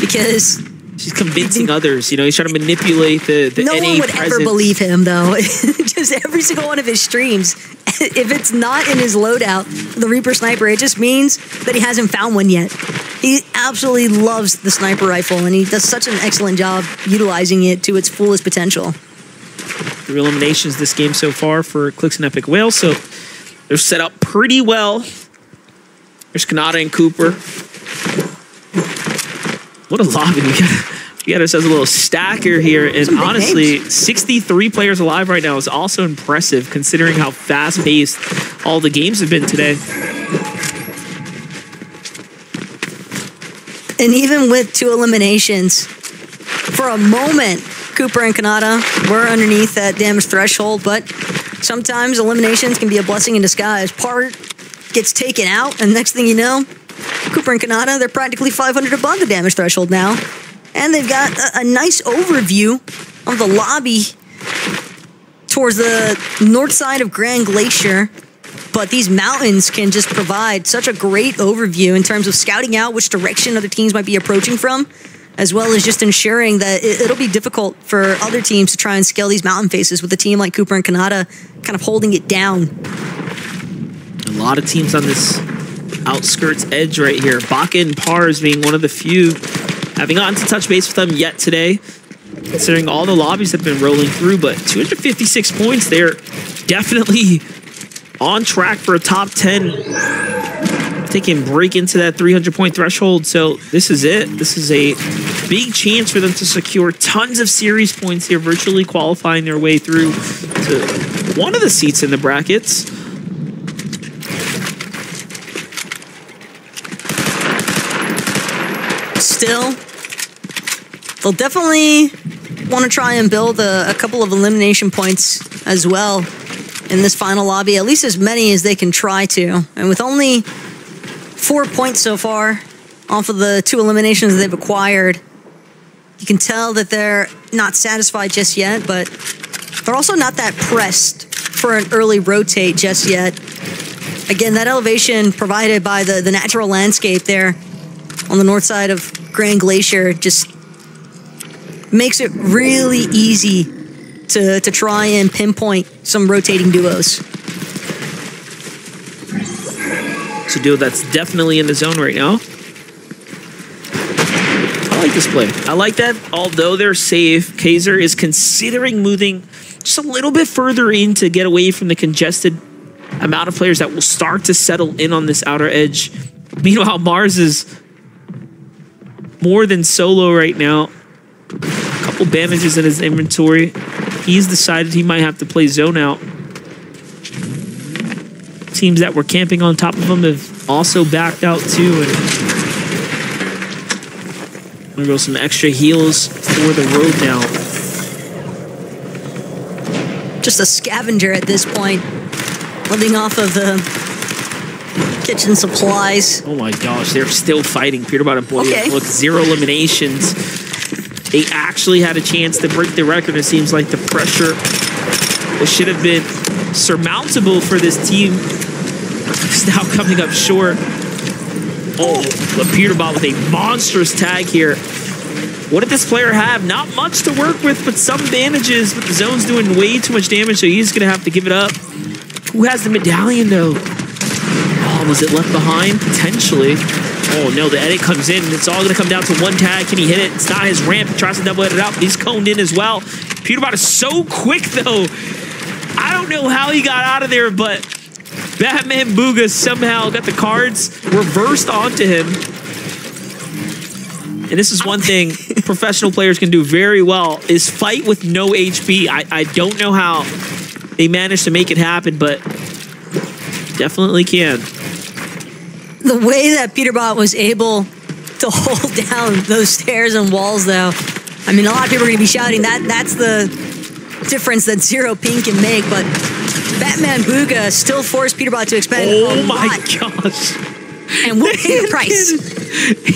Because she's convincing others. You know, he's trying to manipulate the no NA one would presence. ever believe him, though. Just every single one of his streams, if it's not in his loadout, the Reaper Sniper, it just means that he hasn't found one yet. He absolutely loves the sniper rifle, and he does such an excellent job utilizing it to its fullest potential. 3 eliminations this game so far for Clix and Epic Whale, so they're set up pretty well. There's Kanata and Cooper. What a lobby. We got ourselves a little stacker here, and honestly, 63 players alive right now is also impressive considering how fast-paced all the games have been today. And even with 2 eliminations, for a moment, Cooper and Kanata were underneath that damage threshold, but sometimes eliminations can be a blessing in disguise. Part gets taken out, and next thing you know, Cooper and Kanata, they're practically 500 above the damage threshold now. And they've got a nice overview of the lobby towards the north side of Grand Glacier. But these mountains can just provide such a great overview in terms of scouting out which direction other teams might be approaching from, as well as just ensuring that it'll be difficult for other teams to try and scale these mountain faces with a team like Cooper and Kanata kind of holding it down. A lot of teams on this outskirts edge right here. Baka and Pars being one of the few having gotten to touch base with them yet today, considering all the lobbies have been rolling through, but 256 points, they're definitely on track for a top 10. If they can break into that 300-point threshold, so this is it. This is a big chance for them to secure tons of series points here, virtually qualifying their way through to one of the seats in the brackets. Still, they'll definitely want to try and build a couple of elimination points as well in this final lobby, at least as many as they can try to. And with only 4 points so far off of the 2 eliminations they've acquired, you can tell that they're not satisfied just yet, but they're also not that pressed for an early rotate just yet. Again, that elevation provided by the natural landscape there on the north side of Grand Glacier just makes it really easy to try and pinpoint some rotating duos. It's a duo that's definitely in the zone right now. I like this play. I like that although they're safe, Kaiser is considering moving just a little bit further in to get away from the congested amount of players that will start to settle in on this outer edge. Meanwhile, Mars is more than solo right now. A couple bandages in his inventory. He's decided he might have to play zone out. Teams that were camping on top of him have also backed out too. And I'm gonna go some extra heals for the road now. Just a scavenger at this point, living off of the kitchen supplies. Oh my gosh, they're still fighting. Peterbot and Boy, Okay. look, 0 eliminations. They actually had a chance to break the record. It seems like the pressure that should have been surmountable for this team is now coming up short. Oh, but Peterbot with a monstrous tag here. What did this player have? Not much to work with, but some bandages. But the zone's doing way too much damage, so he's going to have to give it up. Who has the medallion, though? Oh, was it left behind? Potentially. Oh, no, the edit comes in, and it's all going to come down to one tag. Can he hit it? It's not his ramp. He tries to double it out, but he's coned in as well. Peterbot is so quick, though. I don't know how he got out of there, but Batman Booga somehow got the cards reversed onto him. And this is one thing professional players can do very well, is fight with no HP. I don't know how they managed to make it happen, but definitely can. The way that Peterbot was able to hold down those stairs and walls, though, I mean, a lot of people are going to be shouting that's the difference that Zero Ping can make, but Batman Booga still forced Peterbot to expend Oh a my lot, gosh. and we'll pay the price.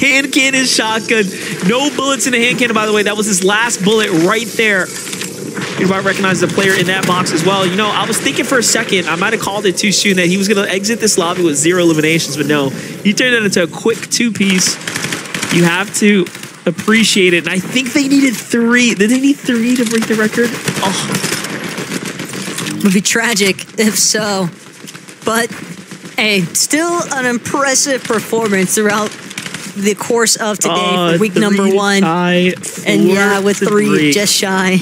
Hand cannon shotgun. No bullets in the hand cannon, by the way. That was his last bullet right there. Peterbot recognized the player in that box as well. You know, I was thinking for a second, I might have called it too soon, that he was going to exit this lobby with 0 eliminations, but no. He turned it into a quick 2-piece. You have to appreciate it. And I think they needed 3. Did they need 3 to break the record? Oh. It would be tragic if so. But, hey, still an impressive performance throughout the course of today for week number 1. And yeah, with 3 just shy.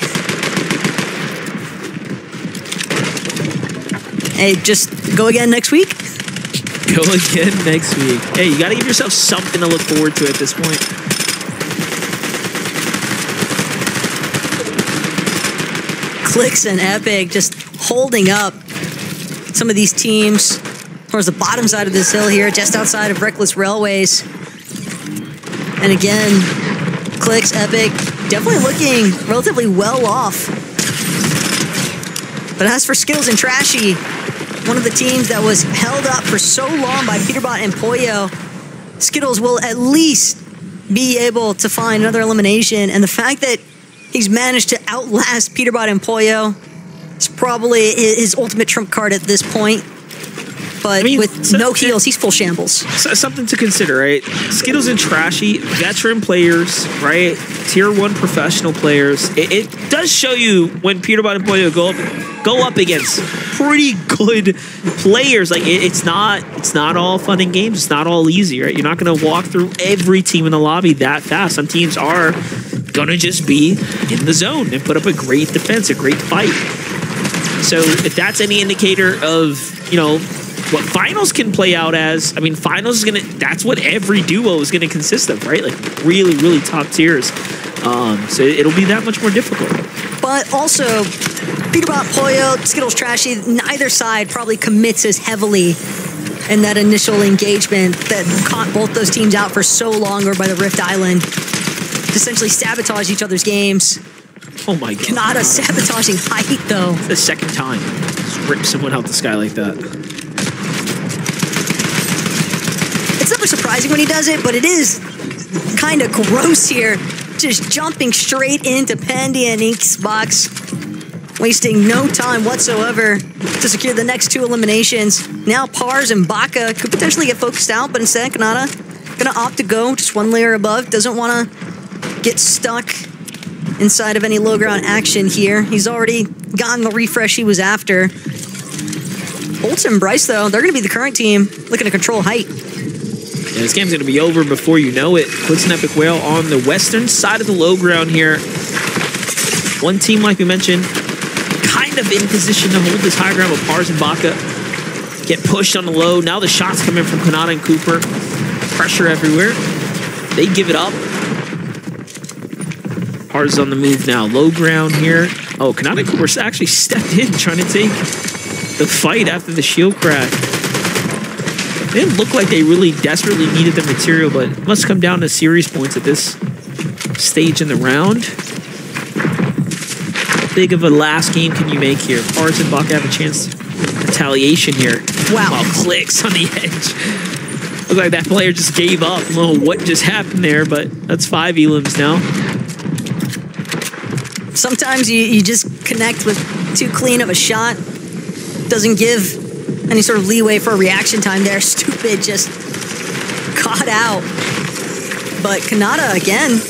Hey, just go again next week. Go again next week. Hey, you got to give yourself something to look forward to at this point. Clicks and Epic just holding up some of these teams towards the bottom side of this hill here, just outside of Reckless Railways. And again, Clicks, Epic, definitely looking relatively well off. But as for Skittles and Trashy, one of the teams that was held up for so long by Peterbot and Pollo, Skittles will at least be able to find another elimination. And the fact that he's managed to outlast Peterbot and Pollo is probably his ultimate trump card at this point. But with no heals, he's full shambles. Something to consider, right? Skittles and Trashy, veteran players, right? Tier 1 professional players. It does show you when Peterbot and Pollo go up against pretty good players. Like it's not all fun and games. It's not all easy, right? You're not going to walk through every team in the lobby that fast. Some teams are going to just be in the zone and put up a great defense, a great fight. So if that's any indicator of, you know, what finals can play out as, I mean, finals is that's what every duo is gonna consist of, right? Like really, really top tiers. So it'll be that much more difficult. But also, Peterbot, Pollo, Skittles, Trashy, neither side probably commits as heavily in that initial engagement that caught both those teams out for so long over by the Rift Island. Essentially sabotage each other's games. Oh my god. Not a sabotaging height, though. It's the second time. Just rip someone out the sky like that. It's never surprising when he does it, but it is kind of gross here. Just jumping straight into Pandy and Ink's box. wasting no time whatsoever to secure the next 2 eliminations. Now Pars and Baka could potentially get focused out, but instead Kanata gonna opt to go just 1 layer above. Doesn't want to get stuck inside of any low ground action here. He's already gotten the refresh he was after. Bolts and Bryce, though, they're going to be the current team looking to control height. Yeah, this game's going to be over before you know it. Quicks and Epic Whale on the western side of the low ground here. One team, like we mentioned, kind of in position to hold this high ground, but Pars and Baka get pushed on the low. Now the shots come in from Kanata and Cooper. Pressure everywhere. They give it up. Pars on the move now. Low ground here. Oh, Kanata and Cooper actually stepped in trying to take the fight after the shield crack. It didn't look like they really desperately needed the material, but it must come down to series points at this stage in the round. How big of a last game can you make here? Pars and Baka have a chance for retaliation here. Wow. While Clicks on the edge. Looked like that player just gave up. I don't know what just happened there, but that's 5 elims now. Sometimes you just connect with too clean of a shot. Doesn't give any sort of leeway for a reaction time there. Stupid just caught out. But Kanata, again,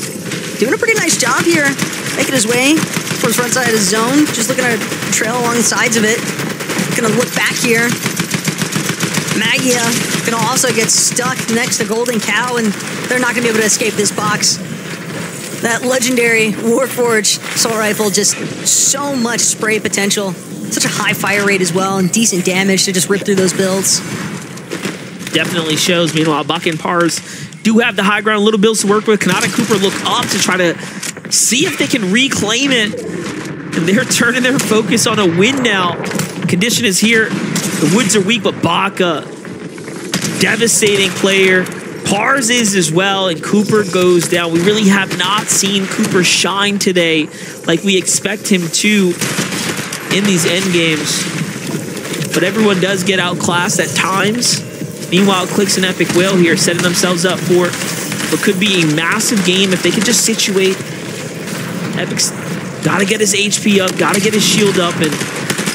doing a pretty nice job here. Making his way towards front side of the zone. Just looking at a trail along the sides of it. Gonna look back here. Magia gonna also get stuck next to Golden Cow, and they're not gonna be able to escape this box. That legendary Warforged assault rifle, just so much spray potential. Such a high fire rate as well, and decent damage to just rip through those builds. Definitely shows. Meanwhile, Baka and Pars do have the high ground, little builds to work with. Kanata and Cooper look up to try to see if they can reclaim it. And they're turning their focus on a win now. Condition is here. The woods are weak, but Baka, devastating player. Pars is as well, and Cooper goes down. We really have not seen Cooper shine today like we expect him to in these end games. But everyone does get outclassed at times. Meanwhile, Clicks and Epic Whale here setting themselves up for what could be a massive game if they could just situate. Epic's got to get his HP up, got to get his shield up, and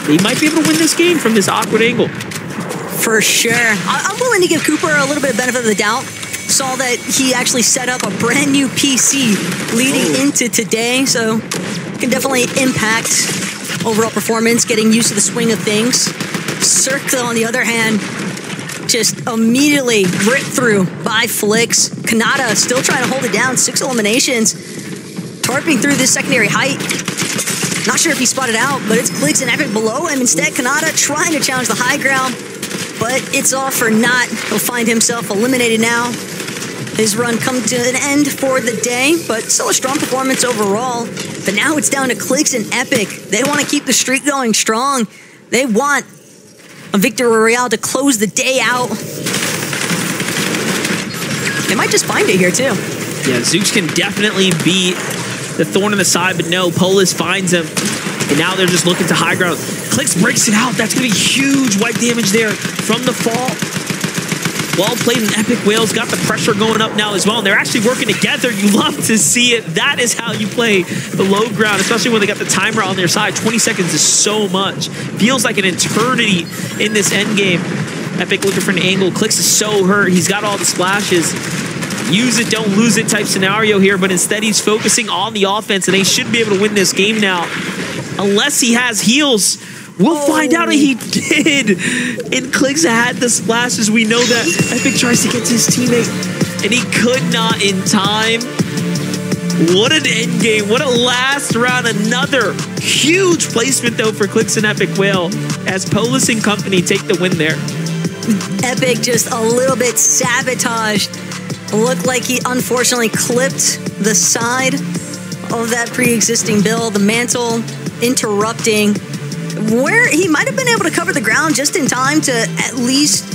they might be able to win this game from this awkward angle. For sure. I'm willing to give Cooper a little bit of benefit of the doubt. Saw that he actually set up a brand new PC leading into today, so can definitely impact overall performance, getting used to the swing of things. Cirque, on the other hand, just immediately ripped through by Flicks. Kanata still trying to hold it down, 6 eliminations. Tarping through this secondary height. Not sure if he spotted out, but it's Clicks and Epic below him. Instead, Kanata trying to challenge the high ground, but it's all for naught. He'll find himself eliminated now. His run come to an end for the day, but still a strong performance overall. But now it's down to Clicks and Epic. They want to keep the streak going strong. They want a victory royale to close the day out. They might just find it here, too. Yeah, Zooks can definitely be the thorn in the side, but no, Polis finds him. And now they're just looking to high ground. Clicks breaks it out. That's going to be huge white damage there from the fall. Well played, and Epic Whale's got the pressure going up now as well. And they're actually working together. You love to see it. That is how you play the low ground, especially when they got the timer on their side. 20 seconds is so much. Feels like an eternity in this end game. Epic looking for an angle. Clicks is so hurt. He's got all the splashes. Use it, don't lose it type scenario here, but instead he's focusing on the offense, and they should be able to win this game now. Unless he has heals. We'll find out if he did. And Clicks had the splashes. We know that. Epic tries to get to his teammate, and he could not in time. What an end game. What a last round. Another huge placement, though, for Clicks and Epic Whale as Polis and company take the win there. Epic just a little bit sabotaged. Looked like he unfortunately clipped the side of that pre-existing build. The mantle interrupting, where he might have been able to cover the ground just in time to at least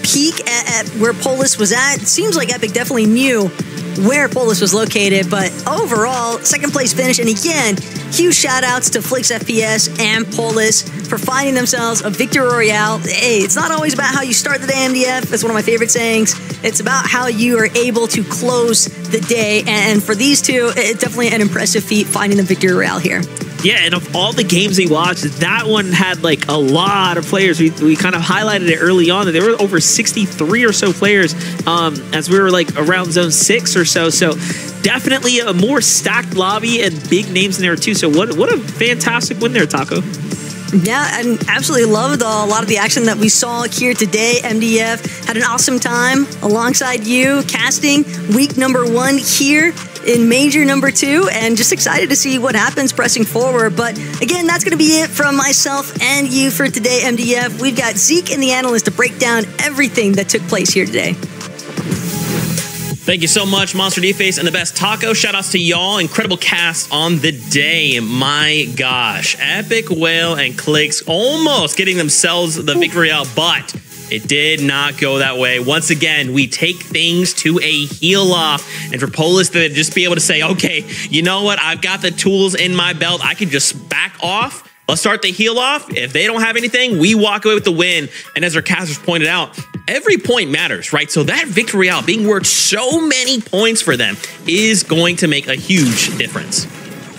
peek at where Polis was at. It seems like Epic definitely knew where Polis was located, but overall, second place finish. And again, huge shout outs to Flix FPS and Polis for finding themselves a victory royale. Hey, it's not always about how you start the day, MDF. That's one of my favorite sayings. It's about how you are able to close the day. And for these two, it's definitely an impressive feat finding the victory royale here. Yeah, and of all the games we watched, that one had like a lot of players. We kind of highlighted it early on that there were over 63 or so players as we were like around zone 6 or so. So definitely a more stacked lobby and big names in there too. So what a fantastic win there, Taco. Yeah, and absolutely loved a lot of the action that we saw here today. MDF had an awesome time alongside you, casting week number 1 here in Major number 2, and just excited to see what happens pressing forward. But again, that's going to be it from myself and you for today, MDF. We've got Zeke and the analyst to break down everything that took place here today. Thank you so much, Monster D-Face and the best Taco. Shout outs to y'all. Incredible cast on the day. My gosh. Epic Whale and Clicks almost getting themselves the victory out, but it did not go that way. Once again, we take things to a heel off. And for Polis to just be able to say, okay, you know what? I've got the tools in my belt. I can just back off. Let's start the heel off. If they don't have anything, we walk away with the win. And as our casters pointed out, every point matters, right? So that victory out being worth so many points for them is going to make a huge difference.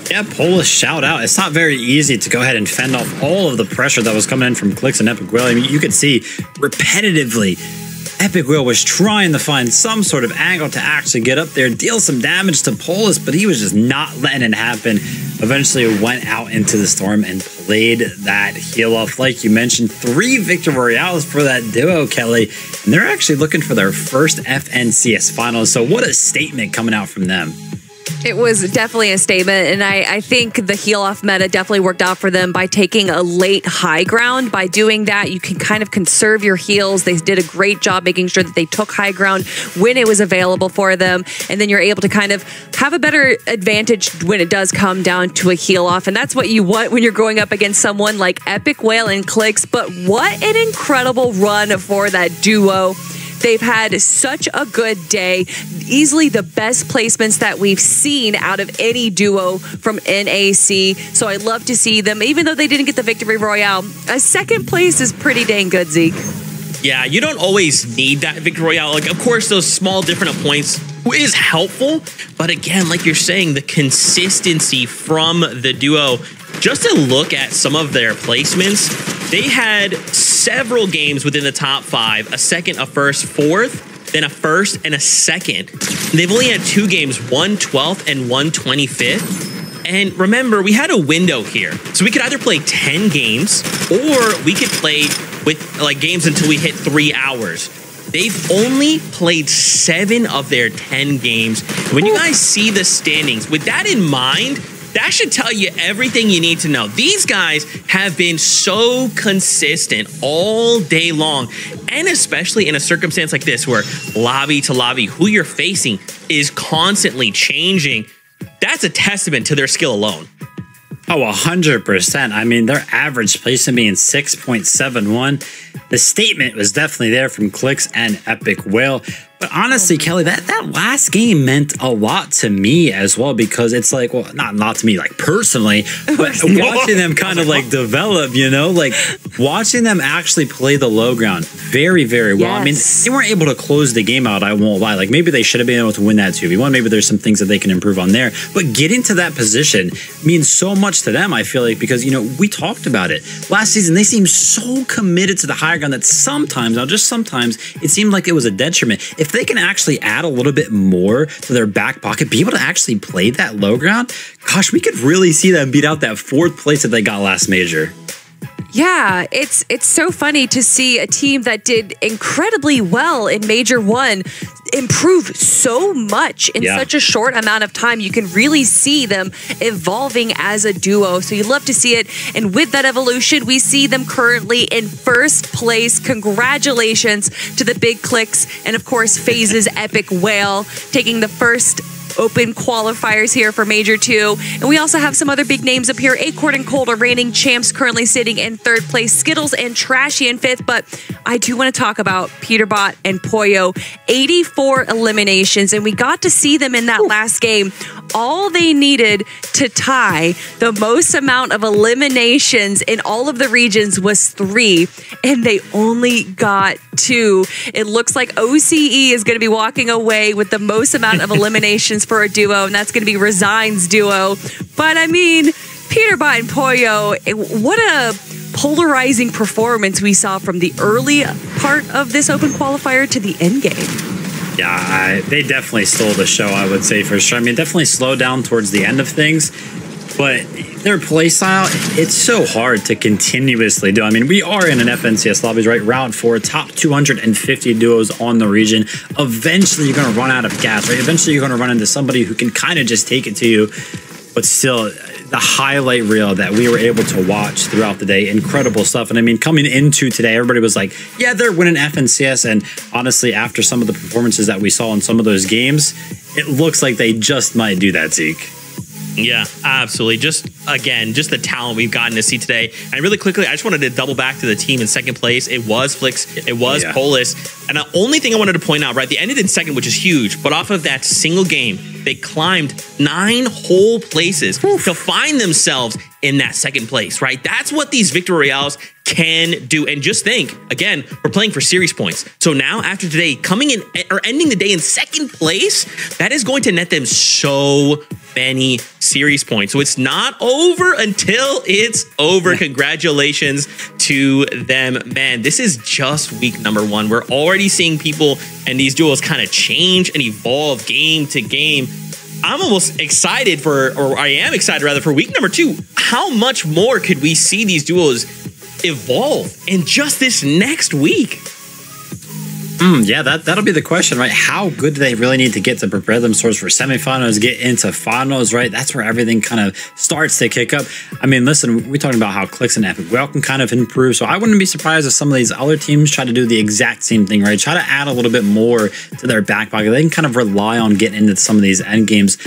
Yeah, Polis, shout out. It's not very easy to go ahead and fend off all of the pressure that was coming in from Clicks and Epic Whale. I mean, you could see repetitively, Epic Whale was trying to find some sort of angle to actually get up there, deal some damage to Polis, but he was just not letting it happen. Eventually went out into the storm and played that heel off. Like you mentioned, 3 victory royales for that duo, Kelly. And they're actually looking for their first FNCS finals. So what a statement coming out from them. It was definitely a statement, and I think the heal-off meta definitely worked out for them by taking a late high ground. By doing that, you can kind of conserve your heals. They did a great job making sure that they took high ground when it was available for them, and then you're able to kind of have a better advantage when it does come down to a heal-off, and that's what you want when you're going up against someone like Epic Whale and Clicks. But what an incredible run for that duo. They've had such a good day. Easily the best placements that we've seen out of any duo from NAC. So I love to see them, even though they didn't get the victory royale. A second place is pretty dang good, Zeke. Yeah, you don't always need that victory royale. Like, of course, those small different points is helpful. But again, like you're saying, the consistency from the duo, just to look at some of their placements, they had several games within the top 5, a second, a first, fourth, then a first and a second. They've only had 2 games, one 12th and one 25th. And remember, we had a window here. So we could either play 10 games or we could play with like games until we hit 3 hours. They've only played 7 of their 10 games. When you guys see the standings, with that in mind, that should tell you everything you need to know. These guys have been so consistent all day long, and especially in a circumstance like this where lobby to lobby, who you're facing is constantly changing. That's a testament to their skill alone. Oh, 100%. I mean, their average placement being 6.71. The statement was definitely there from Clicks and Epic Whale. But honestly, Kelly, that last game meant a lot to me as well, because it's like, well, not a lot to me, like personally, but watching them kind of like develop, you know, like watching them actually play the low ground very, very well. Yes. I mean, they weren't able to close the game out, I won't lie. Like maybe they should have been able to win that 2v1. Maybe there's some things that they can improve on there. But getting to that position means so much to them, I feel like, because, you know, we talked about it. Last season, they seemed so committed to the high ground that sometimes, now just sometimes, it seemed like it was a detriment. If they can actually add a little bit more to their back pocket, be able to actually play that low ground, gosh, we could really see them beat out that 4th place that they got last major. Yeah, it's so funny to see a team that did incredibly well in Major 1 improve so much in such a short amount of time. You can really see them evolving as a duo. So you love to see it. And with that evolution, we see them currently in 1st place. Congratulations to the Big Clicks. And of course, FaZe's Epic Whale taking the first open qualifiers here for Major 2. And we also have some other big names up here. Acorn and Cold are reigning champs, currently sitting in 3rd place. Skittles and Trashy in 5th. But I do want to talk about Peterbot and Poyo. 84 eliminations, and we got to see them in that last game. All they needed to tie the most amount of eliminations in all of the regions was 3, and they only got 2. It looks like OCE is going to be walking away with the most amount of eliminations for a duo, and that's going to be Resign's duo. But I mean, Peterbot and Pollo, what a polarizing performance we saw from the early part of this open qualifier to the end game. Yeah, they definitely stole the show, I would say, for sure. I mean, definitely slowed down towards the end of things, but their play style, it's so hard to continuously do. I mean, we are in an FNCS lobbies, right? Round 4, top 250 duos on the region. Eventually, you're going to run out of gas, right? Eventually, you're going to run into somebody who can kind of just take it to you, but still, the highlight reel that we were able to watch throughout the day, incredible stuff. And I mean, coming into today, everybody was like, yeah, they're winning FNCS. And honestly, after some of the performances that we saw in some of those games, it looks like they just might do that, Zeke. Yeah, absolutely. Just the talent we've gotten to see today. And really quickly, I just wanted to double back to the team in second place. It was Flix. It was Polis. And the only thing I wanted to point out, right, they ended in second, which is huge. But off of that single game, they climbed 9 whole places to find themselves in that second place, right? That's what these Victory Royales can do. And just think, again, we're playing for series points. So now after today, coming in or ending the day in second place, that is going to net them so many series points. So it's not over until it's over. Congratulations to them. Man, this is just week number 1. We're already seeing people and these duels kind of change and evolve game to game. I'm almost excited or I am excited rather, for week number 2. How much more could we see these duels evolve in just this next week? Yeah, that'll be the question, right? How good do they really need to get to prepare themselves for semifinals, get into finals, right? That's where everything kind of starts to kick up. I mean, listen, we're talking about how Clix and Epic Well can kind of improve, so I wouldn't be surprised if some of these other teams try to do the exact same thing, right? Try to add a little bit more to their back pocket. They can kind of rely on getting into some of these end games.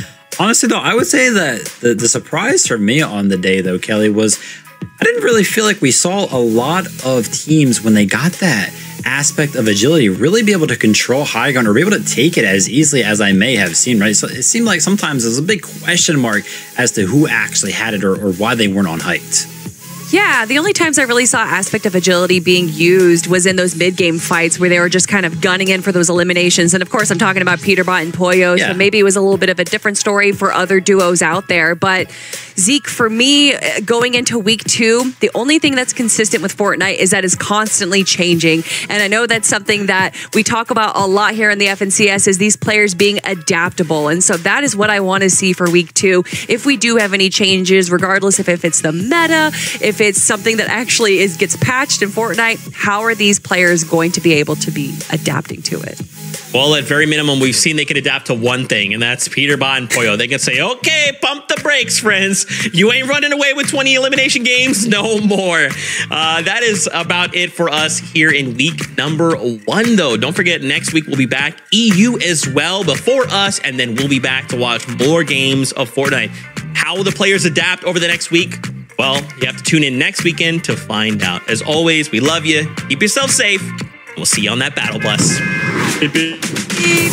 Honestly, though, I would say that the surprise for me on the day, though, Kelly, was I didn't really feel like we saw a lot of teams when they got that aspect of agility really be able to control high ground or be able to take it as easily as I may have seen, right? So it seemed like sometimes there's a big question mark as to who actually had it or why they weren't on height. Yeah, the only times I really saw aspect of agility being used was in those mid-game fights where they were just kind of gunning in for those eliminations. And of course, I'm talking about Peterbot and Pollo, so maybe it was a little bit of a different story for other duos out there. But Zeke, for me, going into week 2, the only thing that's consistent with Fortnite is that it's constantly changing. And I know that's something that we talk about a lot here in the FNCS is these players being adaptable. And so that is what I want to see for week 2. If we do have any changes, regardless if it's the meta, if it's something that actually gets patched in Fortnite, how are these players going to be able to be adapting to it? Well, at very minimum, we've seen they can adapt to one thing, and that's Peterbot and Pollo. They can say, okay, pump the brakes, friends. You ain't running away with 20 elimination games no more. That is about it for us here in week number 1, though. Don't forget, next week we'll be back EU as well before us, and then we'll be back to watch more games of Fortnite. How will the players adapt over the next week? Well, you have to tune in next weekend to find out. As always, we love you. Keep yourself safe. We'll see you on that battle bus. Beep, beep. Beep.